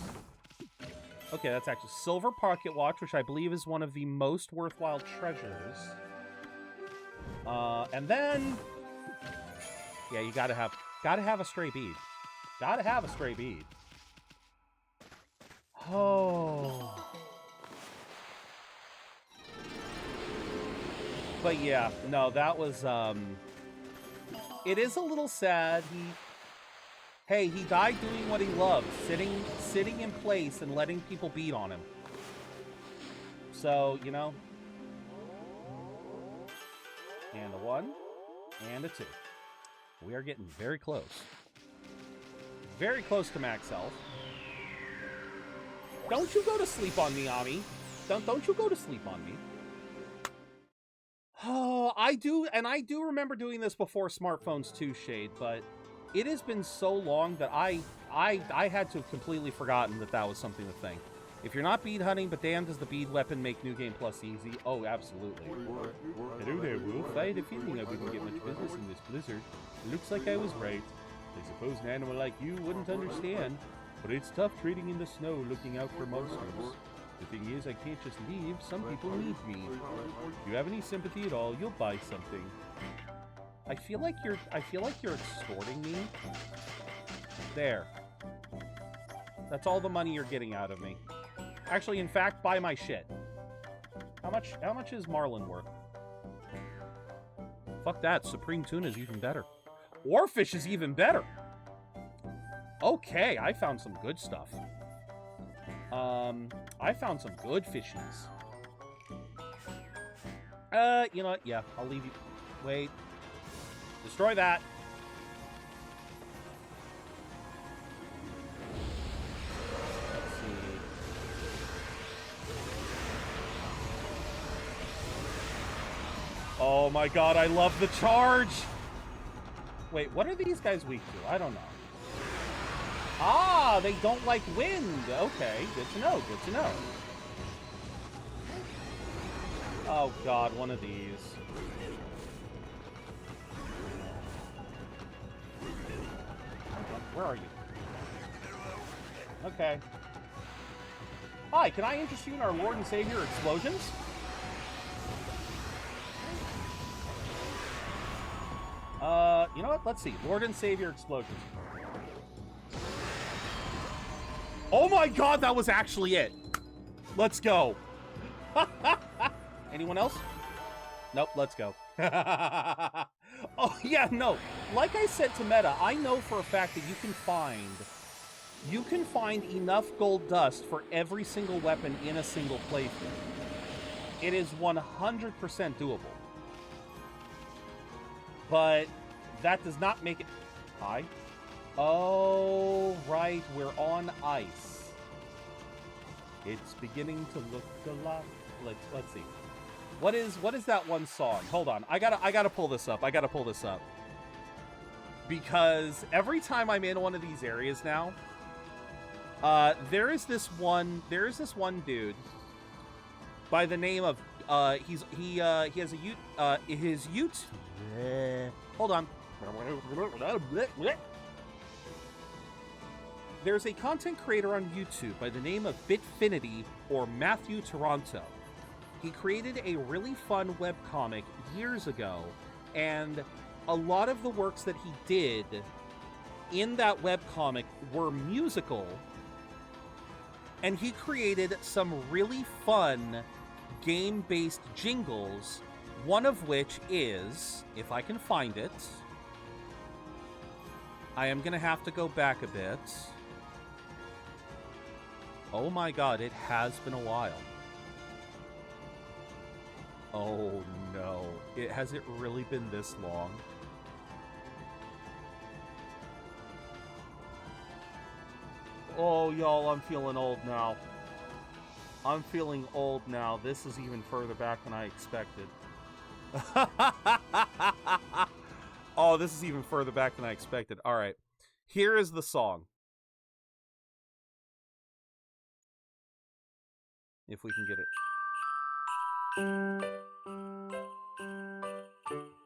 Speaker 1: Okay, that's actually silver pocket watch, which I believe is one of the most worthwhile treasures. And then... Yeah, you gotta have a stray bead. Gotta have a stray bead. Oh. But yeah, no, that was, it is a little sad. He died doing what he loved, sitting in place and letting people beat on him. So, you know. And a 1, and a 2. We are getting very close. Very close to max health. Don't you go to sleep on me, Ami. Don't you go to sleep on me. Oh, I do remember doing this before smartphones too, Shade, but it has been so long that I had to have completely forgotten that that was something to think. If you're not bead hunting, but damn, does the bead weapon make New Game Plus easy? Oh, absolutely. Hello there, Wolf. I had a feeling I wouldn't get much business in this blizzard. It looks like I was right. I suppose an animal like you wouldn't understand, but it's tough trading in the snow looking out for monsters. The thing is, I can't just leave. Some people need me. If you have any sympathy at all, you'll buy something. I feel like you're extorting me. There. That's all the money you're getting out of me. Actually, in fact, buy my shit. How much is Marlin worth? Fuck that. Supreme Tuna is even better. Oarfish is even better. Okay, I found some good stuff. I found some good fishies. You know what? Yeah, I'll leave you. Wait. Destroy that. Let's see. Oh my god, I love the charge! Wait, what are these guys weak to? I don't know. Ah, they don't like wind. Okay, good to know, good to know. Oh god, one of these. Where are you? Okay. Hi, can I interest you in our Lord and Savior explosions? You know what? Let's see. Lord and Savior explosions. Oh my god, that was actually it. Let's go. Anyone else? Nope, let's go. Oh, yeah, no. Like I said to Meta, I know for a fact that you can find enough gold dust for every single weapon in a single playthrough. It is 100% doable. But that does not make it... Hi? Oh, right, we're on ice. It's beginning to look a lot... Let's see. What is that one song? Hold on. I gotta pull this up. Because every time I'm in one of these areas now, there is this one dude by the name of he has a his YouTube. Hold on. There's a content creator on YouTube by the name of Bitfinity or Matthew Toronto. He created a really fun webcomic years ago, and a lot of the works that he did in that webcomic were musical, and he created some really fun game-based jingles, one of which is, if I can find it, I am going to have to go back a bit. Oh my god, it has been a while. Oh no, has it really been this long? Oh, y'all, I'm feeling old now. I'm feeling old now. This is even further back than I expected. Oh, this is even further back than I expected. All right. Here is the song. If we can get it.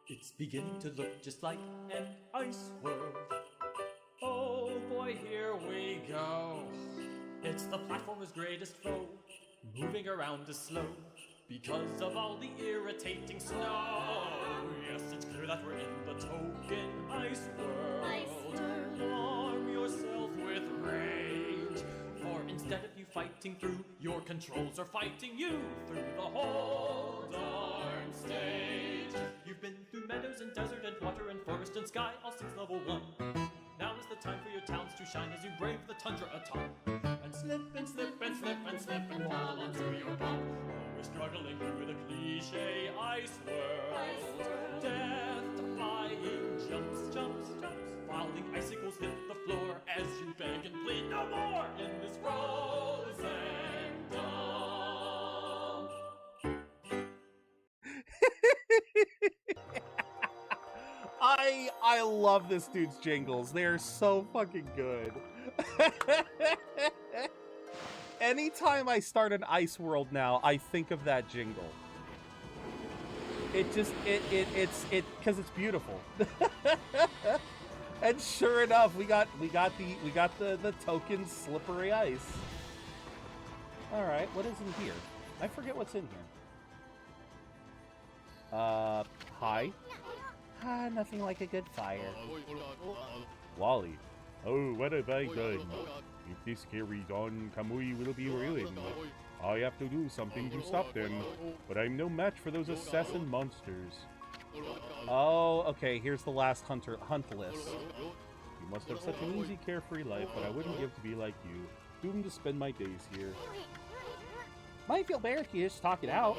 Speaker 6: It's beginning to look just like an ice world. Oh boy, here we go. It's the platformer's greatest foe. Moving around is slow because of all the irritating snow. Yes, it's clear that we're in the token ice world. Arm yourself with rage, for instead of you fighting through, your controls are fighting you through the whole darn stage. You've been through meadows and desert and water and forest and sky, all since level 1. Now is the time for your talents to shine as you brave the tundra atop. And slip and slip and slip and slip and fall onto your bum. Always struggling through the cliche ice world. Death-defying jumps, jumps, jumps. While the icicles hit the floor as you beg and plead no more in this frozen dump.
Speaker 1: I love this dude's jingles. They are so fucking good. Anytime I start an ice world now, I think of that jingle. It's because it's beautiful. And sure enough, we got the token slippery ice. All right, what is in here? I forget what's in here. Hi.
Speaker 2: Nothing like a good fire.
Speaker 3: Wally. Oh, what have I done? If this carries on, Kamui will be ruined. I have to do something to stop them, but I'm no match for those assassin monsters.
Speaker 1: Oh, okay, here's the last hunt list.
Speaker 3: You must have such an easy, carefree life, but I wouldn't give to be like you. Doomed to spend my days here.
Speaker 2: Might feel better if you just talk it out.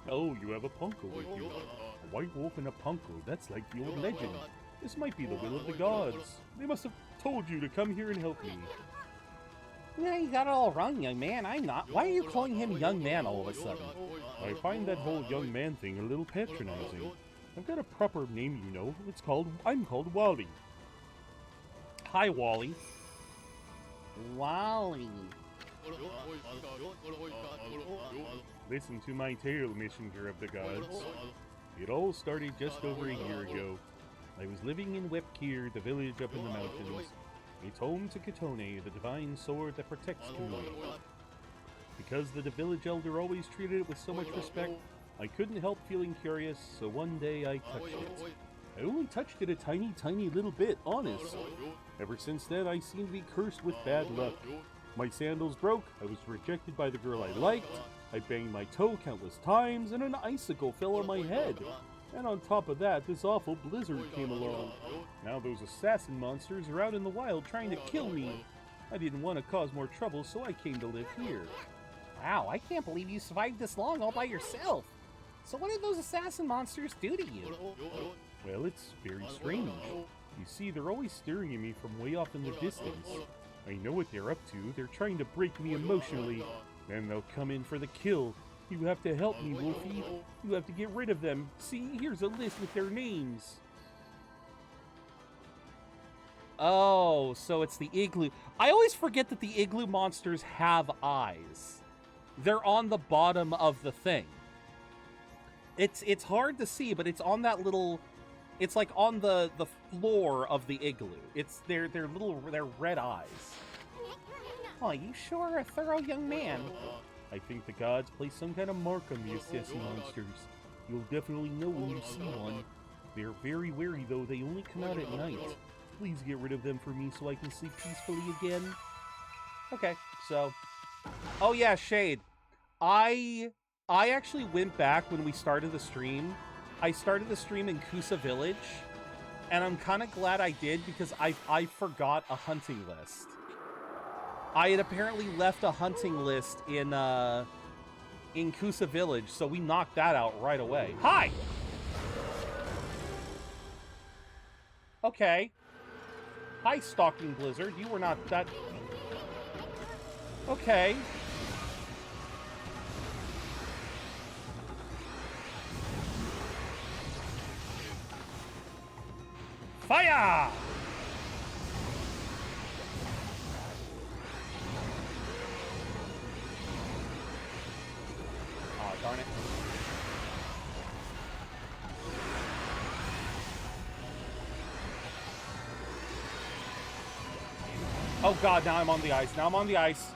Speaker 3: Oh, you have a punko with you. A white wolf and a punko, that's like the old legend. This might be the will of the gods. They must have told you to come here and help me.
Speaker 2: Yeah, you got it all wrong, young man. I'm not. Why are you calling him young man all of a sudden?
Speaker 3: I find that whole young man thing a little patronizing. I've got a proper name, you know. I'm called Wally.
Speaker 1: Hi, Wally.
Speaker 2: Wally.
Speaker 3: Listen to my tale, messenger of the gods. It all started just over a year ago. I was living in Wepkir, the village up in the mountains. It's home to Kitone, the divine sword that protects Kamui. Because the village elder always treated it with so much respect, I couldn't help feeling curious, so one day I touched it. I only touched it a tiny, tiny little bit, honest. Ever since then, I seem to be cursed with bad luck. My sandals broke, I was rejected by the girl I liked, I banged my toe countless times, and an icicle fell on my head. And on top of that, this awful blizzard came along. Now those assassin monsters are out in the wild trying to kill me. I didn't want to cause more trouble, so I came to live here.
Speaker 2: Wow, I can't believe you survived this long all by yourself. So what did those assassin monsters do to you?
Speaker 3: Well, it's very strange. You see, they're always staring at me from way off in the distance. I know what they're up to. They're trying to break me emotionally. Then they'll come in for the kill. You have to help me, Wolfie. You have to get rid of them. See, here's a list with their names.
Speaker 1: Oh, so it's the igloo. I always forget that the igloo monsters have eyes. They're on the bottom of the thing. It's hard to see, but it's on that little... It's like on the floor of the igloo. It's their red eyes.
Speaker 2: Oh, you sure are a thorough young man.
Speaker 3: I think the gods place some kind of mark on the assassin monsters. You'll definitely know when you see one. They're very wary, though. They only come out at night. Please get rid of them for me so I can sleep peacefully again.
Speaker 1: Okay, so... Oh yeah, Shade. I actually went back when we started the stream. I started the stream in Kusa Village, and I'm kind of glad I did because I forgot a hunting list. I had apparently left a hunting list in Kusa Village, so we knocked that out right away. Hi! Okay. Hi, Stalking Blizzard. You were not that... Okay. Fire! Oh, darn it. Oh god, now I'm on the ice. Now I'm on the ice.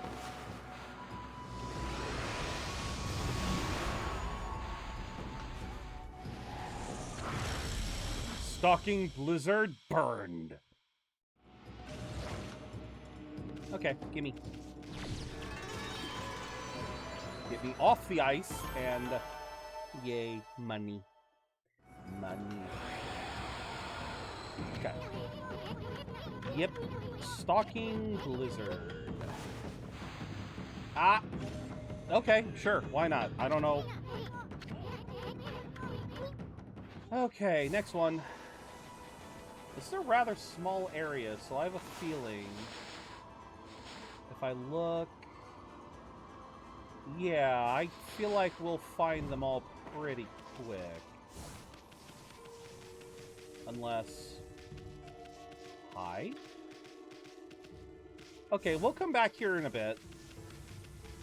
Speaker 1: Stalking Blizzard burned. Okay, gimme. Get me off the ice and yay, money. Money. Okay. Yep. Stalking Blizzard. Ah! Okay, sure. Why not? I don't know. Okay, next one. This is a rather small area, so I have a feeling if I look... Yeah, I feel like we'll find them all pretty quick. Unless... Hi? Okay, we'll come back here in a bit.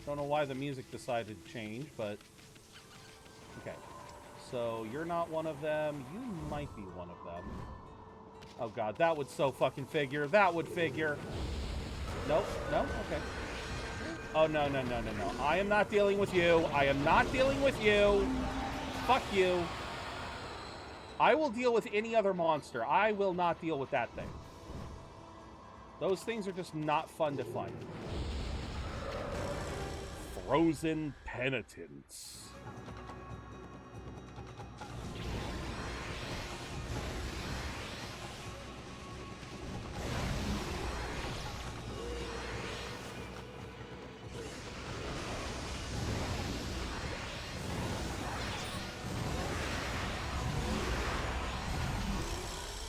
Speaker 1: Don't know why the music decided to change, but... Okay. So, you're not one of them. You might be one of them. Oh god, that would so fucking figure. That would figure. Nope. No? Okay. Oh, no, no, no, no, no. I am not dealing with you. I am not dealing with you. Fuck you. I will deal with any other monster. I will not deal with that thing. Those things are just not fun to fight. Frozen Penitence.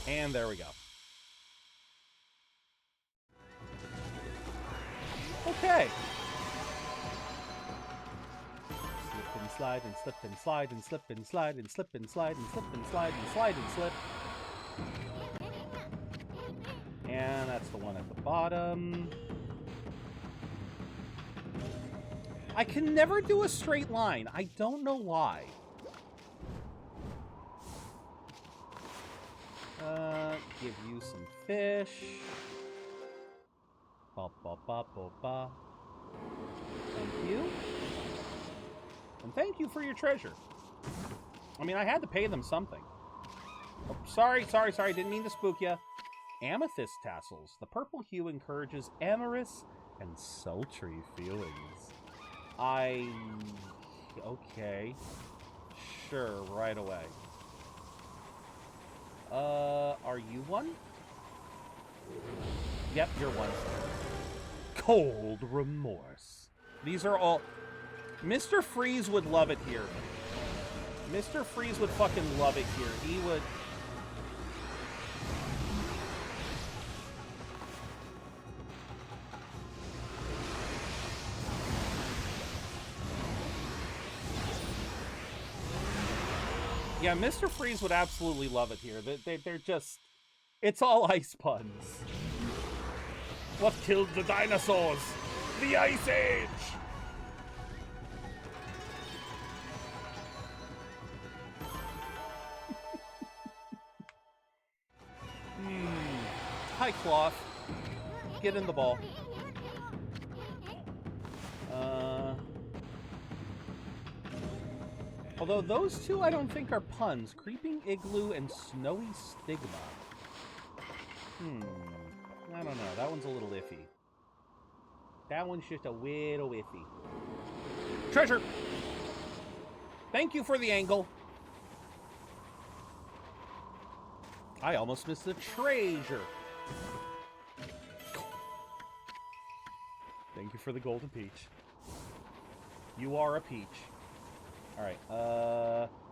Speaker 1: And there we go. Okay. Slip and slide and slip and slide and slip and slide and slip and slide and slip and slide and slide and slip. And that's the one at the bottom. I can never do a straight line. I don't know why. Give you some fish. Ba ba ba ba ba. Thank you. And thank you for your treasure. I mean, I had to pay them something. Oh, sorry. Didn't mean to spook you. Amethyst tassels. The purple hue encourages amorous and sultry feelings. Okay. Sure, right away. Are you one? Yep, you're one. Cold Remorse. These are all... Mr. Freeze would love it here. Mr. Freeze would fucking love it here. He would... Yeah, Mr. Freeze would absolutely love it here. They're just... It's all ice puns. What killed the dinosaurs? The Ice Age! Hi, Cloth. Get in the ball. Although those two I don't think are puns. Creeping Igloo and Snowy Stigma. I don't know. That one's a little iffy. That one's just a little iffy. Treasure! Thank you for the angle. I almost missed the treasure. Thank you for the golden peach. You are a peach. Alright,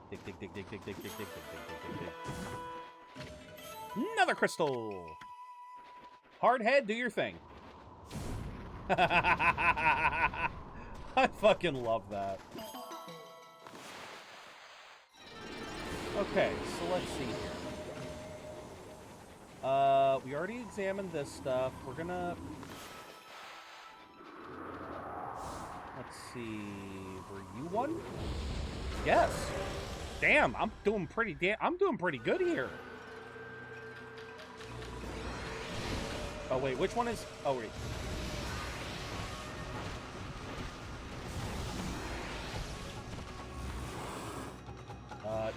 Speaker 1: dig. Another crystal! Hardhead, do your thing. I fucking love that. Okay, so let's see here. We already examined this stuff. We're gonna... Let's see... Were you one? Yes. Damn, I'm doing pretty good here. Oh, wait, which one is... Oh, wait.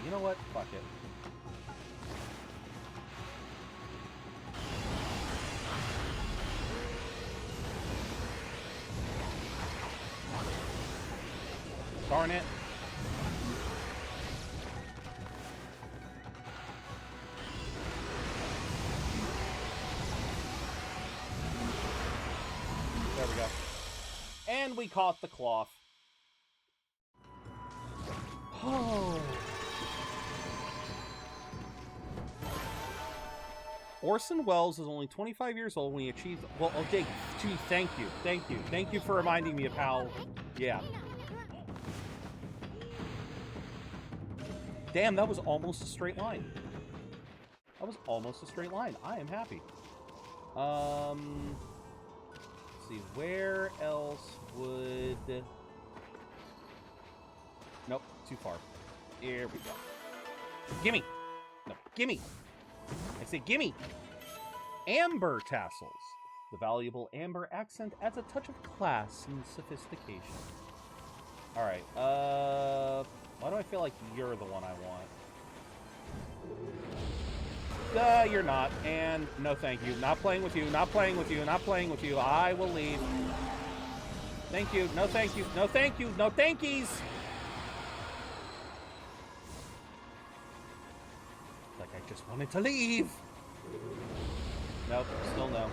Speaker 1: You know what? Fuck it. Darn it. There we go. And we caught the cloth. Oh. Orson Welles is only 25 years old when he achieved... Well, okay, gee, thank you. Thank you. Thank you for reminding me of how... Yeah. Damn, that was almost a straight line. That was almost a straight line. I am happy. Let's see, where else would... Nope, too far. Here we go. Gimme! No, gimme! I say gimme! Amber tassels. The valuable amber accent adds a touch of class and sophistication. Alright, why do I feel like you're the one I want? You're not. And no thank you. Not playing with you. Not playing with you. Not playing with you. I will leave. Thank you. No thank you. No thank you. No thankies! Like I just wanted to leave. Nope. Still no.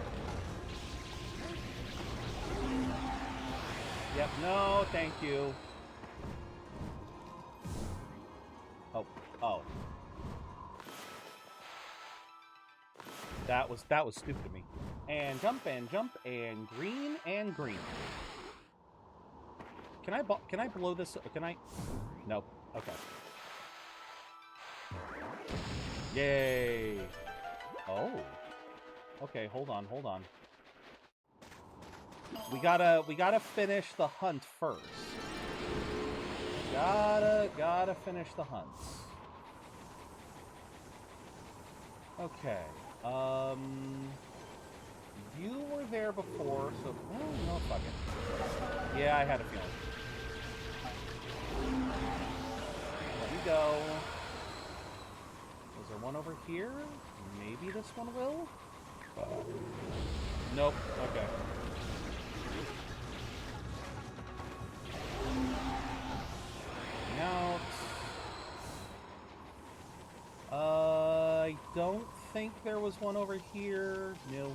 Speaker 1: Yep. No thank you. Oh. Oh. That was stupid of me. And jump and green and green. Can I blow this? Can I? Nope. Okay. Yay. Oh. Okay, hold on. We gotta finish the hunt first. Gotta finish the hunts. Okay. You were there before, so... Oh, no, fuck it. Yeah, I had a feeling. Let me go. Is there one over here? Maybe this one will? Nope. Okay. Out. I don't think there was one over here. No.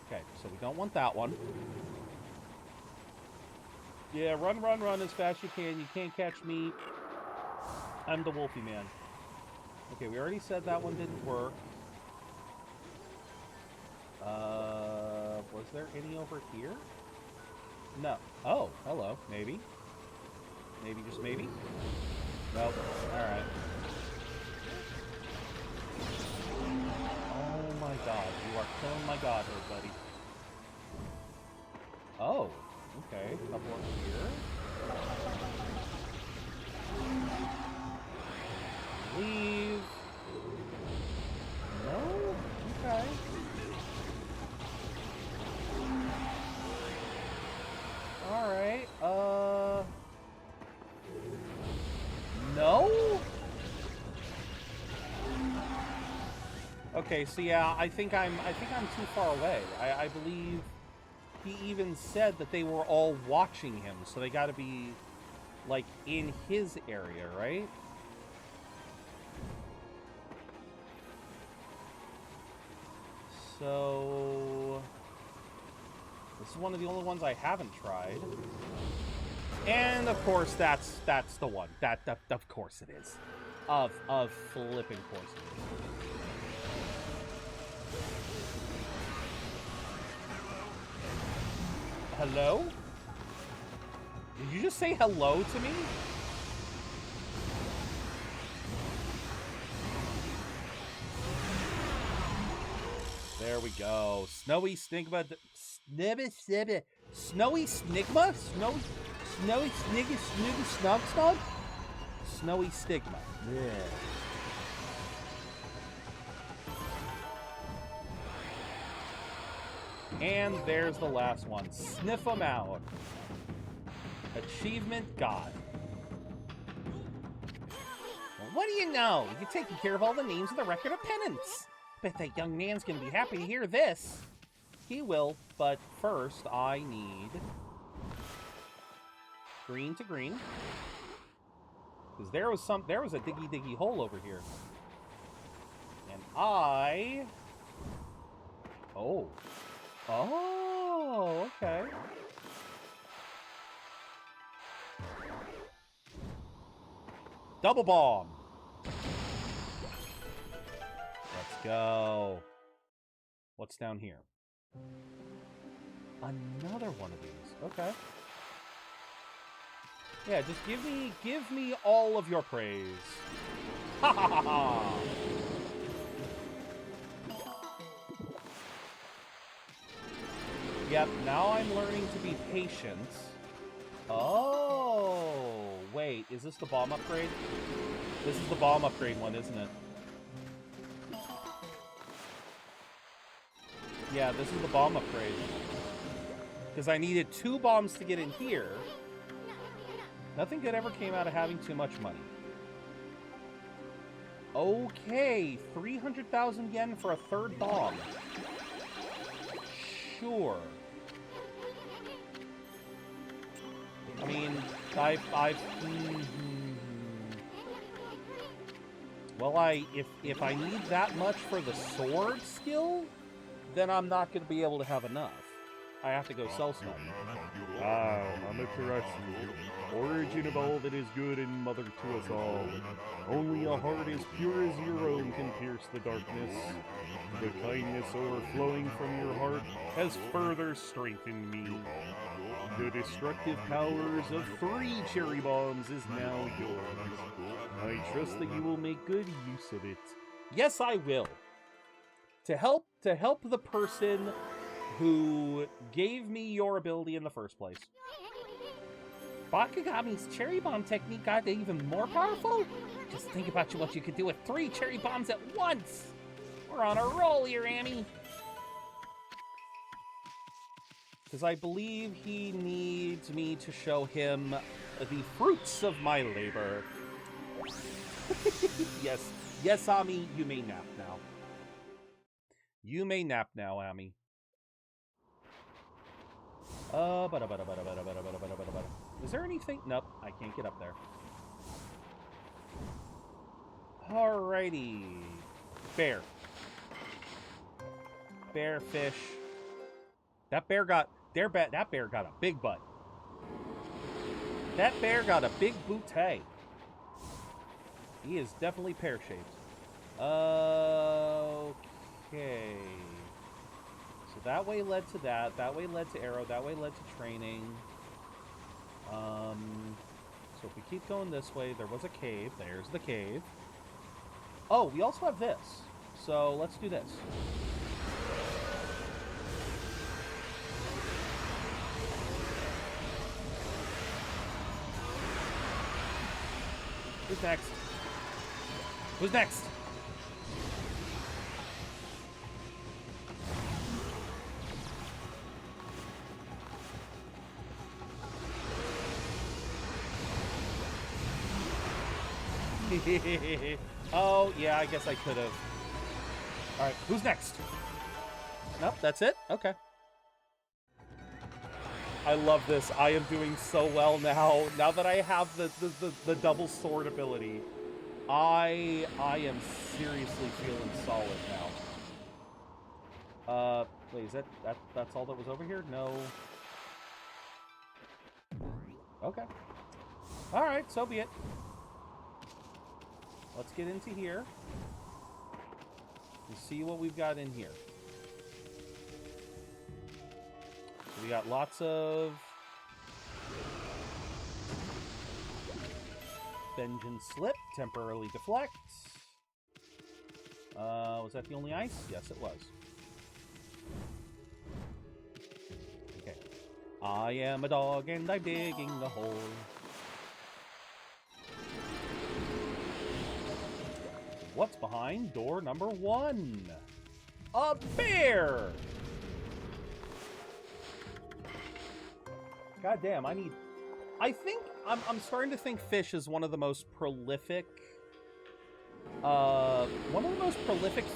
Speaker 1: Okay, so we don't want that one. Yeah, run as fast as you can. You can't catch me. I'm the Wolfie Man. Okay, we already said that one didn't work. Was there any over here? No. Oh, hello. Maybe. Maybe, just maybe? Nope. Alright. Oh my god. You are killing my godhood, buddy. Oh. Okay. A couple over here. Leave. No? Okay. Alright, no? Okay, so yeah, I think I'm too far away. I believe he even said that they were all watching him, so they gotta be, like, in his area, right? So... This is one of the only ones I haven't tried. And, of course, that's the one. Of course it is. Of flipping course it is. Hello? Did you just say hello to me? There we go. Snowy Snigma. Snowy Snigma? Snowy Sniggy Snug Snug? Snowy Stigma. Yeah. And there's the last one. Sniff them out. Achievement God. Well, what do you know? You're taking care of all the names of the record of penance. Bet that young man's gonna be happy to hear this. He will, but first I need green to green. Because there was a diggy hole over here. And I... Oh, okay. Double bomb. Let's go. What's down here? Another one of these. Okay. Yeah, just give me all of your praise. Ha ha ha ha. Yep, now I'm learning to be patient. Oh, wait, is this the bomb upgrade? This is the bomb upgrade one, isn't it? Yeah, this is the bomb upgrade. Because I needed 2 bombs to get in here. Nothing good ever came out of having too much money. Okay, 300,000 yen for a 3rd bomb. Sure. I mean, well, if I need that much for the sword skill, then I'm not going to be able to have enough. I have to go sell some.
Speaker 3: Ah, Amaterasu, origin of all that is good and mother to us all. Only a heart as pure as your own can pierce the darkness. The kindness overflowing from your heart has further strengthened me. The destructive powers of 3 cherry bombs is now yours. I trust that you will make good use of it.
Speaker 1: Yes, I will. To help the person who gave me your ability in the first place. Bakugami's cherry bomb technique got even more powerful? Just think about what you could do with 3 cherry bombs at once! We're on a roll here, Amy! Because I believe he needs me to show him the fruits of my labor. Yes, Ami, you may nap now. You may nap now, Ami. Is there anything? Nope, I can't get up there. Alrighty. Bear. Bear fish. That bear got a big butt. That bear got a big bootay. He is definitely pear-shaped. Okay. So that way led to that. That way led to arrow. That way led to training. So if we keep going this way, there was a cave. There's the cave. Oh, we also have this. So let's do this. Who's next? Who's next? Oh, yeah, I guess I could have. Alright, who's next? Nope, that's it? Okay. I love this. I am doing so well now. Now that I have the double sword ability, I am seriously feeling solid now. Wait, is that's all that was over here? No. Okay. Alright, so be it. Let's get into here and see what we've got in here. So we got lots of Vengeance Slip, temporarily deflect. Was that the only ice? Yes, it was. Okay. I am a dog and I'm digging the hole. What's behind door number 1? A bear! God damn, I think I'm starting to think fish is one of the most prolific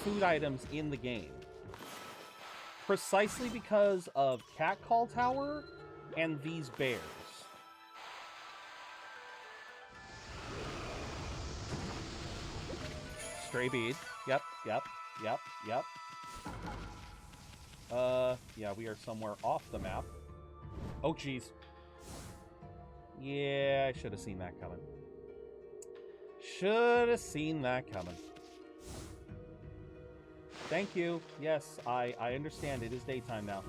Speaker 1: food items in the game. Precisely because of Cat Call Tower and these bears. Stray bead. Yep. Yeah, we are somewhere off the map. Oh, jeez. Yeah, I should have seen that coming. Should have seen that coming. Thank you. Yes, I understand. It is daytime now.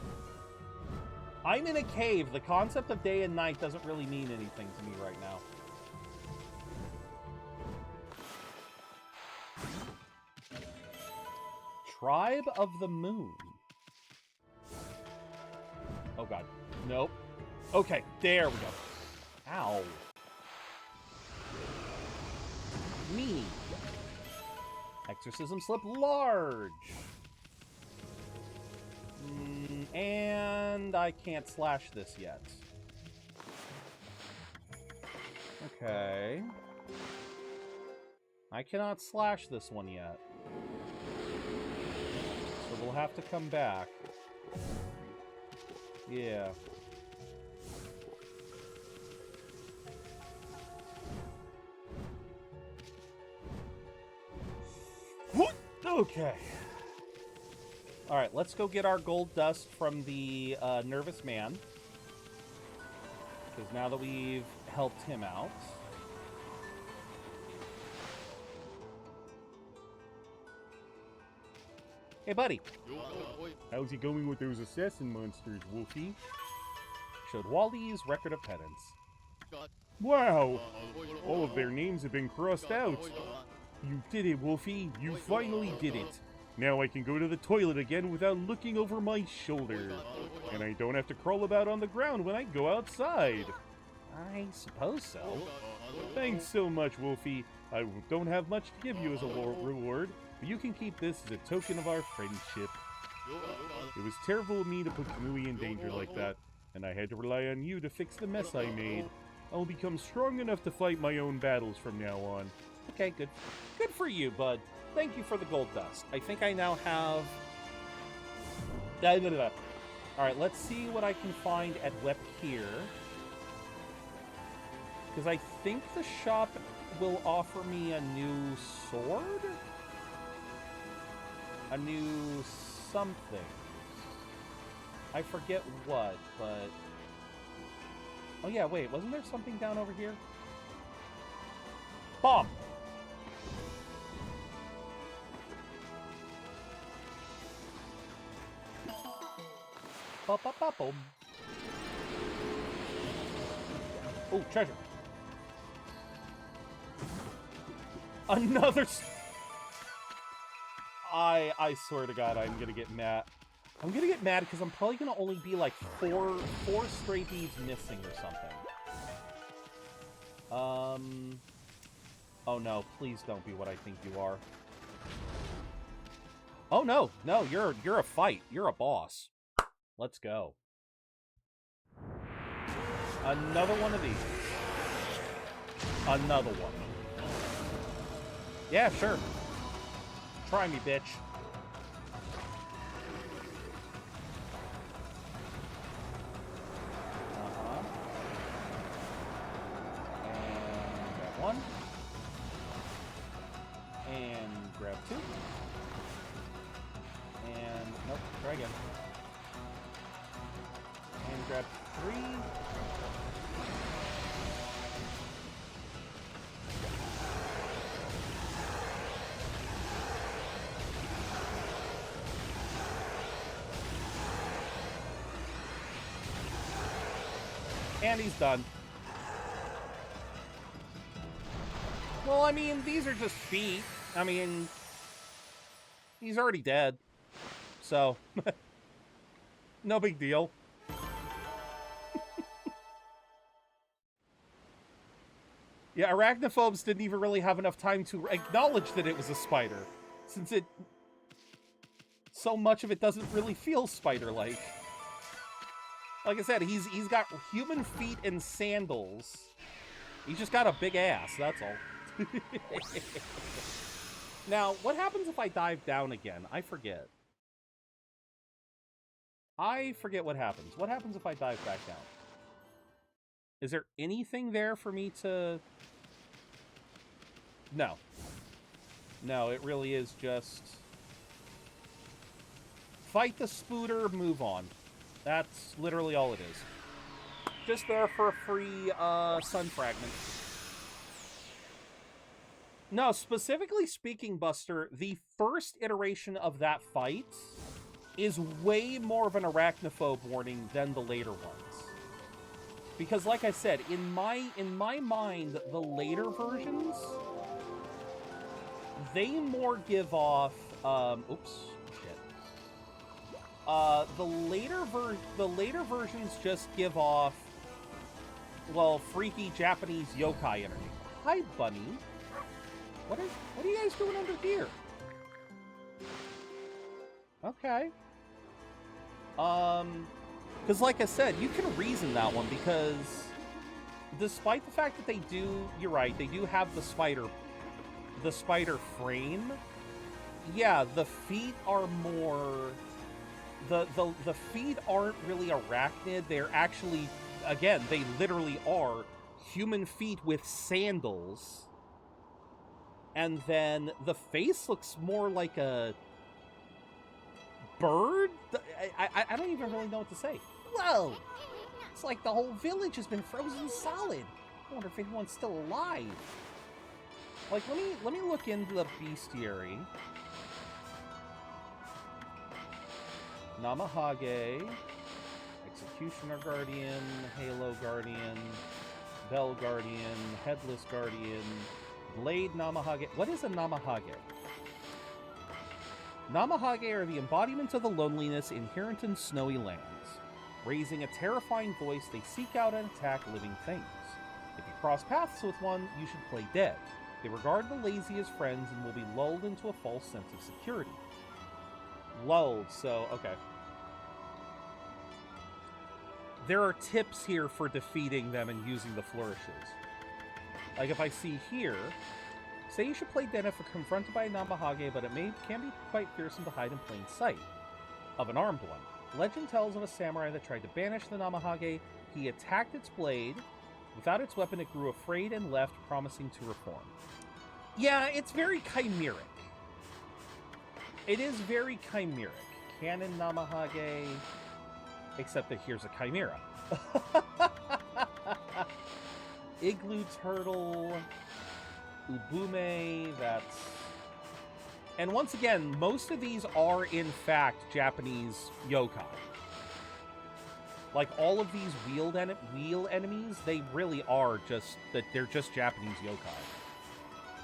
Speaker 1: I'm in a cave. The concept of day and night doesn't really mean anything to me right now. Tribe of the Moon. Oh, God. Nope. Okay, there we go. Ow. Me. Exorcism Slip large. And I can't slash this yet. Okay. I cannot slash this one yet. So we'll have to come back. Yeah. Okay. Alright, let's go get our gold dust from the nervous man. Because now that we've helped him out. Hey, buddy.
Speaker 3: How's it going with those assassin monsters, Wolfie?
Speaker 1: Showed Wally's record of penance.
Speaker 3: Wow! All of their names have been crossed out. You did it, Wolfie. You finally did it. Now I can go to the toilet again without looking over my shoulder. And I don't have to crawl about on the ground when I go outside.
Speaker 1: I suppose so.
Speaker 3: Thanks so much, Wolfie. I don't have much to give you as a reward, but you can keep this as a token of our friendship. It was terrible of me to put Kamui in danger like that, and I had to rely on you to fix the mess I made. I'll become strong enough to fight my own battles from now on.
Speaker 1: Okay, good. Good for you, bud. Thank you for the gold dust. I think I now have... Alright, let's see what I can find at Wep here. Because I think the shop will offer me a new sword? A new something. I forget what, but... Oh yeah, wait, wasn't there something down over here? Bomb! Ba-ba-ba-boom. Oh, treasure. Another... I swear to God, I'm gonna get mad. I'm gonna get mad because I'm probably gonna only be like four stray beads missing or something. Oh no, please don't be what I think you are. Oh no, no, you're a fight. You're a boss. Let's go. Another one of these. Another one. Yeah, sure. Try me, bitch. And grab one. And grab two. And, nope, try again. And grab three. And he's done. Well, I mean, these are just feet. I mean, he's already dead. So, no big deal. Yeah, arachnophobes didn't even really have enough time to acknowledge that it was a spider, since so much of it doesn't really feel spider-like. Like I said, he's got human feet and sandals. He's just got a big ass, that's all. Now, what happens if I dive down again? I forget. I forget what happens. What happens if I dive back down? Is there anything there for me to... No. No, it really is just... Fight the spooter, move on. That's literally all it is. Just there for a free sun fragment. No, specifically speaking, Buster, the first iteration of that fight is way more of an arachnophobe warning than the later ones. Because, like I said, in my mind, the later versions, they more give off, oops, shit. The later versions just give off, well, freaky Japanese yokai energy. Hi, Bunny. What are you guys doing under here? Okay. Because like I said, you can reason that one, because despite the fact that they do, you're right, they do have the spider frame. Yeah, the feet are more, the feet aren't really arachnid. They're actually, again, they literally are human feet with sandals. And then the face looks more like a bird? I don't even really know what to say.
Speaker 2: Whoa! It's like the whole village has been frozen solid. I wonder if anyone's still alive.
Speaker 1: Like, let me look into the bestiary. Namahage, Executioner Guardian, Halo Guardian, Bell Guardian, Headless Guardian, Blade Namahage. What is a Namahage? Namahage are the embodiment of the loneliness inherent in snowy lands. Raising a terrifying voice, they seek out and attack living things. If you cross paths with one, you should play dead. They regard the lazy as friends and will be lulled into a false sense of security. Lulled, so, okay. There are tips here for defeating them and using the flourishes. Like if I see here, say you should play dead if confronted by a Namahage, but it can be quite fearsome to hide in plain sight. Of an armed one. Legend tells of a samurai that tried to banish the Namahage. He attacked its blade. Without its weapon, it grew afraid and left, promising to reform. Yeah, it's very chimeric. It is very chimeric. Canon Namahage, except that here's a chimera. Igloo turtle, Ubume, that's... And once again, most of these are in fact Japanese yokai. Like all of these wheel enemies, they really are just that they're just Japanese yokai.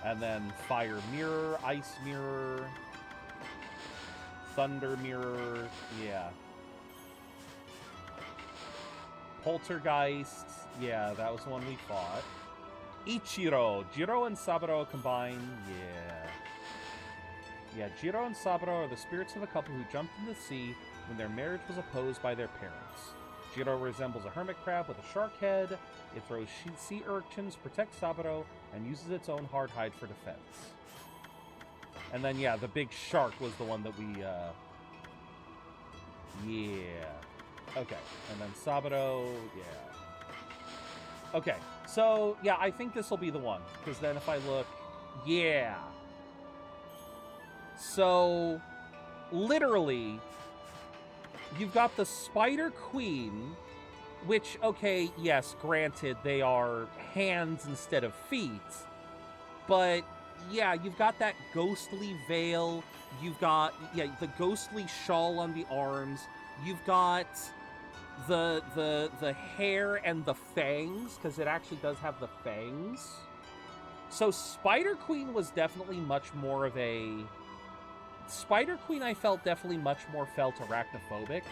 Speaker 1: And then fire mirror, ice mirror, thunder mirror, yeah. Poltergeist, yeah, that was the one we fought. Ichiro, Jiro and Saburo combined, yeah. Yeah, Jiro and Saburo are the spirits of a couple who jumped in the sea when their marriage was opposed by their parents. Jiro resembles a hermit crab with a shark head. It throws sea urchins, protects Saburo, and uses its own hard hide for defense. And then, yeah, the big shark was the one that we, yeah. Okay, and then Saburo, yeah. Okay, so, yeah, I think this will be the one. Because then if I look, yeah. So, literally, you've got the Spider Queen, which, okay, yes, granted, they are hands instead of feet. But, yeah, you've got that ghostly veil. You've got, yeah, the ghostly shawl on the arms. You've got the hair and the fangs, because it actually does have the fangs. So Spider Queen was definitely much more of a... Spider Queen, I felt, definitely much more felt arachnophobic.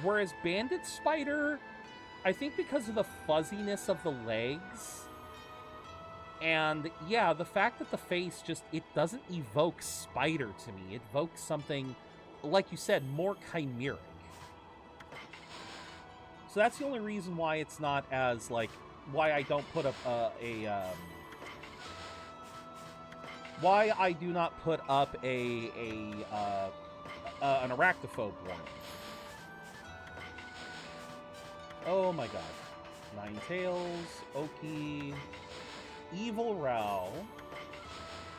Speaker 1: Whereas Bandit Spider, I think because of the fuzziness of the legs, and yeah, the fact that the face just, it doesn't evoke spider to me. It evokes something, like you said, more chimeric. So that's the only reason why it's not as, like, why I don't put up why I do not put up an arachnophobe warning. Oh my god. Ninetales, Oki, Evil Row,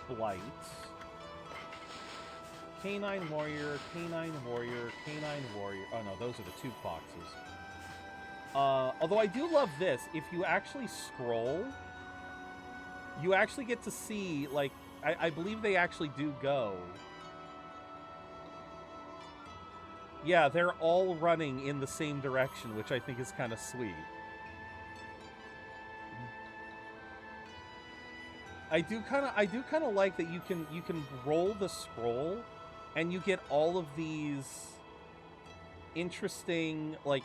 Speaker 1: Blight, Canine Warrior, Canine Warrior, Canine Warrior. Oh no, those are the two foxes. Although I do love this, if you actually scroll, you actually get to see, like, I believe they actually do go. Yeah, they're all running in the same direction, which I think is kind of sweet. I do kind of like that you can roll the scroll, and you get all of these interesting, like,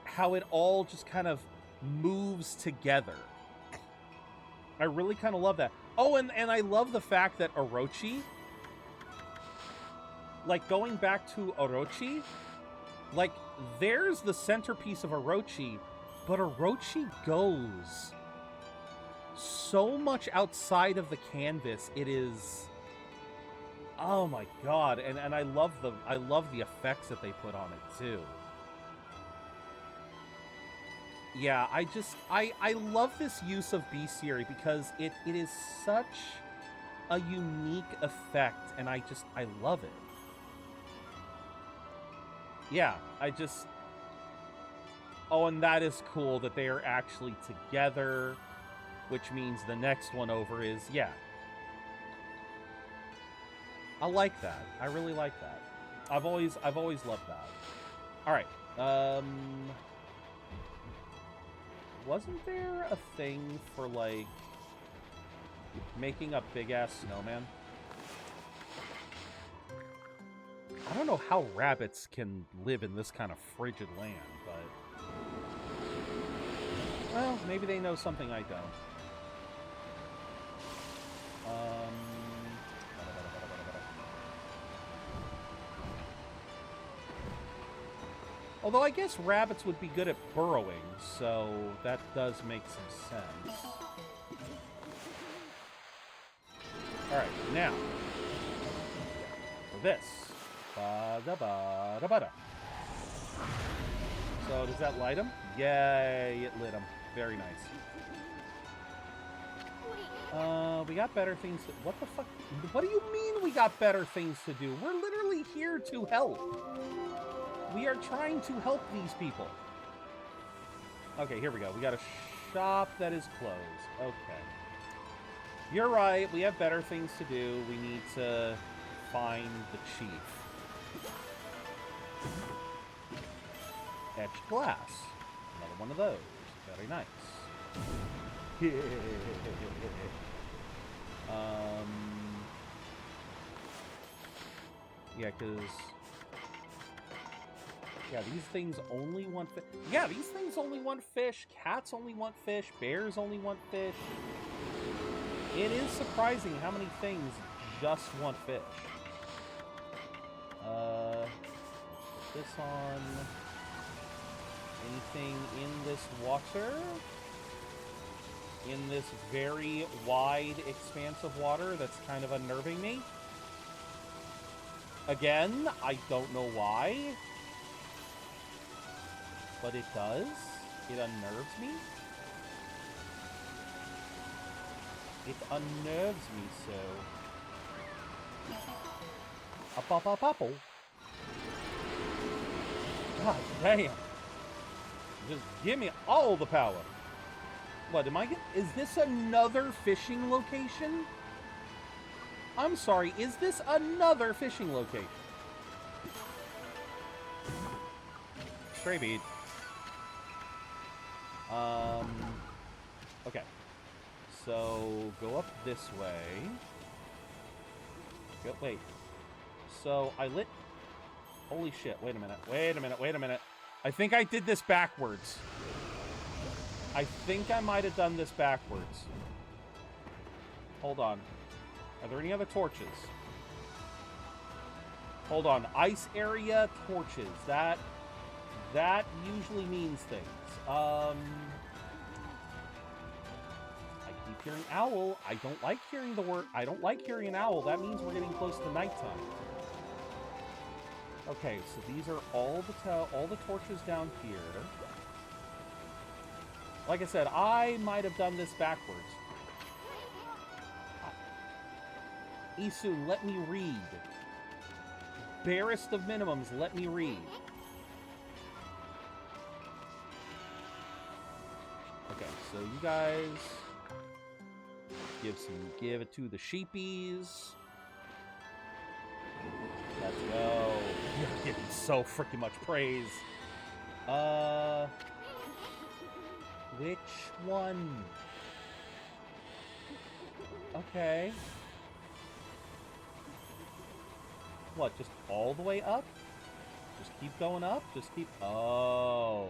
Speaker 1: how it all just kind of moves together. I really kind of love that. Oh, and I love the fact that Orochi, like, going back to Orochi, like, there's the centerpiece of Orochi, but Orochi goes so much outside of the canvas. It is, oh my god, and I love the effects that they put on it too. Yeah, I love this use of bestiary because it is such a unique effect, and I love it. Yeah, oh, and that is cool that they are actually together, which means the next one over is, yeah. I like that. I really like that. I've always loved that. All right. Wasn't there a thing for, like, making a big-ass snowman? I don't know how rabbits can live in this kind of frigid land, but... well, maybe they know something I don't. Although I guess rabbits would be good at burrowing, so that does make some sense. Alright, now. For this. Ba-da-ba-da-ba-da. So, does that light him? Yay, it lit him. Very nice. We got better things to... what the fuck? What do you mean we got better things to do? We're literally here to help. We are trying to help these people. Okay, here we go. We got a shop that is closed. Okay. You're right. We have better things to do. We need to find the chief. Etched glass. Another one of those. Very nice. Yeah, because... yeah, these things only want fish. Yeah, these things only want fish. Cats only want fish. Bears only want fish. It is surprising how many things just want fish. Put this on. Anything in this water? In this very wide expanse of water that's kind of unnerving me? Again, I don't know why. But it does. It unnerves me. It unnerves me so. Up. God damn. Just give me all the power. What, am I getting... is this another fishing location? I'm sorry, is this another fishing location? stray bead. Okay. So, go up this way. Go, wait. So, I lit... Holy shit, wait a minute. Wait a minute, wait a minute. I think I did this backwards. I think I might have done this backwards. Hold on. Are there any other torches? Hold on. Ice area torches. That usually means things. I keep hearing owl. I don't like hearing the word. I don't like hearing an owl. That means we're getting close to nighttime. Okay, so these are all the torches down here. Like I said, I might have done this backwards. Isun, let me read. Barest of minimums, let me read. Okay, so you guys give it to the sheepies. Let's go. You're getting so freaking much praise. Which one? Okay. What, just all the way up? Just keep going up? Just keep... Oh.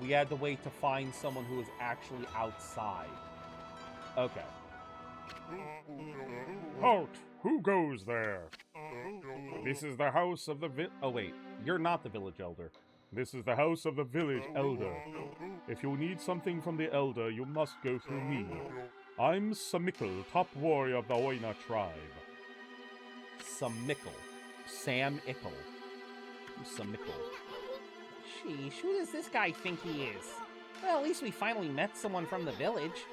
Speaker 1: We had to wait to find someone who was actually outside. Okay.
Speaker 3: Halt! Who goes there? This is the house of the
Speaker 1: Oh, wait. You're not the village elder.
Speaker 3: This is the house of the village elder. If you need something from the elder, you must go through me. I'm Samikl, top warrior of the Oina tribe.
Speaker 1: Samikl. Sam Ickle. Samikl.
Speaker 2: Sheesh, who does this guy think he is? Well, at least we finally met someone from the village.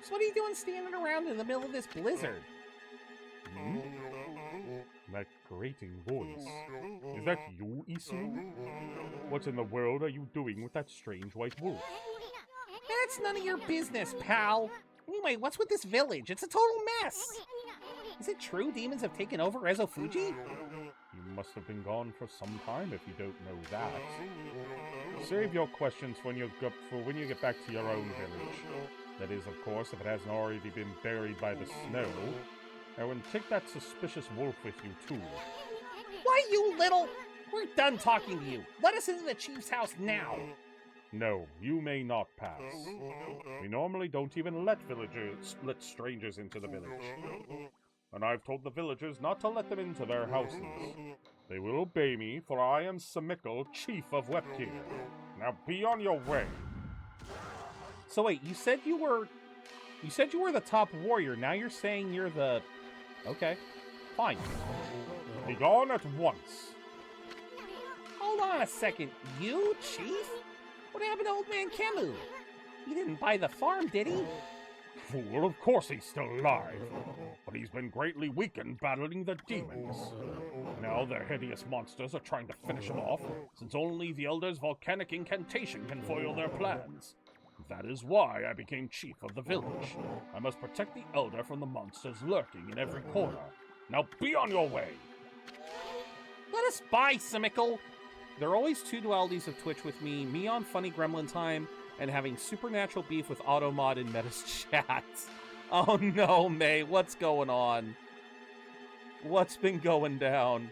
Speaker 2: So what are you doing standing around in the middle of this blizzard?
Speaker 3: Hmm? That grating voice. Is that you, Isu? What in the world are you doing with that strange white wolf?
Speaker 2: That's none of your business, pal. Anyway, what's with this village? It's a total mess. Is it true demons have taken over Rezo Fuji?
Speaker 3: You must have been gone for some time if you don't know that. Save your questions for when you get back to your own village. That is, of course, if it hasn't already been buried by the snow. And take that suspicious wolf with you, too.
Speaker 2: Why, you little... We're done talking to you. Let us into the chief's house now.
Speaker 3: No, you may not pass. We normally don't even let strangers into the village. And I've told the villagers not to let them into their houses. They will obey me, for I am Samikl, chief of Wepkir. Now be on your way.
Speaker 1: So wait, you said you were the top warrior. Now you're saying you're the... Okay, fine.
Speaker 3: Be gone at once.
Speaker 2: Hold on a second. You, chief? What happened to old man Kemu? He didn't buy the farm, did he?
Speaker 3: Fool, of course he's still alive. But he's been greatly weakened battling the demons. Now their hideous monsters are trying to finish him off, since only the Elder's volcanic incantation can foil their plans. That is why I became chief of the village. I must protect the Elder from the monsters lurking in every corner. Now be on your way!
Speaker 2: Let us by, Samikl!
Speaker 1: There are always two dualities of Twitch with me on Funny Gremlin Time, and having supernatural beef with Automod in Meta's chat. Oh no, May, what's going on? What's been going down?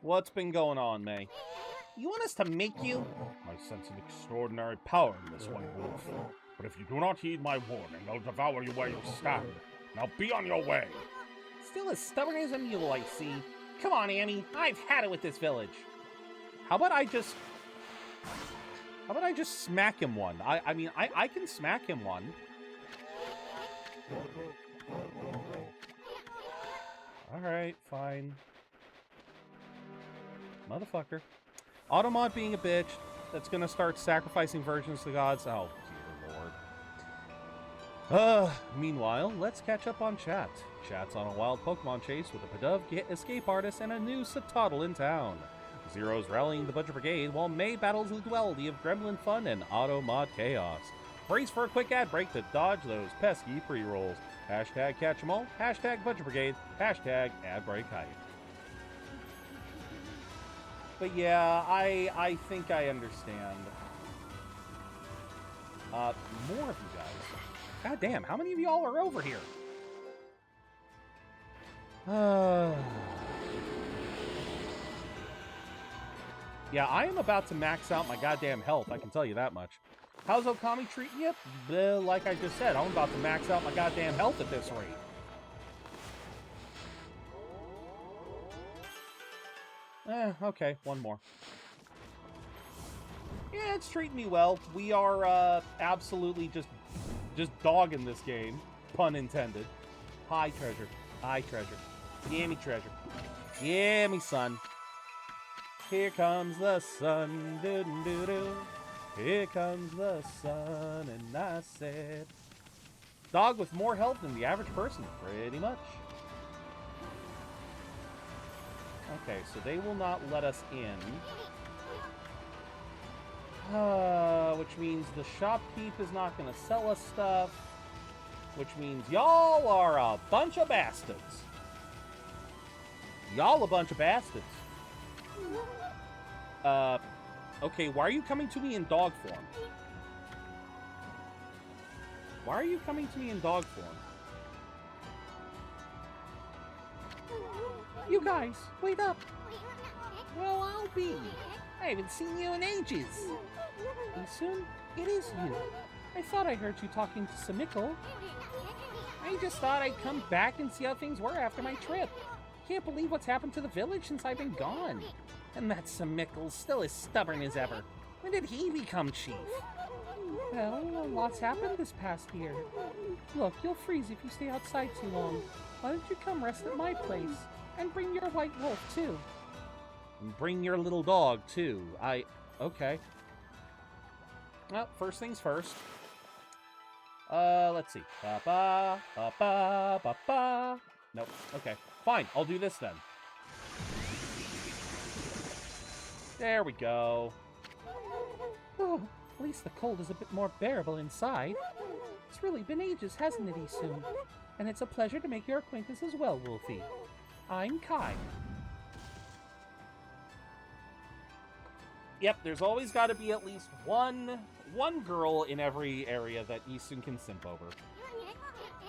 Speaker 1: What's been going on, May?
Speaker 2: You want us to make you?
Speaker 3: I sense an extraordinary power in this white wolf. But if you do not heed my warning, I'll devour you where you stand. Now be on your way!
Speaker 2: Still as stubborn as a mule, I see. Come on, Amy. I've had it with this village.
Speaker 1: How about I just smack him one? I mean, I can smack him one. Alright, fine. Motherfucker. Automod being a bitch that's gonna start sacrificing virgins to gods. Oh, dear lord. Meanwhile, let's catch up on chat. Chat's on a wild Pokemon chase with a Pidove escape artist and a new Satoddle in town. Zero's rallying the Budget Brigade while May battles the duality of Gremlin Fun and Automod Chaos. Brace for a quick ad break to dodge those pesky pre-rolls. Hashtag catch 'em all, hashtag Budget Brigade, hashtag ad break hype. But yeah, I think I understand. More of you guys. God damn, how many of y'all are over here? Yeah, I am about to max out my goddamn health, I can tell you that much. How's Okami treating you? Like I just said, I'm about to max out my goddamn health at this rate. Okay, one more. Yeah, it's treating me well. We are, absolutely just dogging this game. Pun intended. Hi, treasure. Hi, treasure. Gimme treasure. Gimme sun. Here comes the sun. Doo-doo-doo-doo. Here comes the sun. And I said... Dog with more health than the average person. Pretty much. Okay, so they will not let us in. Which means the shopkeep is not going to sell us stuff. Which means y'all are a bunch of bastards. Y'all a bunch of bastards. Okay, why are you coming to me in dog form? Why are you coming to me in dog form?
Speaker 2: You guys, wait up. Well, I'll be. I haven't seen you in ages. Isun, it is you. I thought I heard you talking to Samikl. I just thought I'd come back and see how things were after my trip. Can't believe what's happened to the village since I've been gone. And that Samikl's still as stubborn as ever. When did he become chief? Well, a lot's happened this past year. Look, you'll freeze if you stay outside too long. Why don't you come rest at my place? And bring your white wolf, too.
Speaker 1: And bring your little dog, too. Okay. Well, first things first. Let's see. Ba-ba, ba-ba, ba-ba. Nope. Okay. Fine. I'll do this then. There we go.
Speaker 2: Oh, at least the cold is a bit more bearable inside. It's really been ages, hasn't it, Isun? And it's a pleasure to make your acquaintance as well, Wolfie. I'm Kai.
Speaker 1: Yep, there's always got to be at least one girl in every area that Isun can simp over.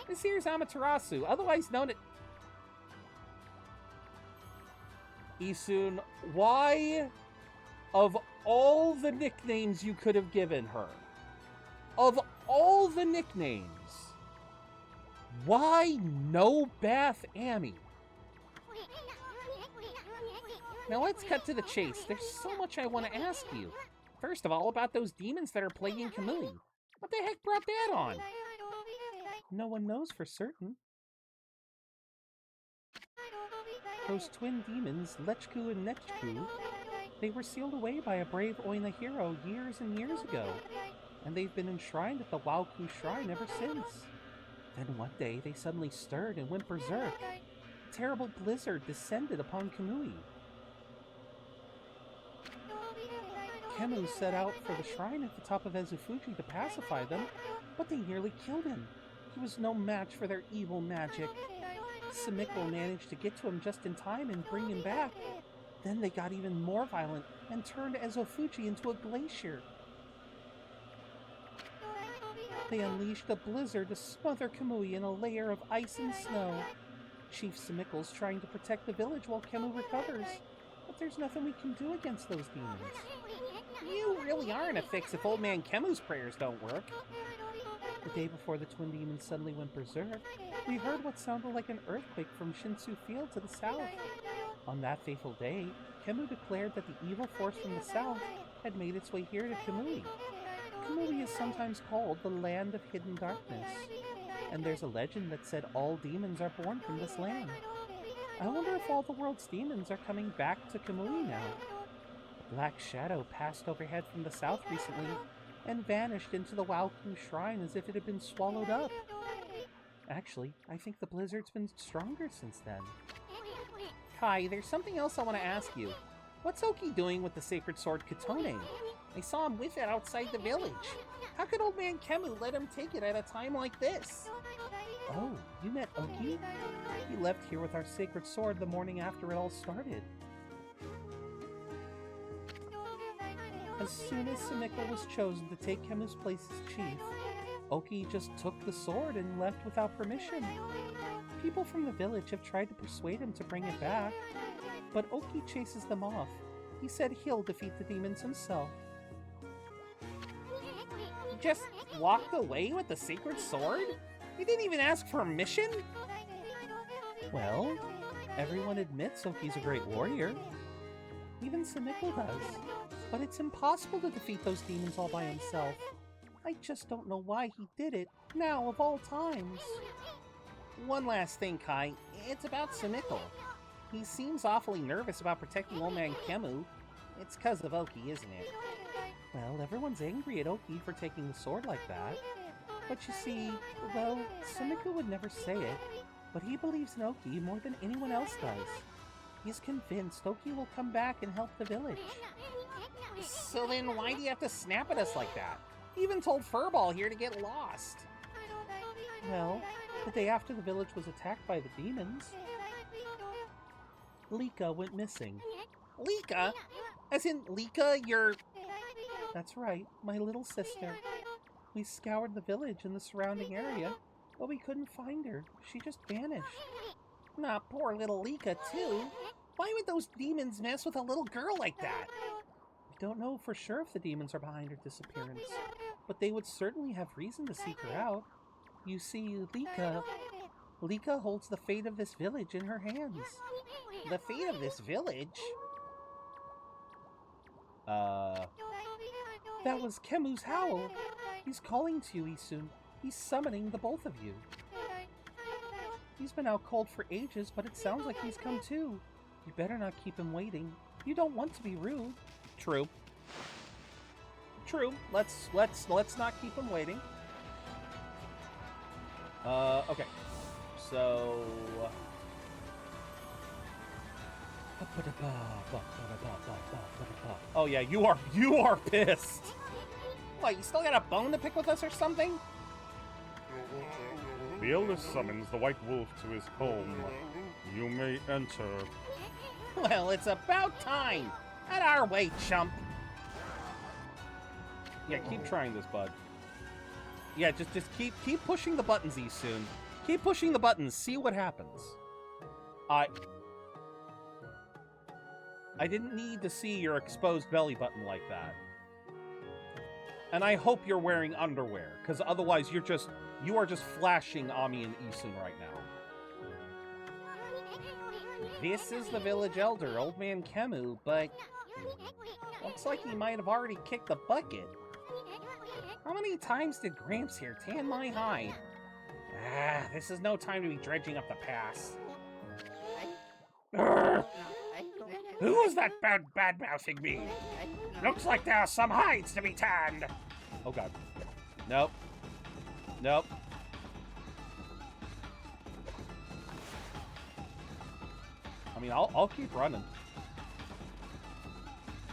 Speaker 2: This here's Amaterasu, otherwise known as...
Speaker 1: Isun, why, of all the nicknames you could have given her, of all the nicknames, why No Bath Amy?
Speaker 2: Now let's cut to the chase. There's so much I want to ask you. First of all, about those demons that are plaguing Kamui. What the heck brought that on? No one knows for certain. Those twin demons, Lechku and Nechku, they were sealed away by a brave Oina hero years and years ago, and they've been enshrined at the Waoku Shrine ever since. Then one day they suddenly stirred and went berserk. A terrible blizzard descended upon Kamui. Kemu set out for the shrine at the top of Ezufuji to pacify them, but they nearly killed him. He was no match for their evil magic. Samikl managed to get to him just in time and bring him back. Then they got even more violent and turned Ezufuji into a glacier. They unleashed a blizzard to smother Kamui in a layer of ice and snow. Chief Samikl's trying to protect the village while Kemu recovers, but there's nothing we can do against those demons. You really are in a fix if old man Kemu's prayers don't work. The day before the twin demons suddenly went berserk, we heard what sounded like an earthquake from Shinsu Field to the south. On that fateful day, Kemu declared that the evil force from the south had made its way here to Kamui. Kamui is sometimes called the Land of Hidden Darkness, and there's a legend that said all demons are born from this land. I wonder if all the world's demons are coming back to Kamui now. A black shadow passed overhead from the south recently and vanished into the Waoku Shrine as if it had been swallowed up. Actually, I think the blizzard's been stronger since then. Kai, there's something else I want to ask you. What's Oki doing with the sacred sword Katone? I saw him with it outside the village. How could old man Kemu let him take it at a time like this? Oh, you met Oki? He left here with our sacred sword the morning after it all started. As soon as Sumiko was chosen to take Kemu's place as chief, Oki just took the sword and left without permission. People from the village have tried to persuade him to bring it back, but Oki chases them off. He said he'll defeat the demons himself. He just walked away with the sacred sword? He didn't even ask for permission? Well, everyone admits Oki's a great warrior. Even Sumiko does. But it's impossible to defeat those demons all by himself. I just don't know why he did it, now of all times. One last thing, Kai. It's about Sumiko. He seems awfully nervous about protecting old man Kemu. It's 'cause of Oki, isn't it? Well, everyone's angry at Oki for taking the sword like that. But you see, well, Sumiko would never say it, but he believes in Oki more than anyone else does. He's convinced Oki will come back and help the village. So then why do you have to snap at us like that? You even told Furball here to get lost. Well, the day after the village was attacked by the demons, Lika went missing. Lika? As in Lika, your... That's right, my little sister. We scoured the village and the surrounding area, but we couldn't find her. She just vanished. Nah, poor little Lika, too. Why would those demons mess with a little girl like that? We don't know for sure if the demons are behind her disappearance, but they would certainly have reason to seek her out. You see, Lika holds the fate of this village in her hands. The fate of this village? That was Kemu's howl. He's calling to you, Isun. He's summoning the both of you. He's been out cold for ages, but it sounds like he's come too. You better not keep him waiting. You don't want to be rude. True. True. Let's not keep him waiting. Okay. So oh yeah, you are pissed. What, you still got a bone to pick with us or something?
Speaker 3: The illness summons the white wolf to his home. You may enter.
Speaker 2: Well, it's about time. At our way, chump.
Speaker 1: Yeah, keep trying this, bud. Yeah, just keep pushing the buttons, Isun. Keep pushing the buttons. See what happens. I didn't need to see your exposed belly button like that. And I hope you're wearing underwear, because otherwise you are just flashing Ami and Isun right now.
Speaker 2: This is the village elder, old man Kemu, but looks like he might have already kicked the bucket. How many times did Gramps here tan my hide? This is no time to be dredging up the past. Who was that bad-mouthing me? Looks like there are some hides to be tanned.
Speaker 1: Oh god. Nope. Nope. I mean, I'll keep running.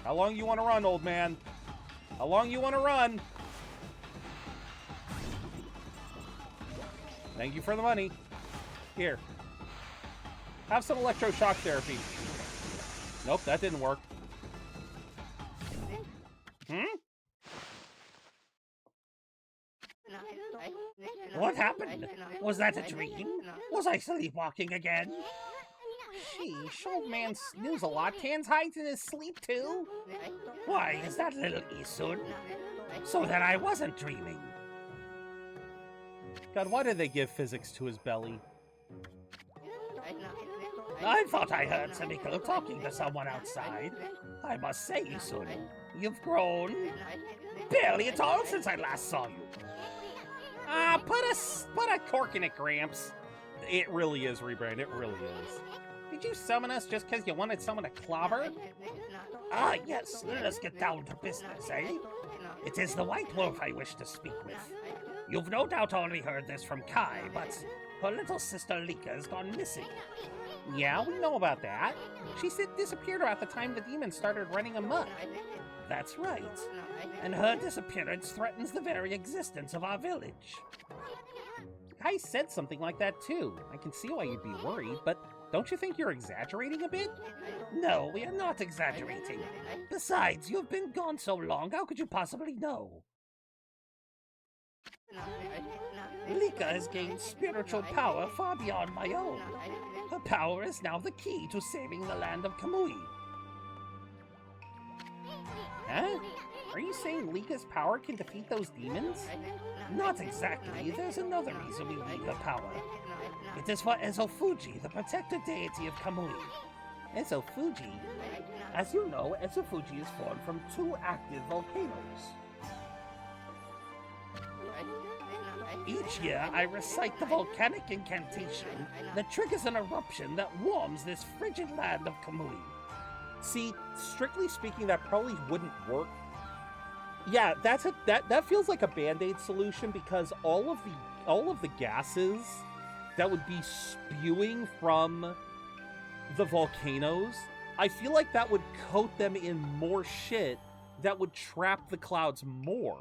Speaker 1: How long you want to run, old man? How long you want to run? Thank you for the money. Here. Have some electroshock therapy. Nope, that didn't work.
Speaker 2: What happened? Was that a dream? Was I sleepwalking again? Sheesh, old man snooze a lot, tans hides in his sleep too. Why, is that little Isun? So then I wasn't dreaming.
Speaker 1: God, why did they give physics to his belly?
Speaker 2: I thought I heard Sumiko talking to someone outside. I must say, Isun, you've grown barely at all since I last saw you. Put a cork in it, Gramps.
Speaker 1: It really is, Rebrand. It really is.
Speaker 2: Did you summon us just because you wanted someone to clobber? Yes, let us get down to business, eh? It is the White Wolf I wish to speak with. You've no doubt already heard this from Kai, but her little sister Lika has gone missing. Yeah, we know about that. She disappeared about the time the demons started running amok. That's right. And her disappearance threatens the very existence of our village. Kai said something like that too. I can see why you'd be worried, but don't you think you're exaggerating a bit? No, we are not exaggerating. Besides, you've been gone so long, how could you possibly know? Lika has gained spiritual power far beyond my own. Her power is now the key to saving the land of Kamui. Huh? Are you saying Lika's power can defeat those demons? Not exactly. There's another reason we need her power. It is for Ezofuji, the protector deity of Kamui. Ezofuji? As you know, Ezofuji is formed from 2 active volcanoes. Each year, I recite the volcanic incantation that triggers an eruption that warms this frigid land of Kamui.
Speaker 1: See, strictly speaking, that probably wouldn't work. Yeah, that feels like a band-aid solution, because all of the gases that would be spewing from the volcanoes, I feel like that would coat them in more shit that would trap the clouds more.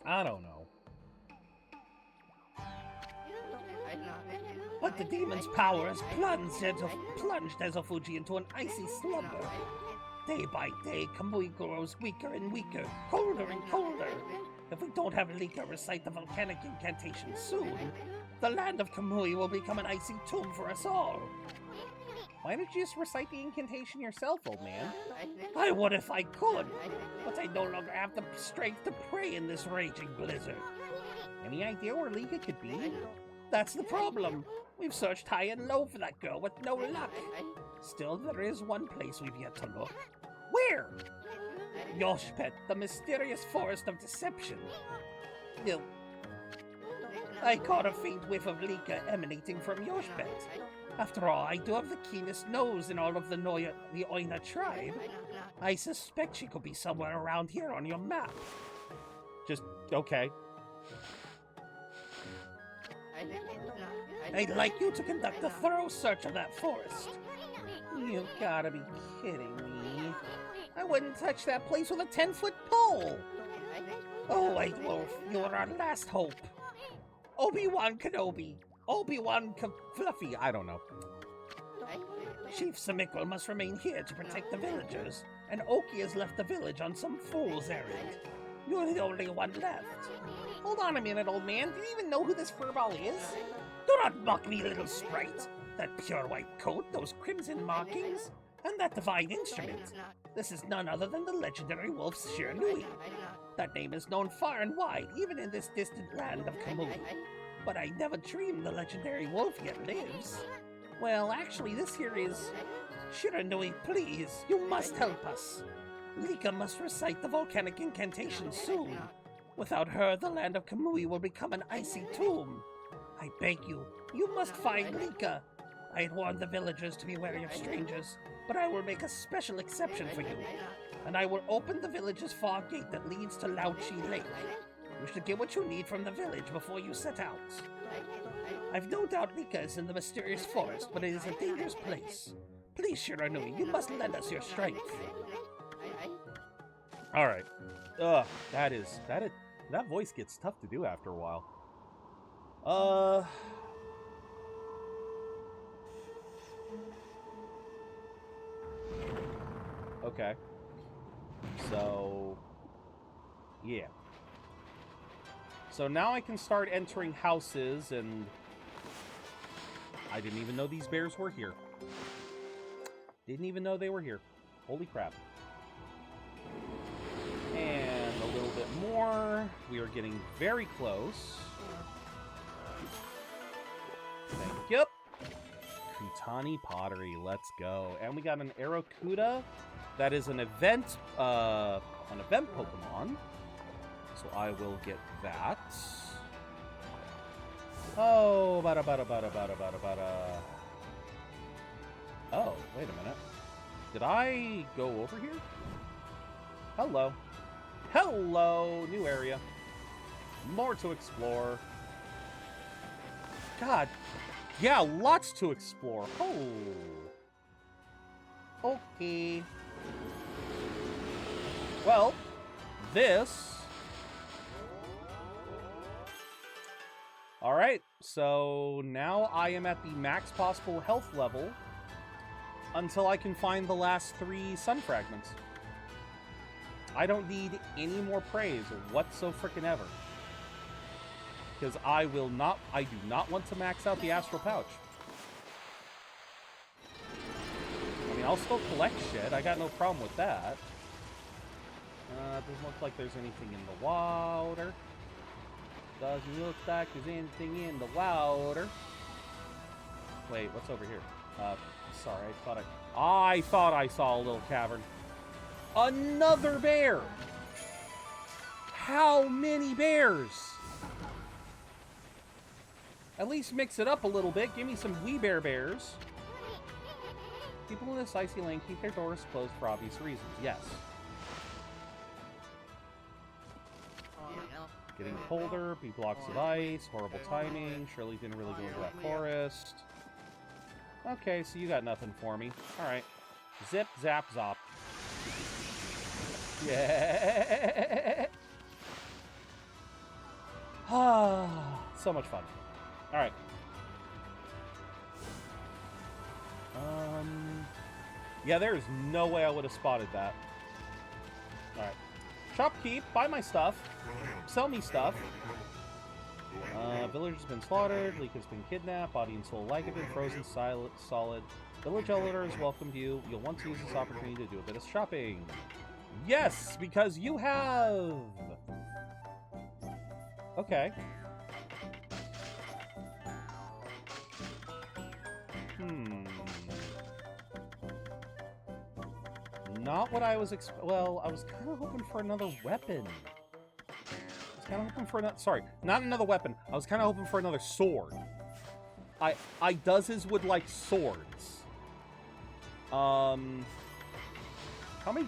Speaker 1: I don't know.
Speaker 2: But the demon's power has plunged Ezofuji into an icy slumber. Day by day, Kamui grows weaker and weaker, colder and colder. If we don't have Lika recite the volcanic incantation soon, the land of Kamui will become an icy tomb for us all.
Speaker 1: Why don't you just recite the incantation yourself, old man?
Speaker 2: I would if I could, but I no longer have the strength to pray in this raging blizzard.
Speaker 1: Any idea where Lika could be?
Speaker 2: That's the problem. We've searched high and low for that girl with no luck. Still, there is one place we've yet to look.
Speaker 1: Where?
Speaker 2: Yoshpet, the mysterious forest of deception. I caught a faint whiff of Lika emanating from Yoshpet. After all, I do have the keenest nose in all of the Oina tribe. I suspect she could be somewhere around here on your map.
Speaker 1: Just, okay.
Speaker 2: I'd like you to conduct a thorough search of that forest.
Speaker 1: You gotta be kidding me.
Speaker 2: I wouldn't touch that place with a 10-foot pole. Oh, White Wolf, you're our last hope. Obi-Wan Kenobi. Obi-Wan Fluffy,
Speaker 1: I don't know.
Speaker 2: Chief Samikul must remain here to protect the villagers, and Oki has left the village on some fool's errand. You're the only one left.
Speaker 1: Hold on a minute, old man. Do you even know who this furball is?
Speaker 2: Do not mock me, little sprite. That pure white coat, those crimson markings, and that divine instrument. This is none other than the legendary wolf Sharou. That name is known far and wide, even in this distant land of Kamui. But I never dreamed the legendary wolf yet lives. Well, actually, this here is... Shiranui, please, you must help us. Lika must recite the volcanic incantation soon. Without her, the land of Kamui will become an icy tomb. I beg you, you must find Lika. I had warned the villagers to be wary of strangers, but I will make a special exception for you. And I will open the village's fog gate that leads to Laochi Lake. You should get what you need from the village before you set out. I've no doubt Lika is in the mysterious forest, but it is a dangerous place. Please, Shiranui, you must lend us your strength.
Speaker 1: Alright. That voice gets tough to do after a while. Okay. So, yeah. So now I can start entering houses, and I didn't even know these bears were here. Didn't even know they were here. Holy crap. And a little bit more. We are getting very close. Thank you. Kutani Pottery, let's go. And we got an Aracuda. That is an event Pokemon. So I will get that. Oh, bada. Oh, wait a minute. Did I go over here? Hello. Hello, new area. More to explore. God, Yeah, lots to explore. Oh. Okay. Well, this... Alright, so now I am at the max possible health level until I can find the last 3 sun fragments. I don't need any more praise whatso-frickin-ever. Because I do not want to max out the astral pouch. I mean, I'll still collect shit. I got no problem with that. Doesn't look like there's anything in the water. Doesn't look like there's anything in the water. Wait, what's over here? Sorry, I thought I saw a little cavern. Another bear! How many bears? At least mix it up a little bit. Give me some wee bears. People in this icy lane keep their doors closed for obvious reasons. Yes. Getting colder, big blocks of ice, horrible timing. Shirley didn't really go into that forest. Okay, so you got nothing for me. Alright. Zip, zap, zop. Yeah. So much fun. Alright. Yeah, there is no way I would have spotted that. Alright. Shopkeep, buy my stuff. Sell me stuff. Village has been slaughtered. Leek has been kidnapped. Body and soul like have been frozen solid. Village Elder has welcomed you. You'll want to use this opportunity to do a bit of shopping. Yes, because you have... Okay. Not what I was well, I was kind of hoping for another weapon. I was kind of hoping for another... Sorry, not another weapon. I was kind of hoping for another sword. I does would like swords. How many...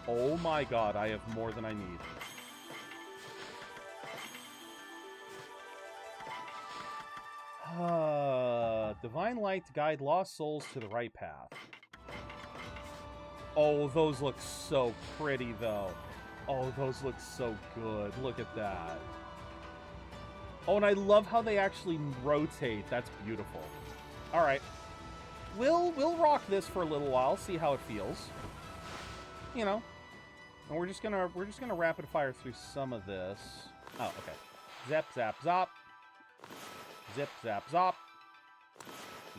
Speaker 1: Oh my god, I have more than I need. Divine light to guide lost souls to the right path. Oh, those look so pretty, though. Oh, those look so good. Look at that. Oh, and I love how they actually rotate. That's beautiful. All right. We'll rock this for a little while, see how it feels. You know. And we're just gonna rapid fire through some of this. Oh, okay. Zip, zap, zop. Zip, zap, zop.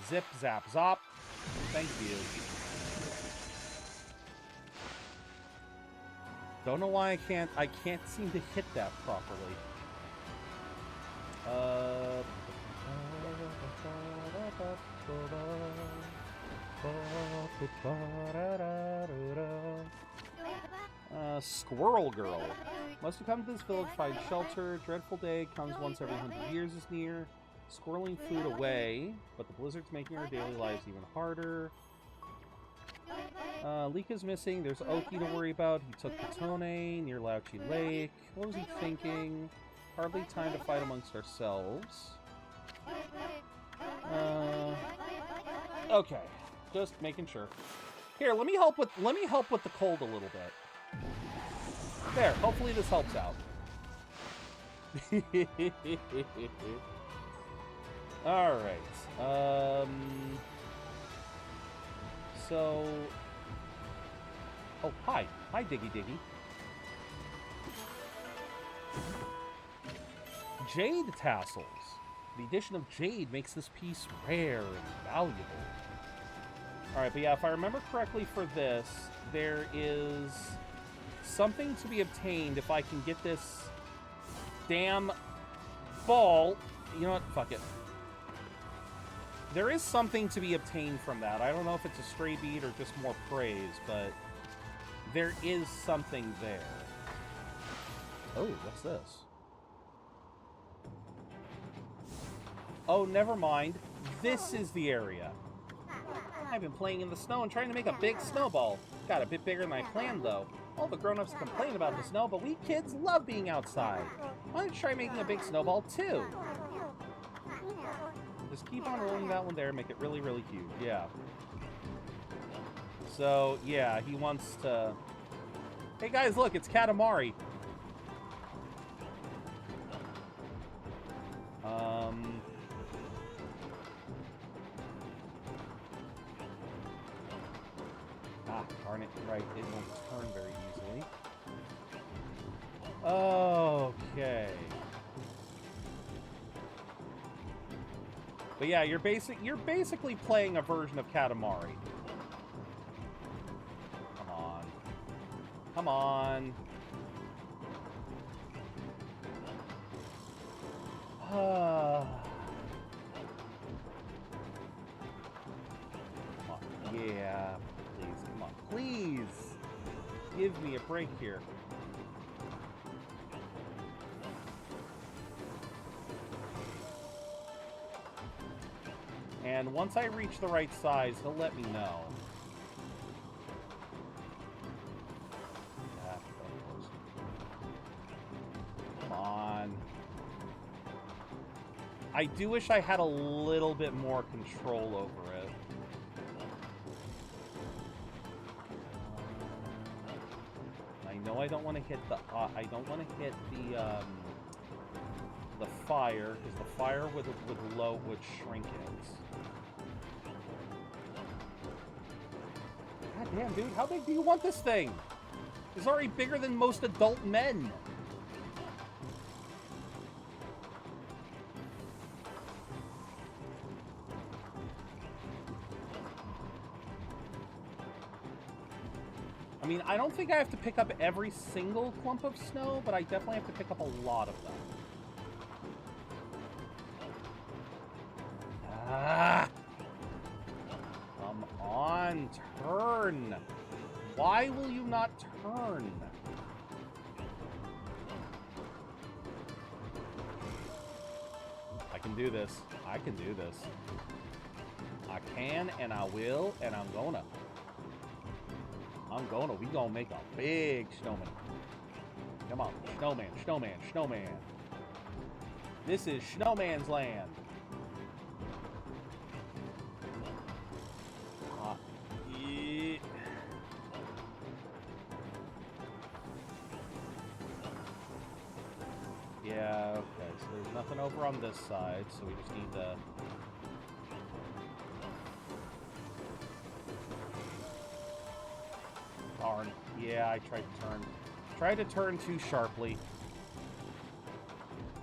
Speaker 1: Zip, zap, zop. Thank you. Don't know why I can't seem to hit that properly. Squirrel Girl. Must have come to this village to find shelter. Dreadful day comes once every 100 years is near. Squirreling food away, but the blizzard's making our daily lives even harder. Leek is missing. There's Oki to worry about. He took Katone near Lauchi Lake. What was he thinking? Hardly time to fight amongst ourselves. Okay, just making sure. Here, let me help with the cold a little bit. There. Hopefully this helps out. All right. So. Oh, hi. Hi, Diggy Diggy. Jade tassels. The addition of jade makes this piece rare and valuable. Alright, but yeah, if I remember correctly for this, there is something to be obtained if I can get this damn ball. You know what? Fuck it. There is something to be obtained from that. I don't know if it's a stray bead or just more praise, but there is something there. Oh, what's this? Oh, never mind. This is the area. I've been playing in the snow and trying to make a big snowball. Got a bit bigger than I planned, though. All the grown-ups complain about the snow, but we kids love being outside. Why don't you try making a big snowball, too? The Just keep on rolling that one there. Make it really, really huge. Yeah. So, yeah, he wants to... Hey, guys, look, it's Katamari. Ah, darn it. Right, it won't turn very easily. Okay. But yeah, you're basically playing a version of Katamari. Come on. Come on. Come on. Yeah. Please, come on. Please! Give me a break here. And once I reach the right size, he'll let me know. Yeah, come on. I do wish I had a little bit more control over it. I know I don't want to hit the the fire, because the fire with low would shrink it. God damn, dude, how big do you want this thing? It's already bigger than most adult men. I mean, I don't think I have to pick up every single clump of snow, but I definitely have to pick up a lot of them. Ah! Come on, turn! Why will you not turn? I can do this. I can do this. I can, and I will, and I'm gonna. We gonna make a big snowman. Come on, snowman, snowman, snowman. This is Snowman's Land. Yeah. Yeah, okay, so there's nothing over on this side, so we just need to... Darn. Yeah, I tried to turn. Tried to turn too sharply.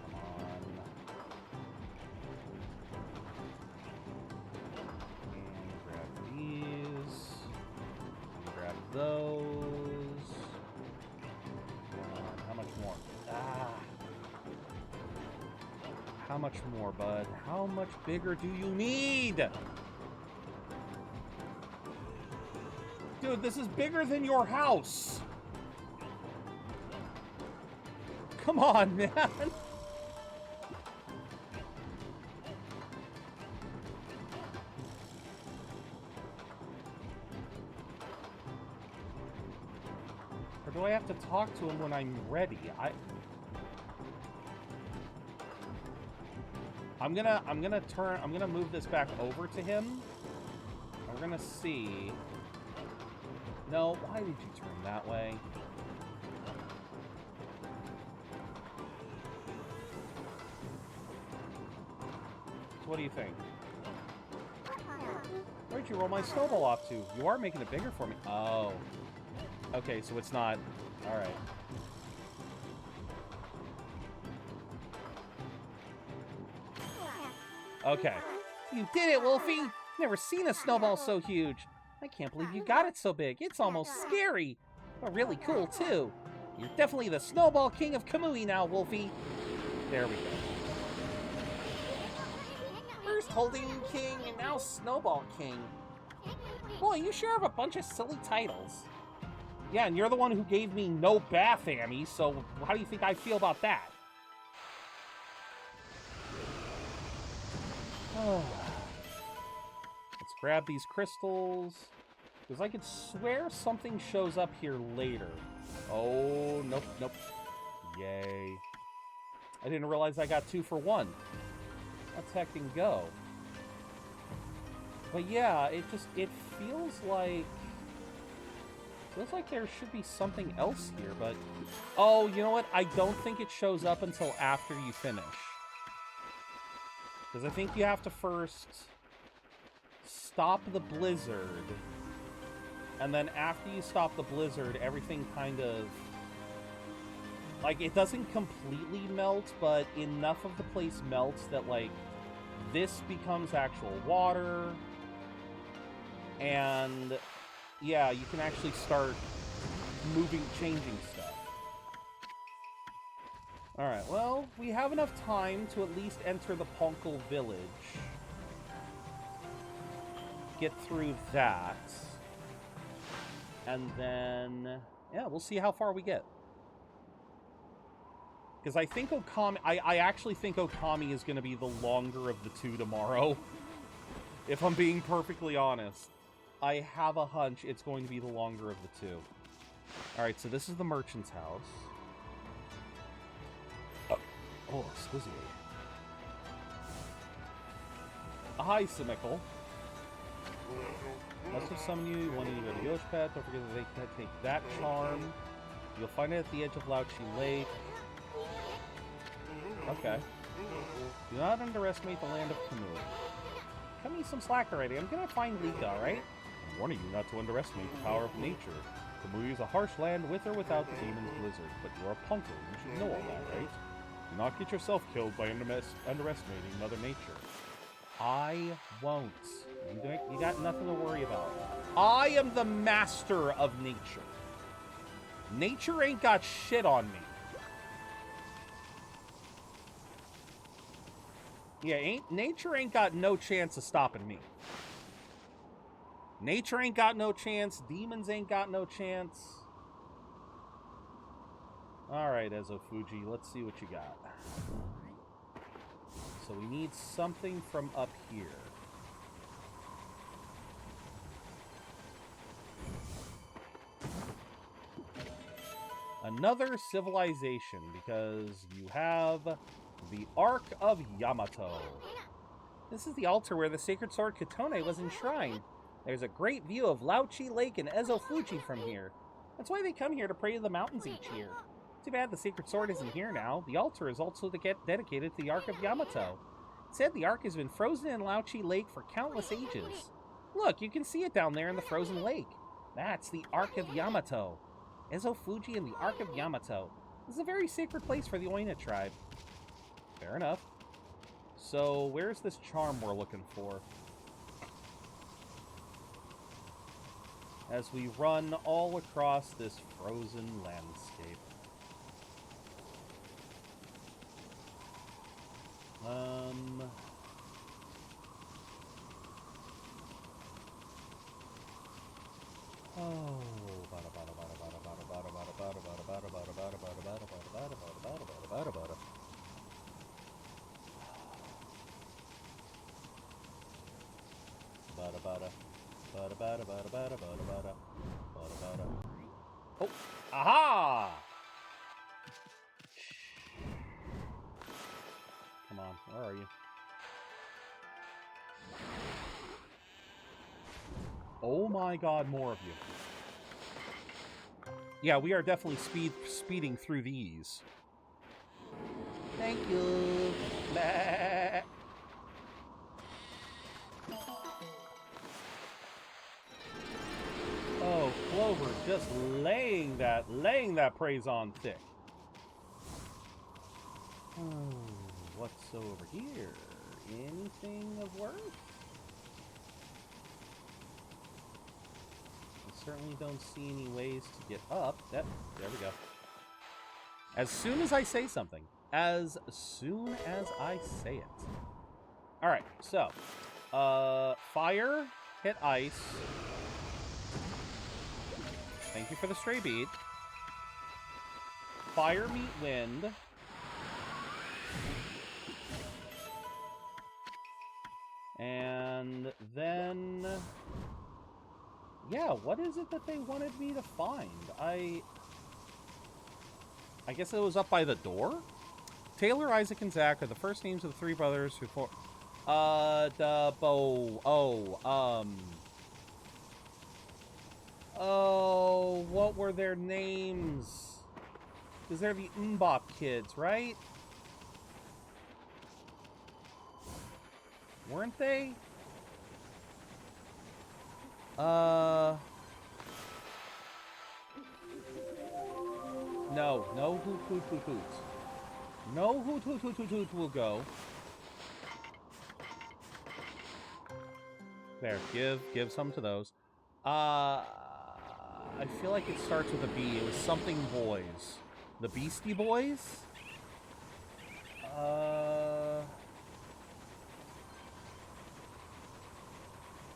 Speaker 1: Come on. And grab these. And grab those. Come on. How much more? Ah. How much more, bud? How much bigger do you need? Dude, this is bigger than your house. Come on, man. Or do I have to talk to him when I'm ready? I'm gonna move this back over to him. We're gonna see. No, why did you turn that way? So what do you think? Where'd you roll my snowball off to? You are making it bigger for me. Oh. Okay, so it's not... Alright. Okay. You did it, Wolfie! Never seen a snowball so huge. I can't believe you got it so big. It's almost scary. But really cool, too. You're definitely the Snowball King of Kamui now, Wolfie. There we go. First Holding King, and now Snowball King. Boy, you sure have a bunch of silly titles. Yeah, and you're the one who gave me no bath, Amy, so how do you think I feel about that? Oh. Let's grab these crystals. Because I could swear something shows up here later. Oh, nope, nope. Yay. I didn't realize I got 2 for 1. Let's heck and go. But yeah, it feels like there should be something else here, but oh, you know what? I don't think it shows up until after you finish. Because I think you have to first stop the blizzard, and then after you stop the blizzard, everything kind of, like, it doesn't completely melt, but enough of the place melts that, like, this becomes actual water, and yeah, you can actually start changing stuff. Alright, well, we have enough time to at least enter the Ponkel village. Get through that. And then, yeah, we'll see how far we get. Because I think Okami, I actually think Okami is going to be the longer of the two tomorrow. If I'm being perfectly honest. I have a hunch it's going to be the longer of the two. Alright, so this is the merchant's house. Oh, excuse me. Hi, Simicle. Must have summoned you. You want to go to Yoshpat. Don't forget that they can take that charm. You'll find it at the edge of Lauchi Lake. Okay. Do not underestimate the land of Kamui. Cut me some slack already. I'm gonna find Lika, alright? I'm warning you not to underestimate the power of nature. Kamui is a harsh land with or without the demon's blizzard, but you're a punker. You should know all that, right? Do not get yourself killed by underestimating Mother Nature. I won't. You got nothing to worry about. I am the master of nature. Nature ain't got shit on me. Yeah, nature ain't got no chance of stopping me. Nature ain't got no chance. Demons ain't got no chance. Alright, Ezofuji, let's see what you got. So we need something from up here. Another civilization, because you have the Ark of Yamato. This is the altar where the sacred sword Katone was enshrined. There's a great view of Lauchi Lake and Ezofuji from here. That's why they come here to pray to the mountains each year. Too bad the sacred sword isn't here now. The altar is also dedicated to the Ark of Yamato. It said the Ark has been frozen in Lauchi Lake for countless ages. Look, you can see it down there in the frozen lake. That's the Ark of Yamato. Ezofuji and the Ark of Yamato. This is a very sacred place for the Oina tribe. Fair enough. So, where's this charm we're looking for? As we run all across this frozen landscape. Oh, aha! Come on, where are you? Oh my god, more of you. Yeah, we are definitely speeding through these. Thank you. Blah. Oh, Clover just laying that praise on thick. Oh, what's over here? Anything of worth? I certainly don't see any ways to get up. There we go. As soon as I say something. As soon as I say it. Alright, so. Fire, hit ice. Thank you for the stray bead. Fire meet wind. And then... yeah, what is it that they wanted me to find? I guess it was up by the door? Taylor, Isaac, and Zach are the first names of the three brothers who The bow. Oh, what were their names? Because they're the Mbop kids, right? Weren't they? No, no hoot hoot hoot hoot. No hoot hoot hoot hoot hoot will go. There, give some to those. I feel like it starts with a B. It was something boys. The Beastie Boys?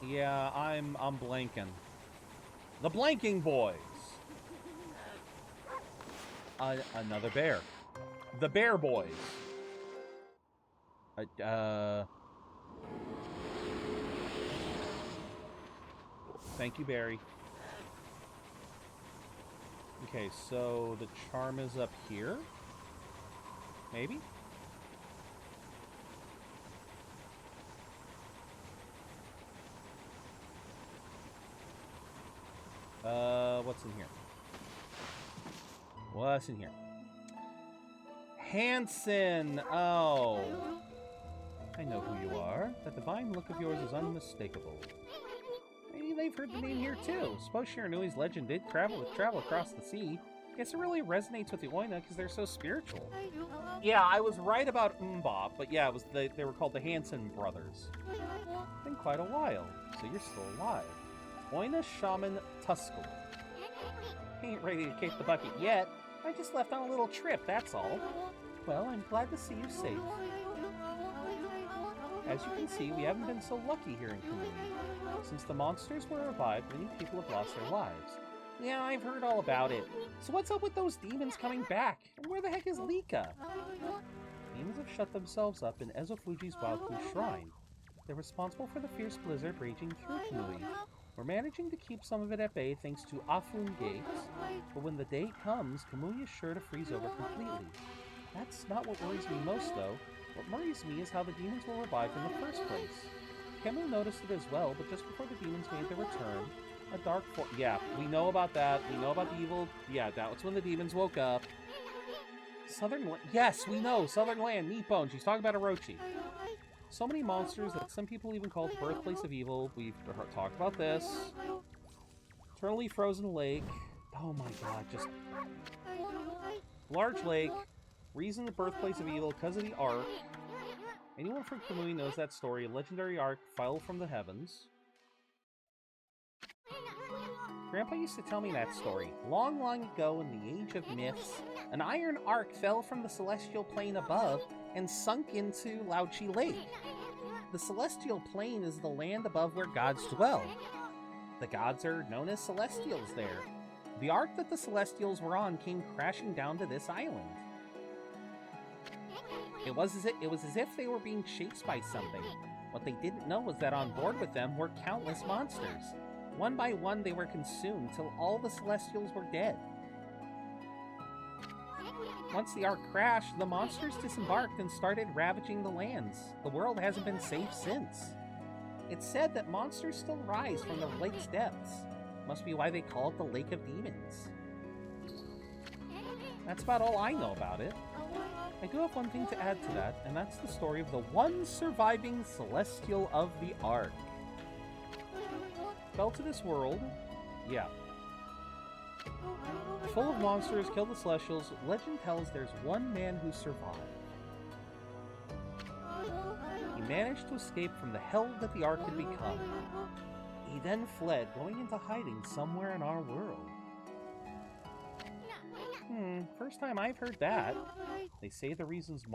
Speaker 1: Yeah, I'm blanking. The Blanking Boys. Another bear. The Bear Boys. Thank you, Barry. Okay, so the charm is up here? Maybe? What's in here? What's in here? Hanson! Oh. I know who you are. That divine look of yours is unmistakable. Maybe they've heard the name here too. Suppose Shiranui's legend did travel across the sea. Guess it really resonates with the Oina because they're so spiritual. Yeah, I was right about Mbop, but yeah, it was they were called the Hanson brothers. Been quite a while, so you're still alive. Oina Shaman Tuskel. Ain't ready to kick the bucket yet. I just left on a little trip, that's all. Well, I'm glad to see you safe. As you can see, we haven't been so lucky here in Kamui. Since the monsters were revived, many people have lost their lives. Yeah, I've heard all about it. So what's up with those demons coming back? And where the heck is Lika? Demons have shut themselves up in Ezofuji's Waifu Shrine. They're responsible for the fierce blizzard raging through Kamui. We're managing to keep some of it at bay thanks to Afun gates, but when the day comes, Kamui is sure to freeze over completely. That's not what worries me most, though. What worries me is how the demons were revived in the first place. Kemu noticed it as well, but just before the demons made their return, a dark force... Yeah, we know about that. We know about the evil... Yeah, that was when the demons woke up. Southern... Yes, we know! Southern Land, Nippon. She's talking about Orochi. So many monsters that some people even call the birthplace of evil. We've talked about this. Eternally frozen lake. Oh my god, just... Large lake. Reason the birthplace of evil because of the Ark. Anyone from Kamui knows that story. A legendary Ark fell from the heavens. Grandpa used to tell me that story. Long, long ago in the age of myths, an iron ark fell from the celestial plane above and sunk into Laochi Lake. The celestial plane is the land above where gods dwell. The gods are known as celestials there. The ark that the celestials were on came crashing down to this island. It was as if they were being chased by something. What they didn't know was that on board with them were countless monsters. One by one they were consumed till all the celestials were dead. Once the ark crashed, the monsters disembarked and started ravaging the lands. The world hasn't been safe since. It's said that monsters still rise from the lake's depths. Must be why they call it the Lake of Demons. That's about all I know about it. I do have one thing to add to that, and that's the story of the one surviving Celestial of the Ark. Fell to this world, yeah. Full of monsters, killed the Celestials. Legend tells there's one man who survived. He managed to escape from the hell that the Ark had become. He then fled, going into hiding somewhere in our world. First time I've heard that. They say the reasons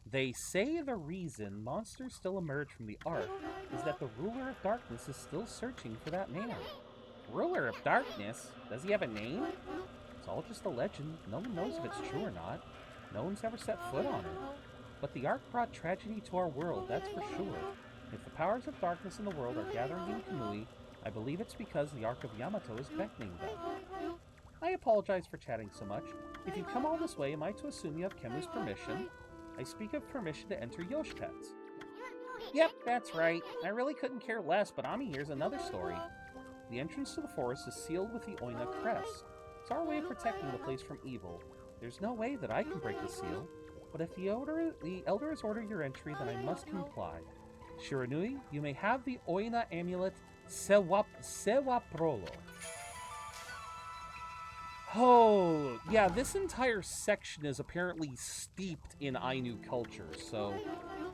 Speaker 1: They say the reason monsters still emerge from the Ark is that the Ruler of Darkness is still searching for that man. Ruler of Darkness? Does he have a name? It's all just a legend. No one knows if it's true or not. No one's ever set foot on it. But the Ark brought tragedy to our world, that's for sure. If the powers of darkness in the world are gathering in Kamui, I believe it's because the Ark of Yamato is beckoning them. I apologize for chatting so much. If you've come all this way, am I to assume you have Kemu's permission? I speak of permission to enter Yoshpets. Yep, that's right. I really couldn't care less, but Ami here's another story. The entrance to the forest is sealed with the Oina crest. It's our way of protecting the place from evil. There's no way that I can break the seal, but if the elder has ordered your entry, then I must comply. Shiranui, you may have the Oina amulet Sewaprolo. Oh, yeah, this entire section is apparently steeped in Ainu culture, so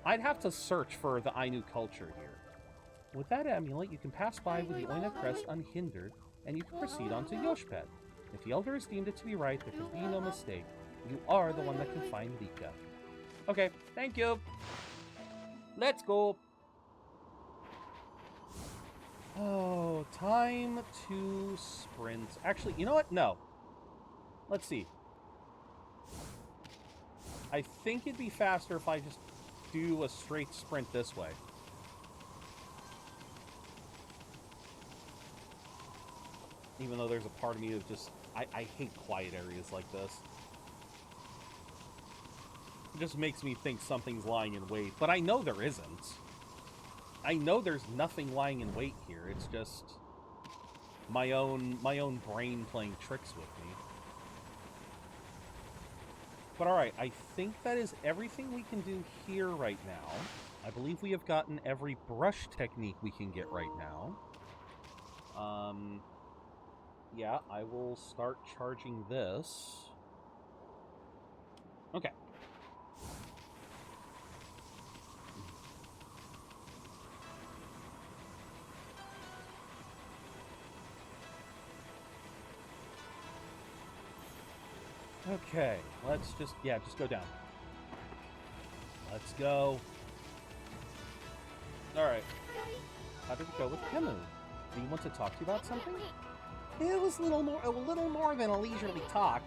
Speaker 1: I'd have to search for the Ainu culture here. With that amulet, you can pass by with the Oina crest unhindered, and you can proceed on to Yoshpet. If the elder has deemed it to be right, there can be no mistake. You are the one that can find Lika. Okay, thank you. Let's go. Oh, time to sprint. Actually, you know what? No. Let's see. I think it'd be faster if I just do a straight sprint this way. Even though there's a part of me that just... I hate quiet areas like this. It just makes me think something's lying in wait. But I know there isn't. I know there's nothing lying in wait here. It's just my own brain playing tricks with me. But alright, I think that is everything we can do here right now. I believe we have gotten every brush technique we can get right now. Yeah, I will start charging this. Okay. Okay, let's just go down. Let's go. Alright. How did it go with Kemu? Do you want to talk to you about something? It was a little more than a leisurely talk.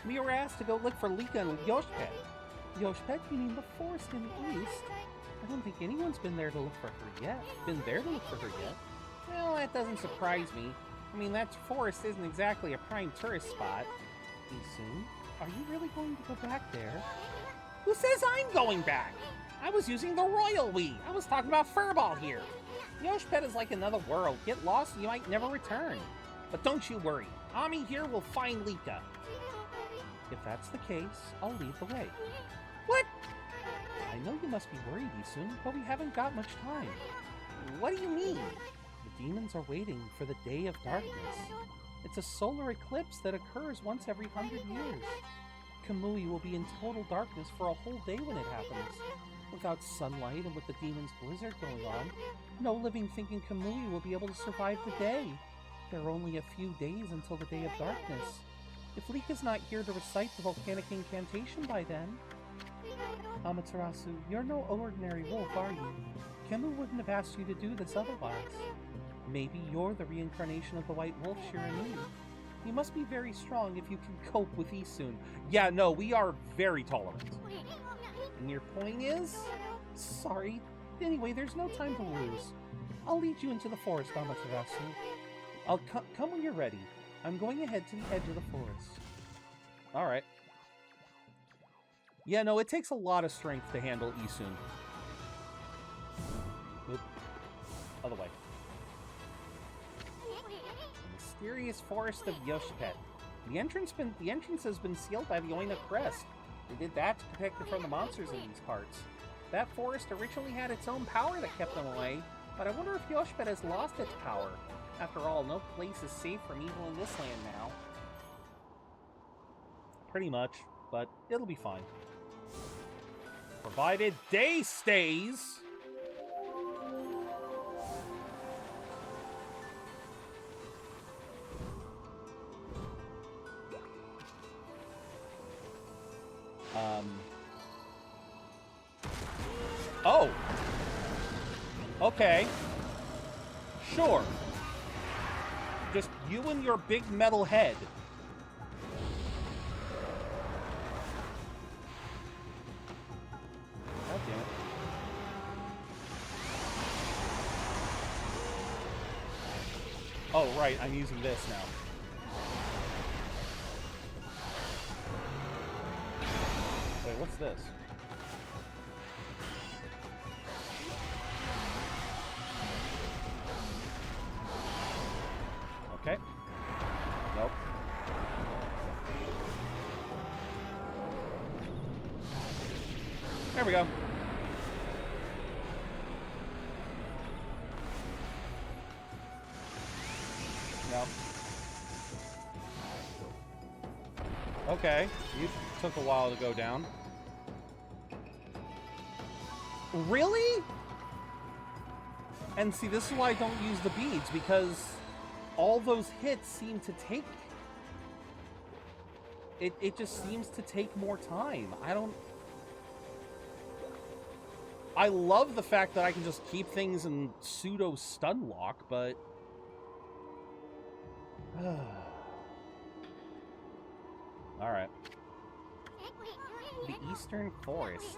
Speaker 1: We were asked to go look for Lika and Yoshpet. Yoshpet? You mean the forest in the east? I don't think anyone's been there to look for her yet. Well, that doesn't surprise me. I mean, that forest isn't exactly a prime tourist spot. Soon? Are you really going to go back there? Who says I'm going back? I was using the royal we. I was talking about Furball here. Yoshpet is like another world. Get lost and you might never return. But don't you worry. Ami here will find Lika. If that's the case, I'll lead the way. What? I know you must be worried, Isun, but we haven't got much time. What do you mean? The demons are waiting for the Day of Darkness. It's a solar eclipse that occurs once every 100 years. Kamui will be in total darkness for a whole day when it happens. Without sunlight and with the demon's blizzard going on, no living thinking Kamui will be able to survive the day. There are only a few days until the Day of Darkness. If Lika's not here to recite the volcanic incantation by then... Amaterasu, you're no ordinary wolf, are you? Kemu wouldn't have asked you to do this otherwise. Maybe you're the reincarnation of the White Wolf, Shiranui. You must be very strong if you can cope with Isun. Yeah, no, we are very tolerant. And your point is? Sorry. Anyway, there's no time to lose. I'll lead you into the forest, Amaterasu. I'll come when you're ready. I'm going ahead to the edge of the forest. Alright. Yeah, no, it takes a lot of strength to handle Isun. Oop. Other way. The mysterious forest of Yoshpet. The entrance has been sealed by the Oina crest. They did that to protect it from the monsters in these parts. That forest originally had its own power that kept them away, but I wonder if Yoshpet has lost its power. After all, no place is safe from evil in this land now. Pretty much, but it'll be fine. Provided day stays! Oh! Okay. Sure. Just you and your big metal head. God damn it. Oh, right, I'm using this now. Wait, What's this? Okay. Nope. There we go. Yep. Okay, you took a while to go down. Really? And see, this is why I don't use the beads, because all those hits seem to take... It just seems to take more time. I love the fact that I can just keep things in pseudo stun lock, but... Alright. The Eastern Forest.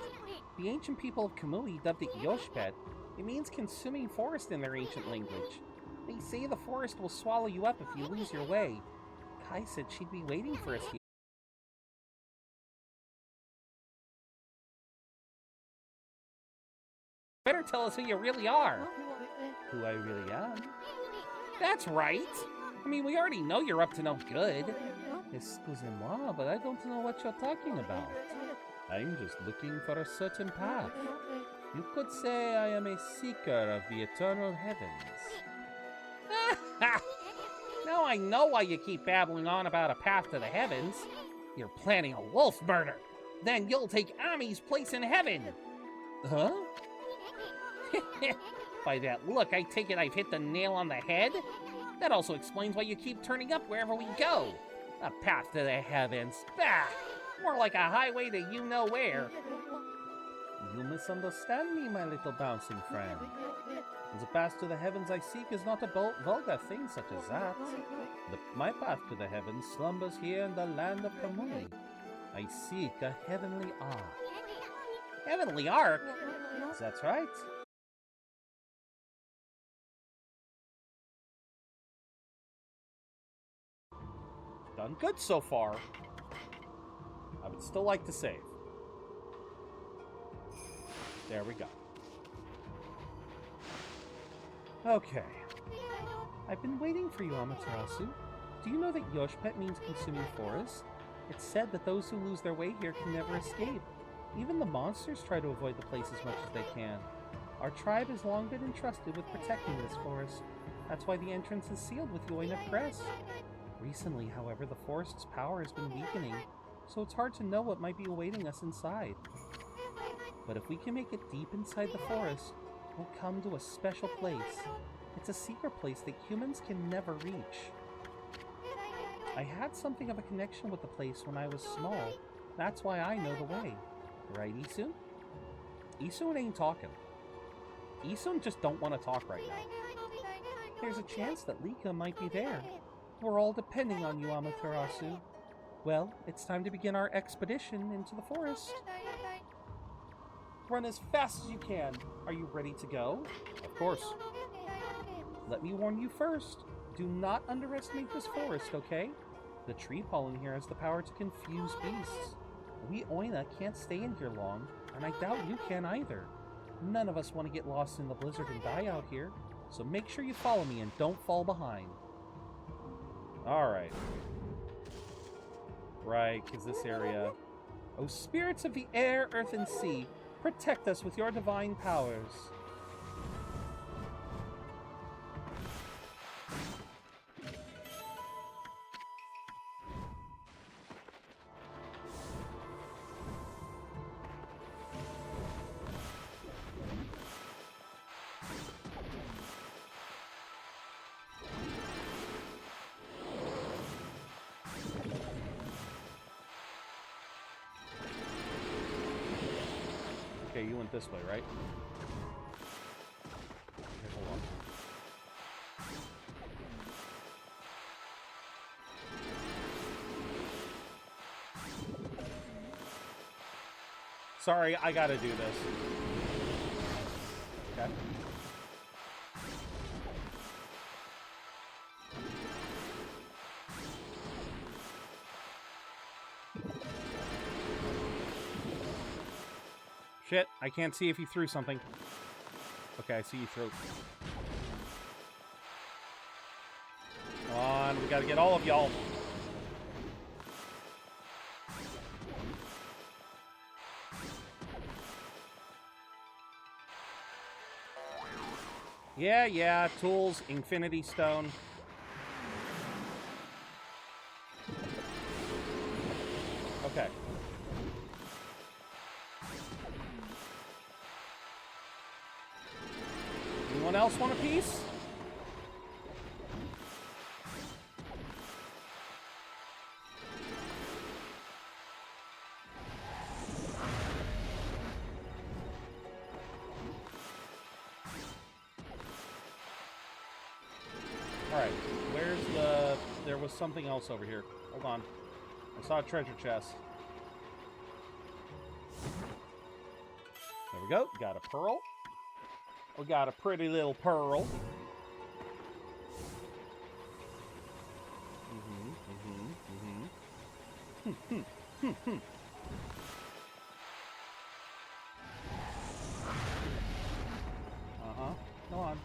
Speaker 1: The ancient people of Kamui dubbed it Yoshpet. It means consuming forest in their ancient language. They say the forest will swallow you up if you lose your way. Kai said she'd be waiting for us here. Better tell us who you really are. Who I really am? That's right. I mean, we already know you're up to no good. Excusez-moi, but I don't know what you're talking about. I'm just looking for a certain path. You could say I am a seeker of the eternal heavens. Now I know why you keep babbling on about a path to the heavens. You're planning a wolf murder. Then you'll take Ami's place in heaven. Huh? By that look, I take it I've hit the nail on the head? That also explains why you keep turning up wherever we go. A path to the heavens. Bah! More like a highway to you-know-where. You misunderstand me, my little bouncing friend. The path to the heavens I seek is not a vulgar thing such as that. My path to the heavens slumbers here in the land of Kamui. I seek a heavenly ark. Heavenly ark? That's right. Done good so far. I would still like to save. There we go. Okay. I've been waiting for you, Amaterasu. Do you know that Yoshpet means consuming forest? It's said that those who lose their way here can never escape. Even the monsters try to avoid the place as much as they can. Our tribe has long been entrusted with protecting this forest. That's why the entrance is sealed with Yoina Crest. Recently, however, the forest's power has been weakening, so it's hard to know what might be awaiting us inside. But if we can make it deep inside the forest, we'll come to a special place. It's a secret place that humans can never reach. I had something of a connection with the place when I was small. That's why I know the way. Right, Isun? Isun ain't talking. Isun just don't want to talk right now. There's a chance that Lika might be there. We're all depending on you, Amaterasu. Well, it's time to begin our expedition into the forest. Run as fast as you can. Are you ready to go? Of course. Let me warn you first. Do not underestimate this forest, okay? The tree pollen here has the power to confuse beasts. We Oina can't stay in here long, and I doubt you can either. None of us want to get lost in the blizzard and die out here, so make sure you follow me and don't fall behind. Alright. Right, because this area... Oh, spirits of the air, earth, and sea, protect us with your divine powers. Okay, you went this way, right? Okay, hold on. Sorry, I gotta do this. Okay. Shit, I can't see if he threw something. Okay, I see you threw. Come on, we gotta get all of y'all. Yeah, tools, Infinity Stone. Okay. Anyone else want a piece? Alright, where's the... There was something else over here. Hold on. I saw a treasure chest. There we go. Got a pearl. We got a pretty little pearl. Uh-huh. Come on.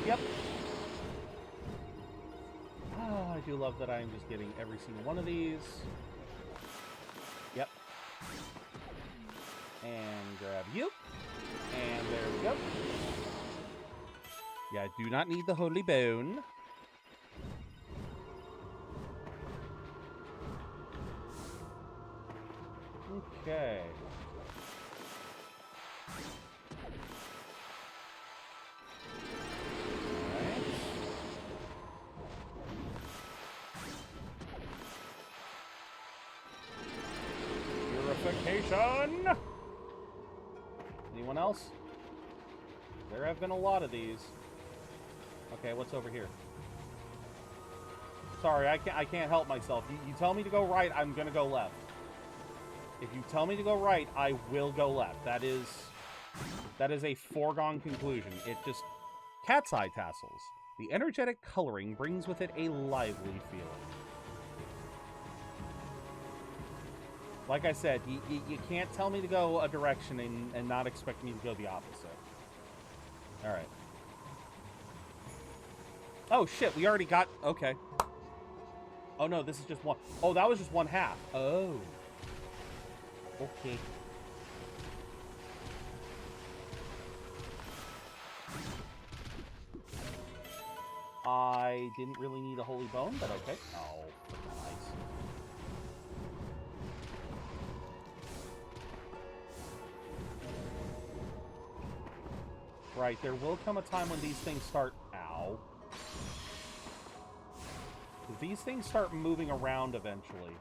Speaker 1: Yep. Oh, I do love that I'm just getting every single one of these. Yep. And grab you. And there we go. Yeah, I do not need the holy bone. Okay. Purification! Anyone else? There have been a lot of these. Okay, what's over here? Sorry, I can't help myself. You tell me to go right, I'm gonna go left. If you tell me to go right, I will go left. That is a foregone conclusion. It just... Cat's eye tassels. The energetic coloring brings with it a lively feeling. Like I said, you can't tell me to go a direction and not expect me to go the opposite. Alright. Oh, shit, we already got... Okay. Oh, no, this is just one... Oh, that was just one half. Oh. Okay. I didn't really need a holy bone, but okay. Oh, nice. Right, there will come a time when these things start... Ow. These things start moving around eventually.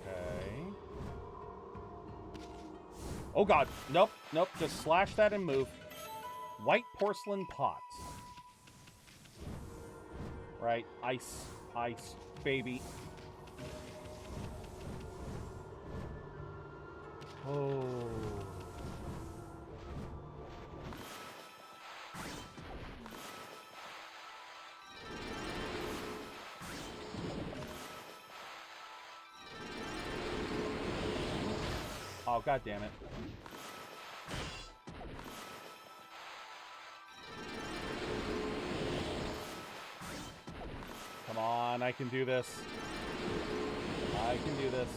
Speaker 1: Okay. Oh god, nope, just slash that and move. White porcelain pots. Right, ice, baby. Oh. Oh, god damn it. Come on, I can do this. I can do this.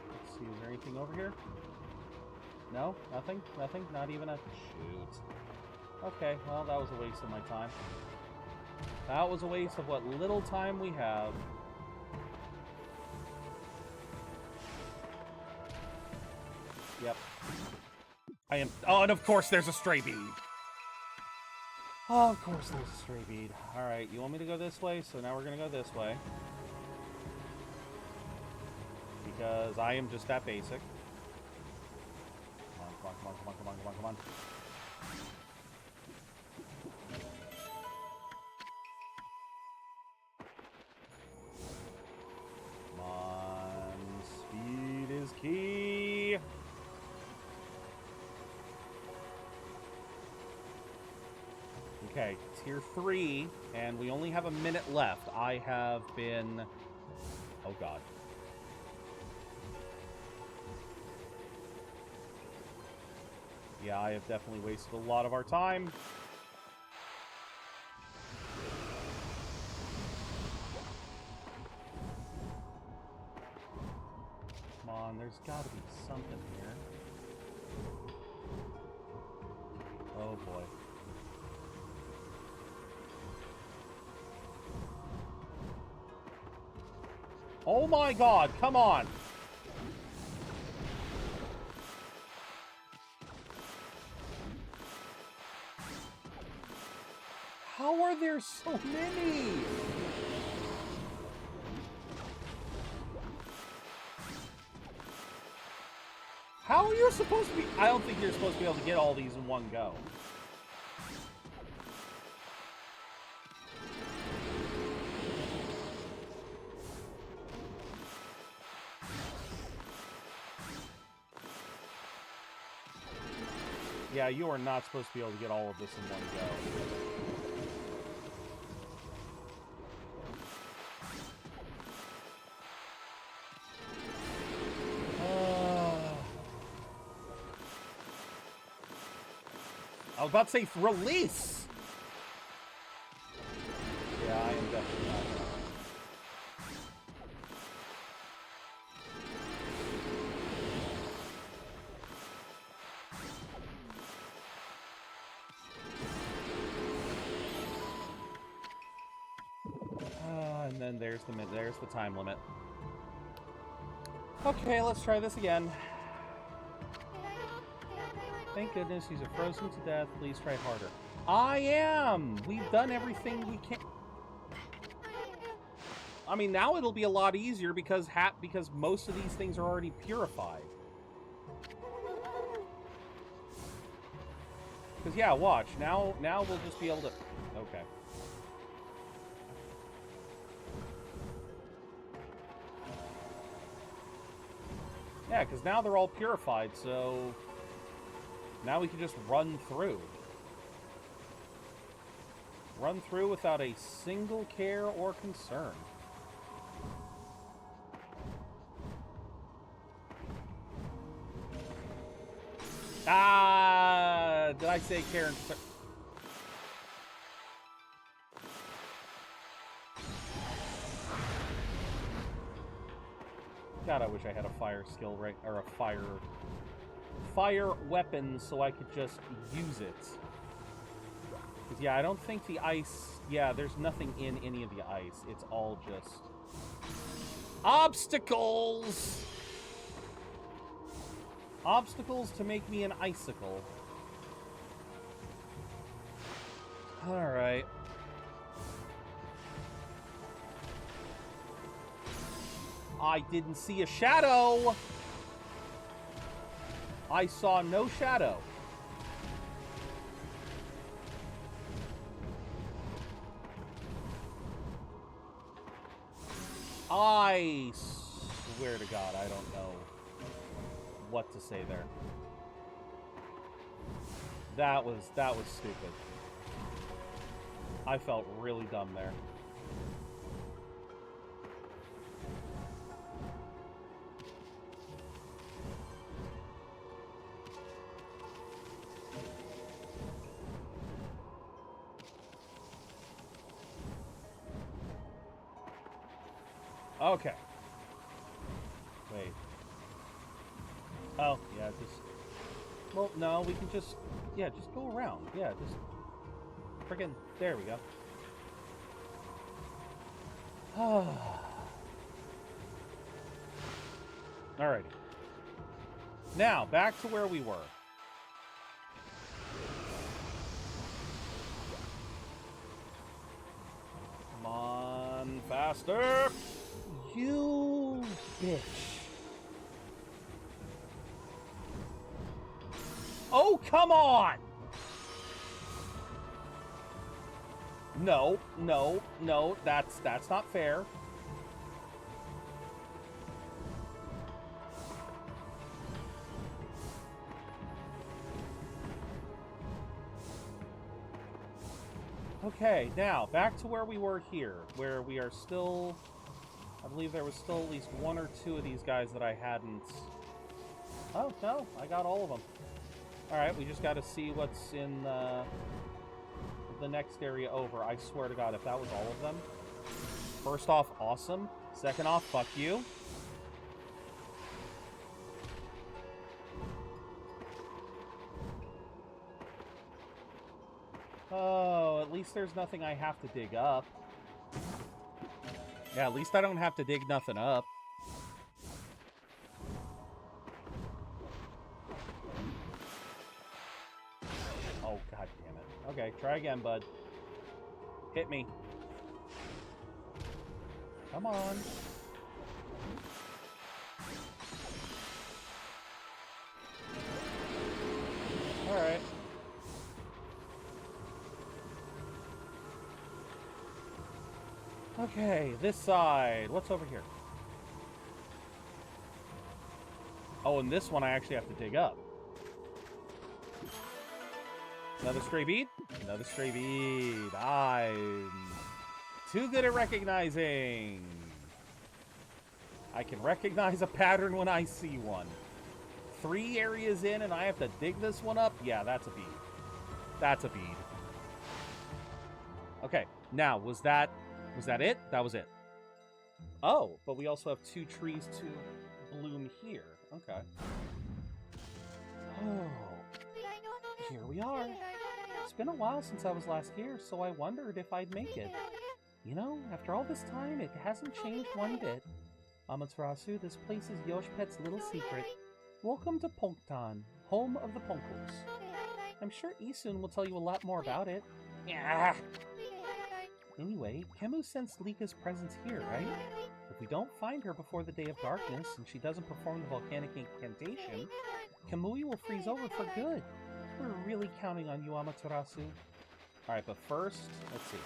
Speaker 1: Let's see, is there anything over here? No? Nothing? Nothing? Not even a... Shoot. Okay, well, that was a waste of my time. That was a waste of what little time we have. Yep. I am... Oh, and of course there's a stray bead. Oh, of course there's a stray bead. Alright, you want me to go this way? So now we're gonna go this way. Because I am just that basic. Come on. Okay, tier 3, and we only have a minute left. I have been... Oh, God. Yeah, I have definitely wasted a lot of our time. Come on, there's got to be something here. Oh, boy. Oh my God, come on! How are there so many? How are you supposed to be... I don't think you're supposed to be able to get all these in one go. Yeah, you are not supposed to be able to get all of this in one go. I was about to say release! Yeah, I am definitely not. And then there's the time limit. Okay, let's try this again. Thank goodness he's frozen to death. Please try harder. I am! We've done everything we can. I mean, now it'll be a lot easier because most of these things are already purified. Because, yeah, watch. Now we'll just be able to... Okay. Yeah, because now they're all purified, so... Now we can just run through. Run through without a single care or concern. Ah! Did I say care and concern? God, I wish I had a fire skill, right? Or a fire weapon so I could just use it. Because, yeah, I don't think the ice... Yeah, there's nothing in any of the ice. It's all just... obstacles! Obstacles to make me an icicle. Alright. I didn't see a shadow! I saw no shadow. I swear to God, I don't know what to say there. That was stupid. I felt really dumb there. Okay. Wait. Oh, yeah, just... Well, no, we can just... Yeah, just go around. Yeah, just... Friggin'... There we go. Alrighty. Now, back to where we were. Come on, faster! You bitch. Oh, come on! No, no, no, that's not fair. Okay, now, back to where we were here, where we are still... I believe there was still at least one or two of these guys that I hadn't... Oh, no, I got all of them. Alright, we just gotta see what's in the next area over. I swear to God, if that was all of them... First off, awesome. Second off, fuck you. Oh, at least there's nothing I have to dig up. Yeah, at least I don't have to dig nothing up. Oh, god damn it. Okay, try again, bud. Hit me. Come on. Alright. Okay, this side. What's over here? Oh, and this one I actually have to dig up. Another stray bead? Another stray bead. I'm too good at recognizing. I can recognize a pattern when I see one. 3 areas in and I have to dig this one up? Yeah, that's a bead. That's a bead. Okay, now, was that it? That was it. Oh, but we also have 2 trees to bloom here. Okay. Oh. Here we are. It's been a while since I was last here, so I wondered if I'd make it. You know, after all this time, it hasn't changed one bit. Amaterasu, this place is Yoshpet's little secret. Welcome to Punktan, home of the Punkles. I'm sure Isun will tell you a lot more about it. Yeah. Anyway, Kemu sensed Lika's presence here, right? If we don't find her before the Day of Darkness, and she doesn't perform the volcanic incantation, Kamui will freeze over for good. We're really counting on you, Amaterasu. Alright, but first, let's see.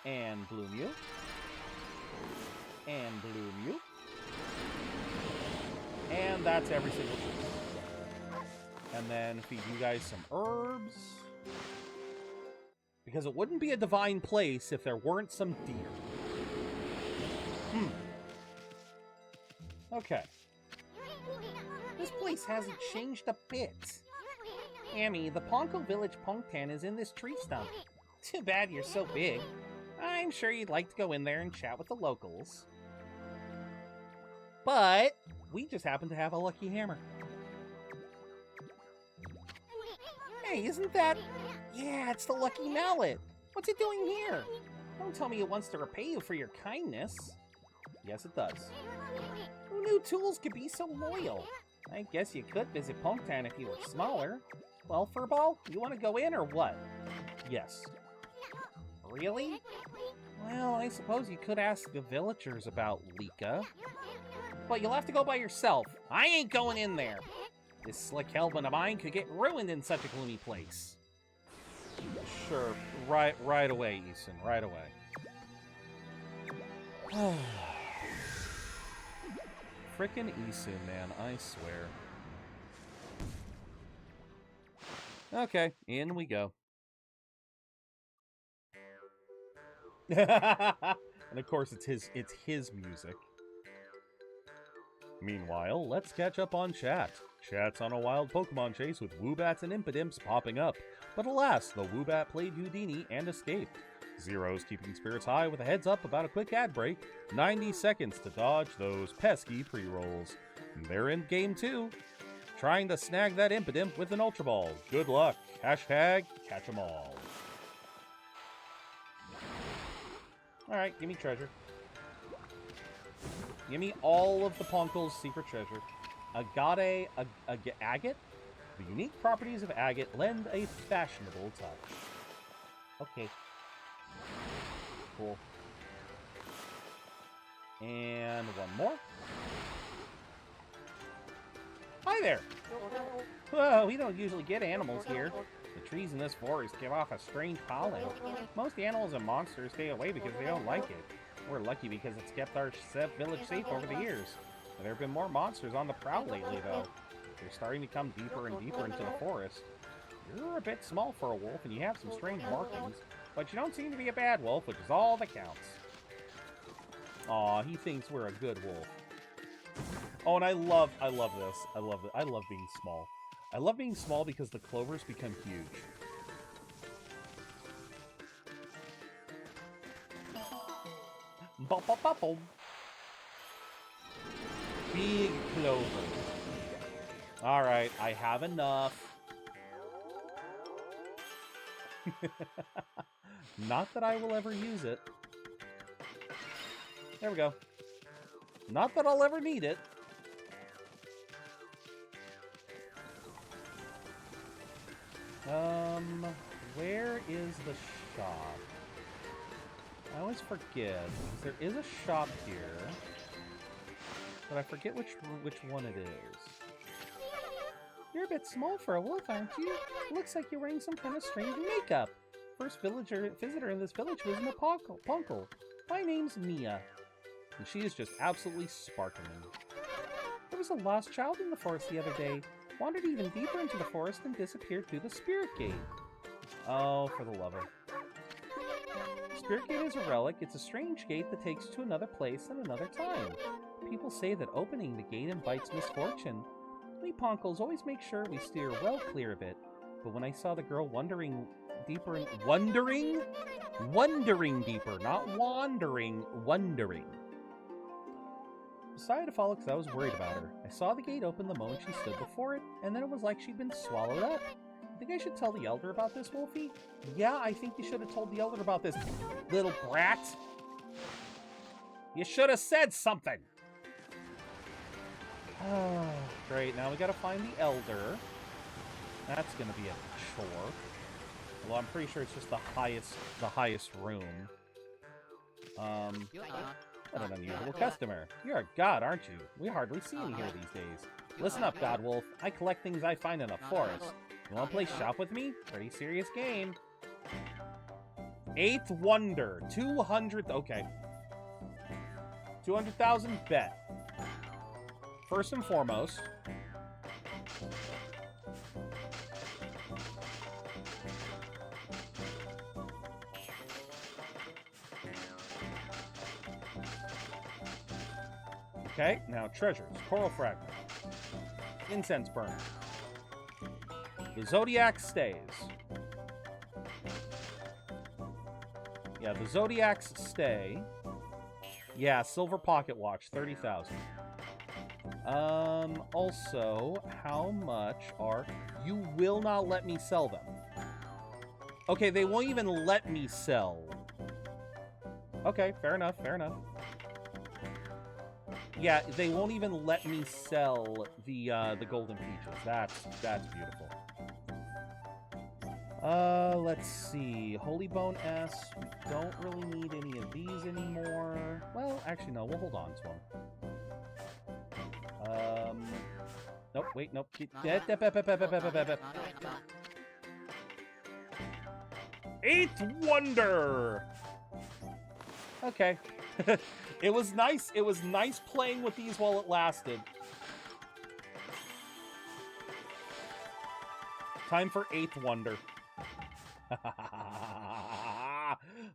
Speaker 1: And bloom you. And bloom you. And that's every single tree. And then feed you guys some herbs. Because it wouldn't be a divine place if there weren't some deer. Okay. This place hasn't changed a bit. Amy, the Ponko Village Punktan is in this tree stump. Too bad you're so big. I'm sure you'd like to go in there and chat with the locals. But we just happen to have a lucky hammer. Hey, isn't that... Yeah, it's the lucky mallet. What's it doing here? Don't tell me it wants to repay you for your kindness. Yes, it does. Who knew tools could be so loyal? I guess you could visit Punktan if you were smaller. Well, Furball, you want to go in or what? Yes. Really? Well, I suppose you could ask the villagers about Lika. But you'll have to go by yourself. I ain't going in there. This slick helmet of mine could get ruined in such a gloomy place. Sure. Right away, Isun. Right away. Frickin' Isun, man. I swear. Okay, in we go. And of course, it's his music. Meanwhile, let's catch up on chat. Chat's on a wild Pokemon chase with Woobats and Impidimps popping up. But alas, the Woobat played Houdini and escaped. Zero's keeping spirits high with a heads up about a quick ad break. 90 seconds to dodge those pesky pre-rolls. They're in game 2. Trying to snag that Impidimp with an Ultra Ball. Good luck. Hashtag catch 'em all. Alright, give me treasure. Give me all of the Ponkel's secret treasure. Agate, agate? The unique properties of agate lend a fashionable touch. Okay. Cool. And one more. Hi there! Well, we don't usually get animals here. The trees in this forest give off a strange pollen. Most animals and monsters stay away because they don't like it. We're lucky because it's kept our village safe over the years. There have been more monsters on the prowl lately, though. They're starting to come deeper and deeper into the forest. You're a bit small for a wolf, and you have some strange markings. But you don't seem to be a bad wolf, which is all that counts. Aw, he thinks we're a good wolf. Oh, and I love this. I love it. I love being small. I love being small because the clovers become huge. Bop. Big clover. Alright, I have enough. Not that I will ever use it. There we go. Not that I'll ever need it. Where is the shop? I always forget. There is a shop here. But I forget which one it is. You're a bit small for a wolf, aren't you? Looks like you're wearing some kind of strange makeup. First visitor in this village was Naponkle. My name's Mia. And she is just absolutely sparkling. There was a lost child in the forest the other day. Wandered even deeper into the forest and disappeared through the spirit gate. Oh, for the lover. Spirit gate is a relic. It's a strange gate that takes to another place and another time. People say that opening the gate invites misfortune. We Ponkles always make sure we steer well clear of it. But when I saw the girl wandering deeper, wondering deeper, not wandering, wondering. Decided to follow because I was worried about her. I saw the gate open the moment she stood before it, and then it was like she'd been swallowed up. Think I should tell the elder about this, Wolfie? Yeah, I think you should have told the elder about this, little brat. You should have said something. Oh, great. Now we gotta find the elder. That's gonna be a chore. Well, I'm pretty sure it's just the highest room. What an unusual customer. You're a god, aren't you? We hardly see you here these days. Listen up, God Wolf. I collect things I find in a forest. You wanna play shop with me? Pretty serious game. 8th Wonder. 200... Okay. 200,000 bet. First and foremost... Okay, now treasures. Coral fragment. Incense burner. The Zodiac stays. Yeah, the Zodiacs stay. Yeah, silver pocket watch, 30,000. Also, how much are... You will not let me sell them. Okay, they won't even let me sell. Okay, fair enough, fair enough. Yeah, they won't even let me sell the golden peaches. That's beautiful. Let's see. Holy Bone S. We don't really need any of these anymore. Well, actually, no. We'll hold on to them. Nope, wait, nope. 8th Wonder! Okay. It was nice. It was nice playing with these while it lasted. Time for 8th Wonder.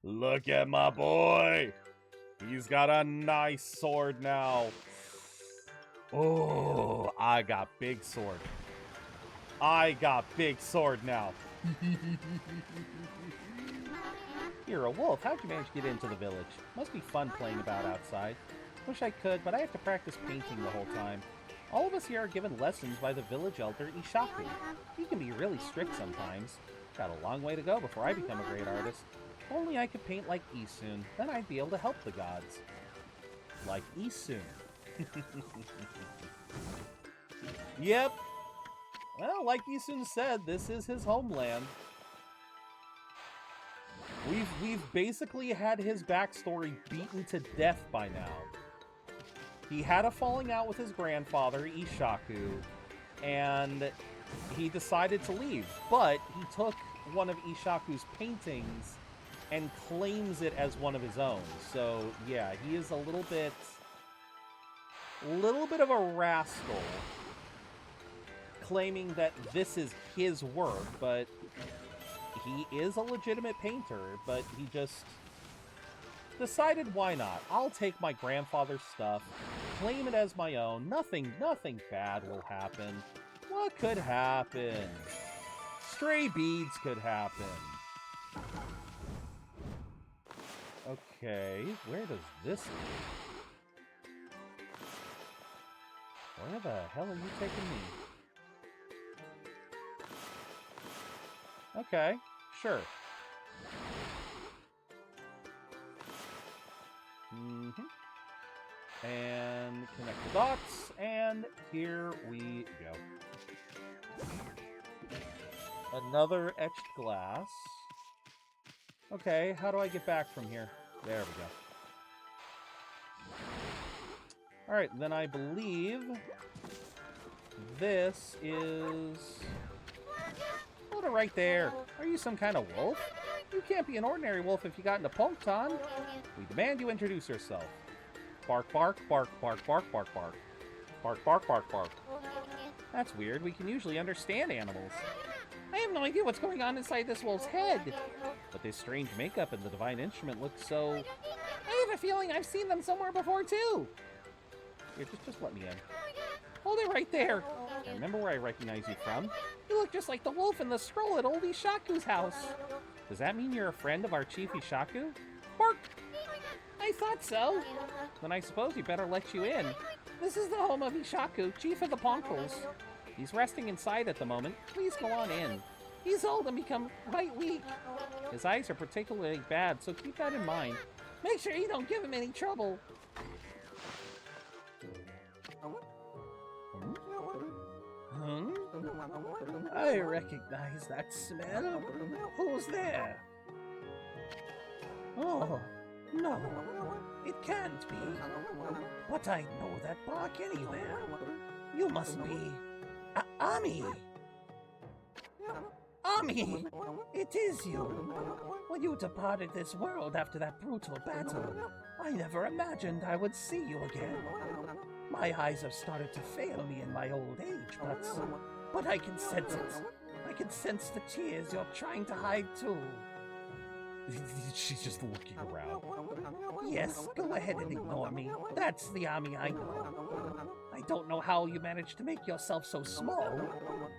Speaker 1: Look at my boy. He's got a nice sword now. Oh, I got big sword. I got big sword now. You're a wolf. How'd you manage to get into the village? Must be fun playing about outside. Wish I could, but I have to practice painting the whole time. All of us here are given lessons by the village elder Ishaku. He can be really strict sometimes. Got a long way to go before I become a great artist. If only I could paint like Isun, then I'd be able to help the gods. Like Isun. Yep. Well, like Isun said, this is his homeland. We've basically had his backstory beaten to death by now. He had a falling out with his grandfather, Ishaku, and he decided to leave. But he took one of Ishaku's paintings and claims it as one of his own. So, yeah, he is a little bit of a rascal, claiming that this is his work, but he is a legitimate painter, but he just decided why not. I'll take my grandfather's stuff, claim it as my own. Nothing bad will happen. What could happen? Stray beads could happen. Okay, where does this lead? Where the hell are you taking me? Okay, sure. And connect the dots, and here we go. Another etched glass. Okay, how do I get back from here? There we go. Alright, then I believe this is... Hold it right there. Are you some kind of wolf? You can't be an ordinary wolf if you got into Punkton. We demand you introduce yourself. Bark, bark, bark, bark, bark, bark, bark. Bark, bark, bark, bark. That's weird. We can usually understand animals. I have no idea what's going on inside this wolf's head. But this strange makeup and the divine instrument look so... I have a feeling I've seen them somewhere before, too. Here, just let me in. Hold it right there. I remember where I recognize you from. You look just like the wolf in the scroll at old Ishaku's house. Does that mean you're a friend of our Chief Ishaku? Bark! I thought so. Then I suppose we better let you in. This is the home of Ishaku, Chief of the Ponkles. He's resting inside at the moment. Please go on in. He's old and become quite weak. His eyes are particularly bad, so keep that in mind. Make sure you don't give him any trouble. I recognize that smell. Who's there? Oh, no. It can't be. But I know that bark anywhere. You must be... Ami! Ami! It is you! When you departed this world after that brutal battle, I never imagined I would see you again. My eyes have started to fail me in my old age, but I can sense it. I can sense the tears you're trying to hide too. She's just looking around. Yes, go ahead and ignore me. That's the Ami I know. I don't know how you managed to make yourself so small,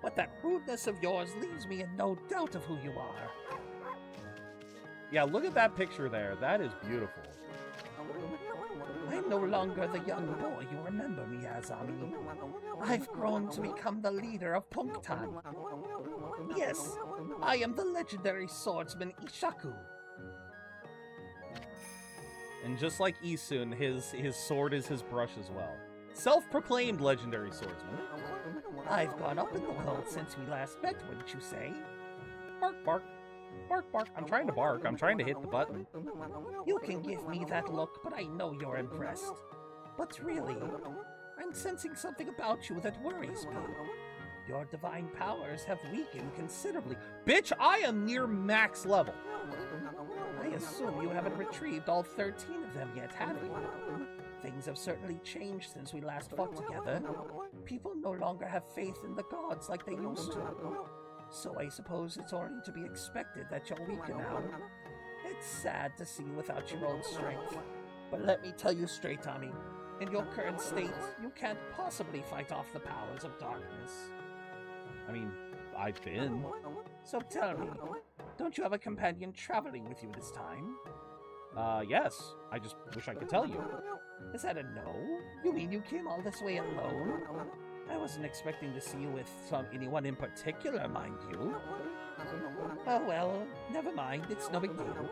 Speaker 1: but that rudeness of yours leaves me in no doubt of who you are. Yeah, look at that picture there. That is beautiful. I'm no longer the young boy you remember me as, Ami. I've grown to become the leader of Punkton. Yes, I am the legendary swordsman Ishaku. And just like Isun, his sword is his brush as well. Self-proclaimed legendary swordsman. I've gone up in the world since we last met, wouldn't you say? Bark, bark. Bark, bark. I'm trying to bark. I'm trying to hit the button. You can give me that look, but I know you're impressed. But really, I'm sensing something about you that worries me. Your divine powers have weakened considerably. Bitch, I am near max level. I assume you haven't retrieved all 13 of them yet, have you? Things have certainly changed since we last fought together. People no longer have faith in the gods like they used to. So I suppose it's only to be expected that you're weaker now. It's sad to see you without your old strength. But let me tell you straight, Tommy. In your current state, you can't possibly fight off the powers of darkness. I mean, I've been. So tell me, don't you have a companion traveling with you this time? Yes. I just wish I could tell you. Is that a no? You mean you came all this way alone? I wasn't expecting to see you with anyone in particular, mind you. Oh well, never mind, it's no big deal.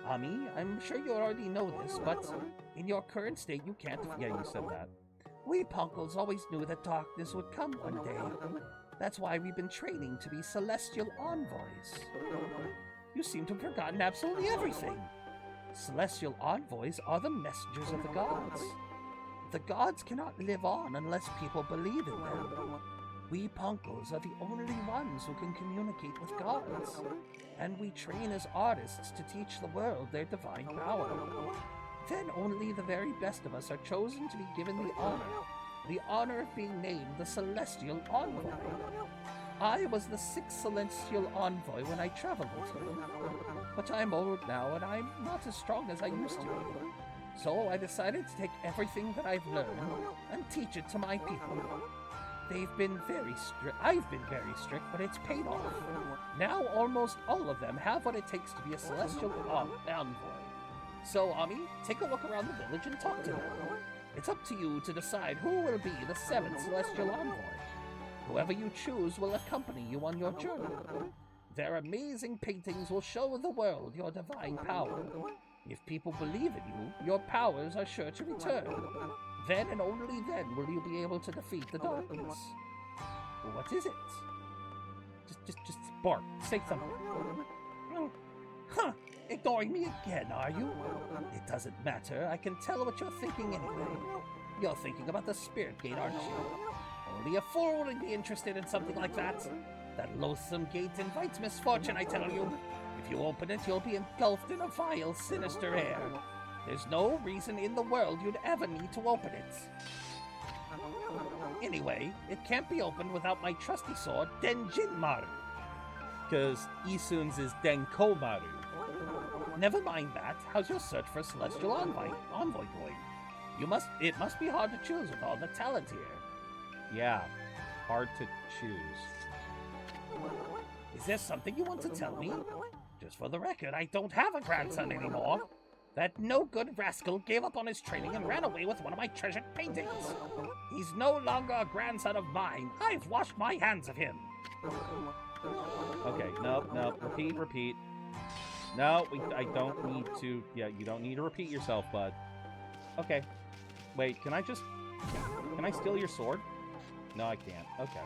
Speaker 1: Ami, I'm sure you already know this, but in your current state you can't... Yeah, you said that. We Punkles always knew that darkness would come one day. That's why we've been training to be celestial envoys. You seem to have forgotten absolutely everything. Celestial envoys are the messengers of the gods. The gods cannot live on unless people believe in them. We Punkles are the only ones who can communicate with gods, and we train as artists to teach the world their divine power. Then only the very best of us are chosen to be given the honor of being named the Celestial Envoy.
Speaker 2: I was the 6th celestial envoy when I traveled with you. But I'm old now and I'm not as strong as I used to be. So I decided to take everything that I've learned and teach it to my people. They've been very strict. I've been very strict, but it's paid off. Now almost all of them have what it takes to be a celestial envoy. So, Ami, take a look around the village and talk to them. It's up to you to decide who will be the 7th celestial envoy. Whoever you choose will accompany you on your journey. Their amazing paintings will show the world your divine power. If people believe in you, your powers are sure to return. Then and only then will you be able to defeat the darkness. What is it? Just bark. Say something. Huh! Ignoring me again, are you? It doesn't matter. I can tell what you're thinking anyway. You're thinking about the Spirit Gate, aren't you? Only a fool would be interested in something like that. That loathsome gate invites misfortune, I tell you. If you open it, you'll be engulfed in a vile, sinister air. There's no reason in the world you'd ever need to open it. Anyway, it can't be opened without my trusty sword, Denjinmaru.
Speaker 1: Because Isun's is Denkomaru.
Speaker 2: Never mind that. How's your search for a celestial envoy going? It must be hard to choose with all the talent here.
Speaker 1: Yeah, hard to choose.
Speaker 2: Is there something you want to tell me? Just for the record, I don't have a grandson anymore. That no-good rascal gave up on his training and ran away with one of my treasured paintings. He's no longer a grandson of mine. I've washed my hands of him.
Speaker 1: Okay, nope. Repeat. No, I don't need to... Yeah, you don't need to repeat yourself, bud. Okay. Wait, can I steal your sword? No, I can't. Okay.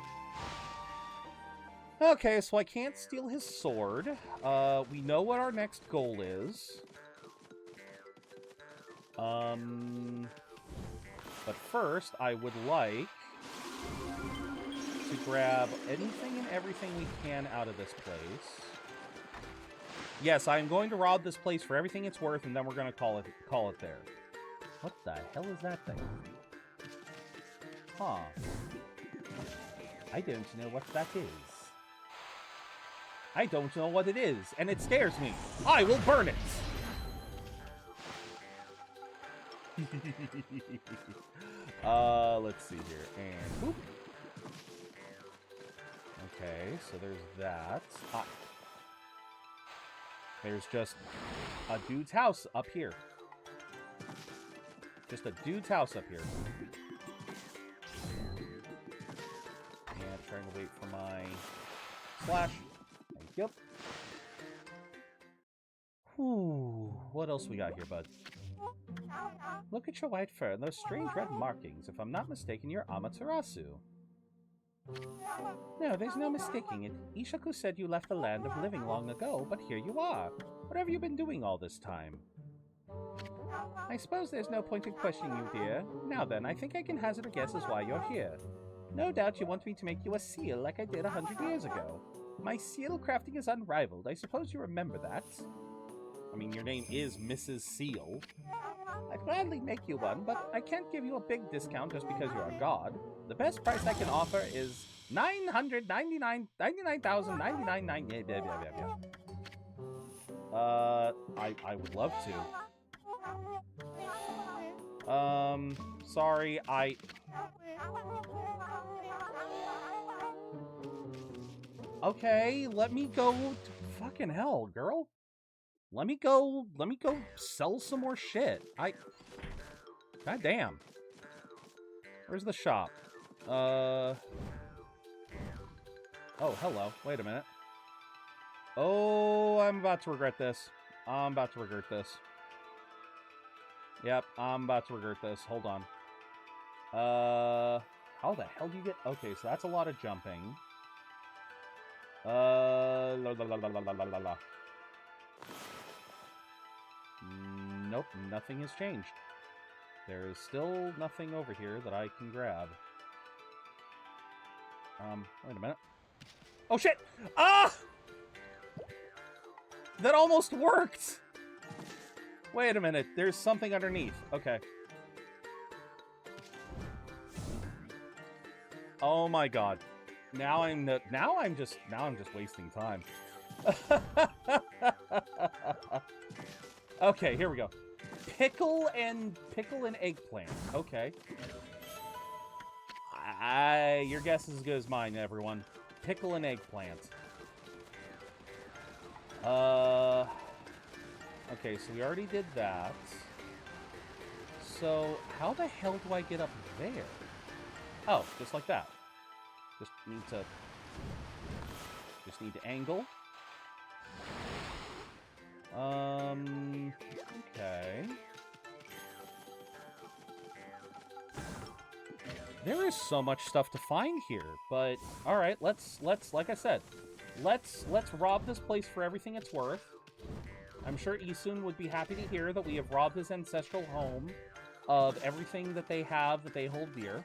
Speaker 1: Okay, so I can't steal his sword. We know what our next goal is. But first, I would like to grab anything and everything we can out of this place. Yes, I'm going to rob this place for everything it's worth, and then we're going to call it there. What the hell is that thing? Huh. I don't know what that is. I don't know what it is, and it scares me. I will burn it! Let's see here. And boop. Okay, so there's that. Ah. There's just a dude's house up here. Just a dude's house up here. And trying to wait for my slash. Thank you. Whew. What else we got here, bud? Look at your white fur and those strange red markings. If I'm not mistaken, you're Amaterasu. No, there's no mistaking it. Ishaku said you left the land of living long ago, but here you are. What have you been doing all this time? I suppose there's no point in questioning you, dear. Now then, I think I can hazard a guess as why you're here. No doubt you want me to make you a seal like I did 100 years ago. My seal crafting is unrivaled. I suppose you remember that. I mean, your name is Mrs. Seal. I'd gladly make you one, but I can't give you a big discount just because you're a god. The best price I can offer is $999,099. I would love to. Sorry, Okay, let me go to fucking hell, girl. Let me go sell some more shit. God damn. Where's the shop? Oh, hello. Wait a minute. Oh, I'm about to regret this. Yep, I'm about to regret this. Hold on. How the hell do you get... Okay, so that's a lot of jumping. Nope, nothing has changed. There is still nothing over here that I can grab. Wait a minute. Oh shit! Ah! That almost worked! Wait a minute, there's something underneath. Okay. Oh my god. Now I'm just wasting time. Okay, here we go. Pickle and eggplant. Okay. Your guess is as good as mine, everyone. Pickle and eggplant. Okay, so we already did that. So, how the hell do I get up there? Oh, just like that. Just need to angle. Okay. There is so much stuff to find here, but all right, let's like I said, let's rob this place for everything it's worth. I'm sure Isun would be happy to hear that we have robbed his ancestral home of everything that they have that they hold dear.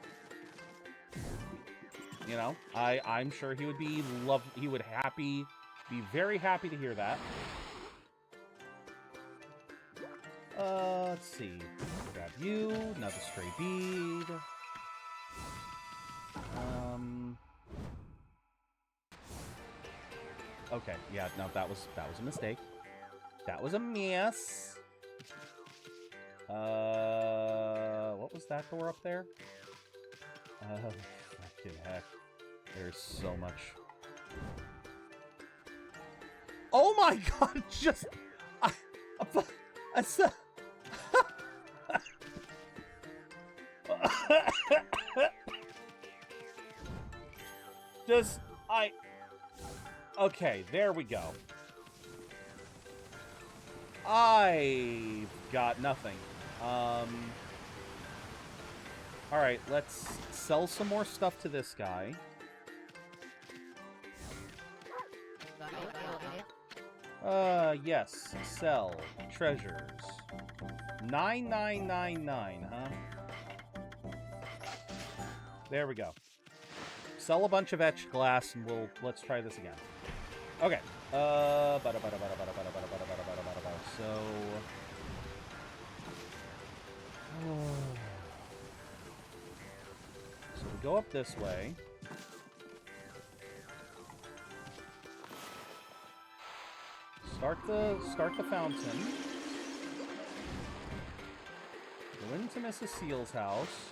Speaker 1: You know, I'm sure he would be very happy to hear that. Let's see. Grab you, another stray bead. Okay, yeah, no, that was a mistake. That was a miss. What was that door up there? Fucking heck. There's so much. Oh my god, just... Okay, there we go. I've got nothing. Alright, let's sell some more stuff to this guy. Yes. Sell. Treasures. 9999, huh? There we go. Sell a bunch of etched glass and let's try this again. Okay. So we go up this way. Start the fountain. Go into Mrs. Seal's house.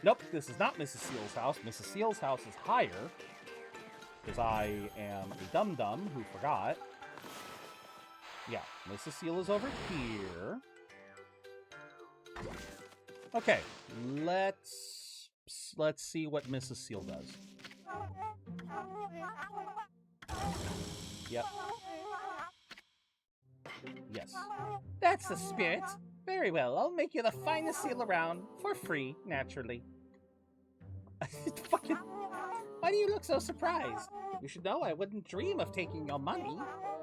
Speaker 1: Nope, this is not Mrs. Seal's house. Mrs. Seal's house is higher. Because I am a dum-dum who forgot. Yeah, Mrs. Seal is over here. Okay, let's see what Mrs. Seal does. Yep. Yes.
Speaker 2: That's the spirit. Very well, I'll make you the finest seal around, for free, naturally. Fucking... Why do you look so surprised? You should know I wouldn't dream of taking your money.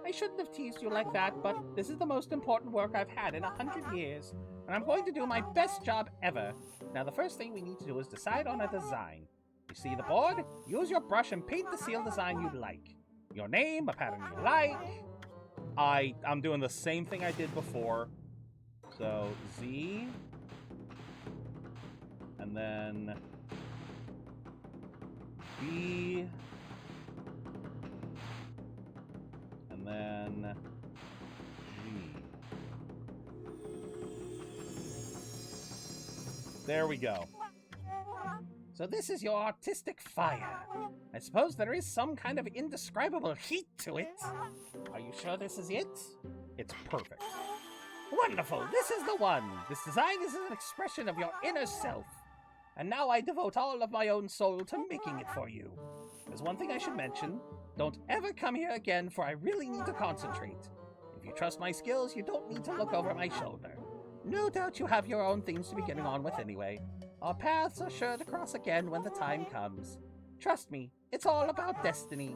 Speaker 2: I shouldn't have teased you like that, but this is the most important work I've had in 100 years, and I'm going to do my best job ever. Now, the first thing we need to do is decide on a design. You see the board? Use your brush and paint the seal design you'd like. Your name, a pattern you like.
Speaker 1: I'm doing the same thing I did before. So, Z. And then... B. And then... G. There we go.
Speaker 2: So this is your artistic fire. I suppose there is some kind of indescribable heat to it. Are you sure this is it?
Speaker 1: It's perfect.
Speaker 2: Wonderful! This is the one! This design is an expression of your inner self. And now I devote all of my own soul to making it for you. There's one thing I should mention. Don't ever come here again, for I really need to concentrate. If you trust my skills, you don't need to look over my shoulder. No doubt you have your own things to be getting on with anyway. Our paths are sure to cross again when the time comes. Trust me, it's all about destiny.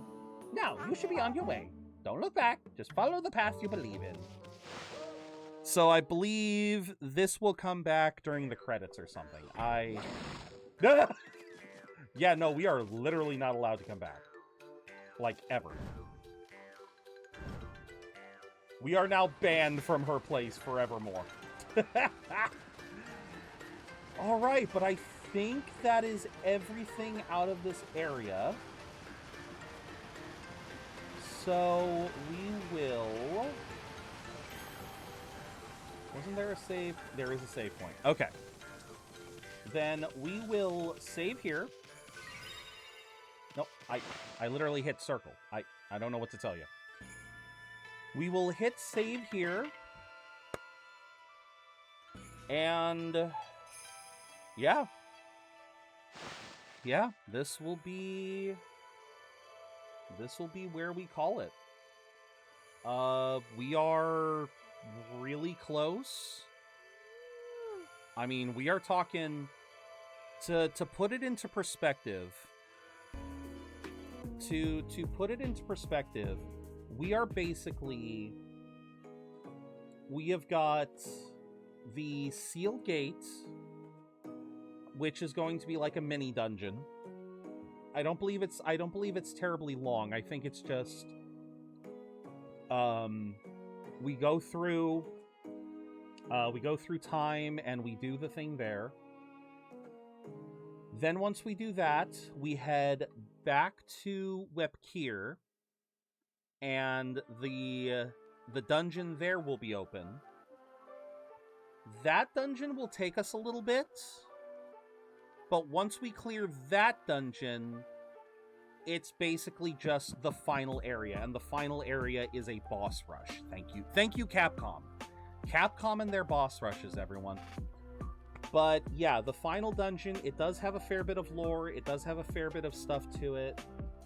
Speaker 2: Now, you should be on your way. Don't look back, just follow the path you believe in.
Speaker 1: So I believe this will come back during the credits or something. Yeah, no, we are literally not allowed to come back. Like, ever. We are now banned from her place forevermore. Alright, but I think that is everything out of this area. So we will... Wasn't there a save? There is a save point. Okay. Then we will save here. Nope, I literally hit circle. I don't know what to tell you. We will hit save here. And yeah. Yeah, this will be where we call it. We are really close. I mean, we are talking to put it into perspective. To put it into perspective, we are basically... We have got the Seal Gate, which is going to be like a mini dungeon. I don't believe it's terribly long. I think it's just we go through time and we do the thing there. Then once we do that, we head back to Webkir, and the dungeon there will be open. That dungeon will take us a little bit, but once we clear that dungeon, it's basically just the final area, and the final area is a boss rush. Thank you, Capcom. Capcom and their boss rushes, everyone. But yeah, the final dungeon, it does have a fair bit of lore, it does have a fair bit of stuff to it,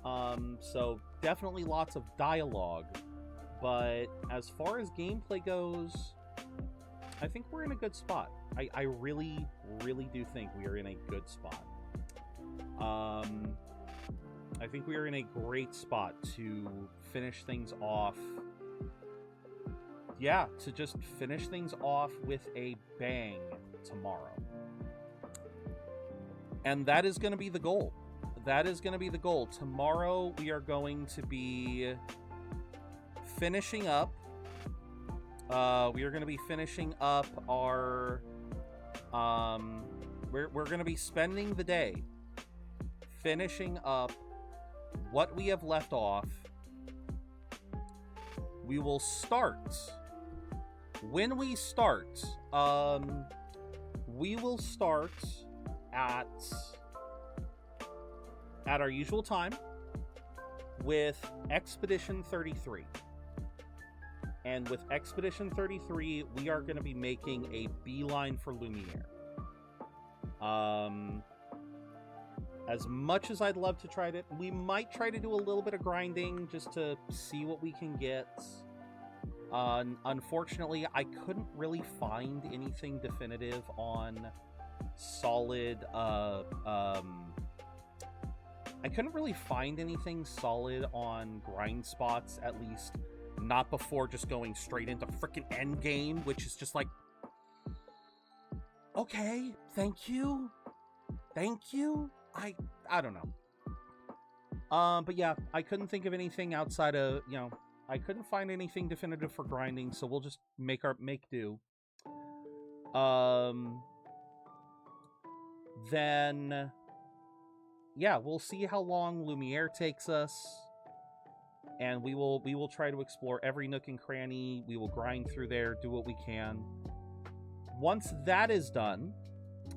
Speaker 1: so definitely lots of dialogue. But as far as gameplay goes, I think we're in a good spot. I really, really do think we are in a good spot. I think we are in a great spot to finish things off. Yeah, to just finish things off with a bang tomorrow. And that is going to be the goal. That is going to be the goal. Tomorrow we are going to be finishing up. We are going to be finishing up our... We're going to be spending the day finishing up what we have left off. We will start... When we start, we will start at our usual time with Expedition 33. And with Expedition 33, we are going to be making a beeline for Lumiere. As much as I'd love to try to... We might try to do a little bit of grinding just to see what we can get. Unfortunately, I couldn't really find anything definitive on solid, I couldn't really find anything solid on grind spots, at least not before just going straight into frickin' endgame, which is just like, okay, thank you, I don't know. But yeah, I couldn't think of anything outside of, I couldn't find anything definitive for grinding, so we'll just make do. Then, yeah, we'll see how long Lumiere takes us, and we will try to explore every nook and cranny. We will grind through there, do what we can. Once that is done,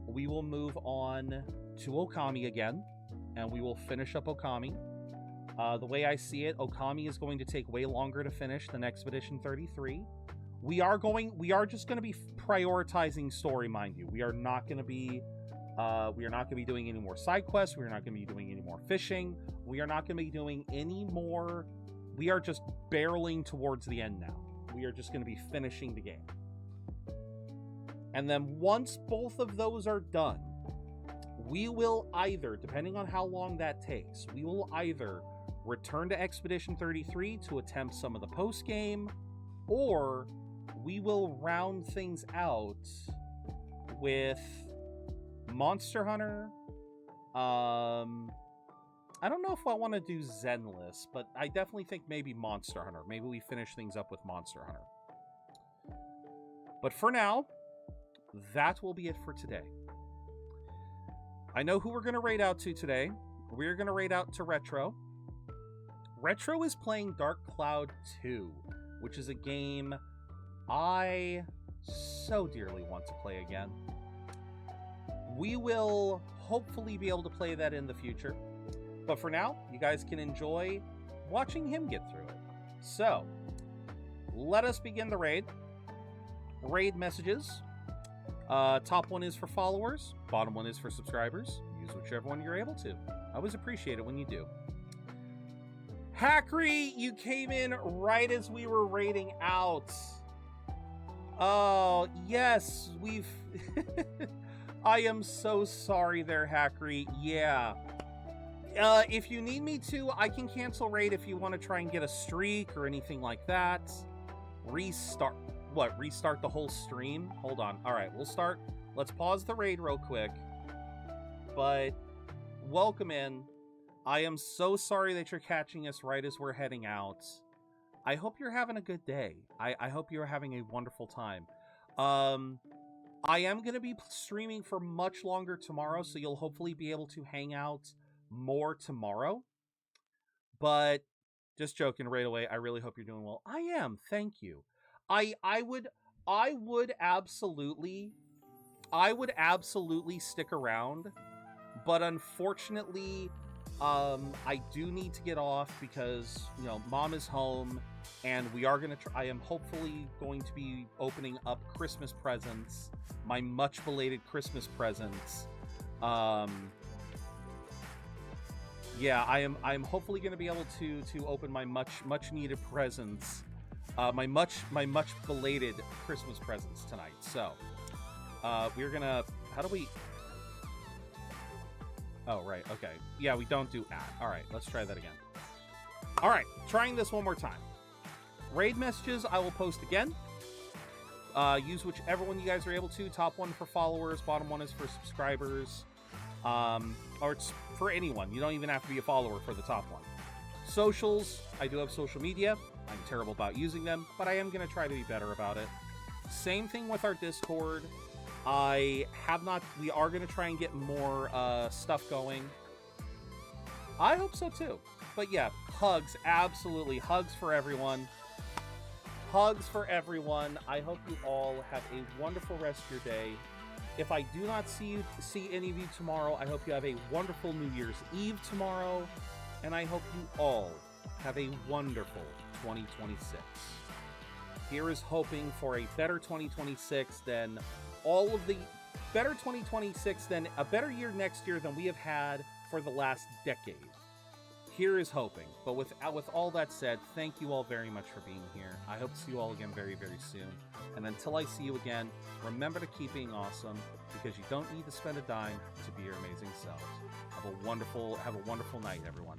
Speaker 1: we will move on to Okami again, and we will finish up Okami. The way I see it, Okami is going to take way longer to finish than Expedition 33. We are just going to be prioritizing story, mind you. We are not going to be doing any more side quests. We are not going to be doing any more fishing. We are not going to be doing any more. We are just barreling towards the end now. We are just going to be finishing the game. And then once both of those are done, we will either, depending on how long that takes, we will either return to Expedition 33 to attempt some of the post-game, or we will round things out with Monster Hunter. I don't know if I want to do Zenless, but I definitely think maybe Monster Hunter. Maybe we finish things up with Monster Hunter. But for now, that will be it for today. I know who we're going to raid out to today. We're going to raid out to Retro. Retro is playing Dark Cloud 2, which is a game I so dearly want to play again. We will hopefully be able to play that in the future. But for now, you guys can enjoy watching him get through it. So, let us begin the raid. Raid messages. Top one is for followers. Bottom one is for subscribers. Use whichever one you're able to. I always appreciate it when you do. Hackery, you came in right as we were raiding out. Oh, yes, we've... I am so sorry there, Hackery. Yeah. If you need me to, I can cancel raid if you want to try and get a streak or anything like that. Restart. What? Restart the whole stream? Hold on. All right, we'll start. Let's pause the raid real quick. But welcome in. I am so sorry that you're catching us right as we're heading out. I hope you're having a good day. I hope you're having a wonderful time. I am going to be streaming for much longer tomorrow, so you'll hopefully be able to hang out more tomorrow. But just joking right away, I really hope you're doing well. I am. Thank you. I would absolutely stick around, but unfortunately, I do need to get off because, you know, Mom is home, and we are gonna. I am hopefully going to be opening up Christmas presents, my much belated Christmas presents. Yeah, I'm hopefully going to be able to open my much needed presents, my much belated Christmas presents tonight. So, we're gonna. How do we? Oh, right. Okay. Yeah, we don't do at. All right, let's try that again. All right, trying this one more time. Raid messages I will post again. Use whichever one you guys are able to. Top one for followers, bottom one is for subscribers. Or it's for anyone. You don't even have to be a follower for the top one. Socials, I do have social media. I'm terrible about using them, but I am going to try to be better about it. Same thing with our Discord. We are going to try and get more stuff going. I hope so too. But yeah, hugs, absolutely. Hugs for everyone. Hugs for everyone. I hope you all have a wonderful rest of your day. If I do not see any of you tomorrow, I hope you have a wonderful New Year's Eve tomorrow, and I hope you all have a wonderful 2026. Here is hoping for a better 2026 than all of the better 2026 than a better year next year than we have had for the last decade. Here is hoping. But with all that said, thank you all very much for being here. I hope to see you all again very, very soon. And until I see you again, remember to keep being awesome, because you don't need to spend a dime to be your amazing selves. Have a wonderful night, everyone.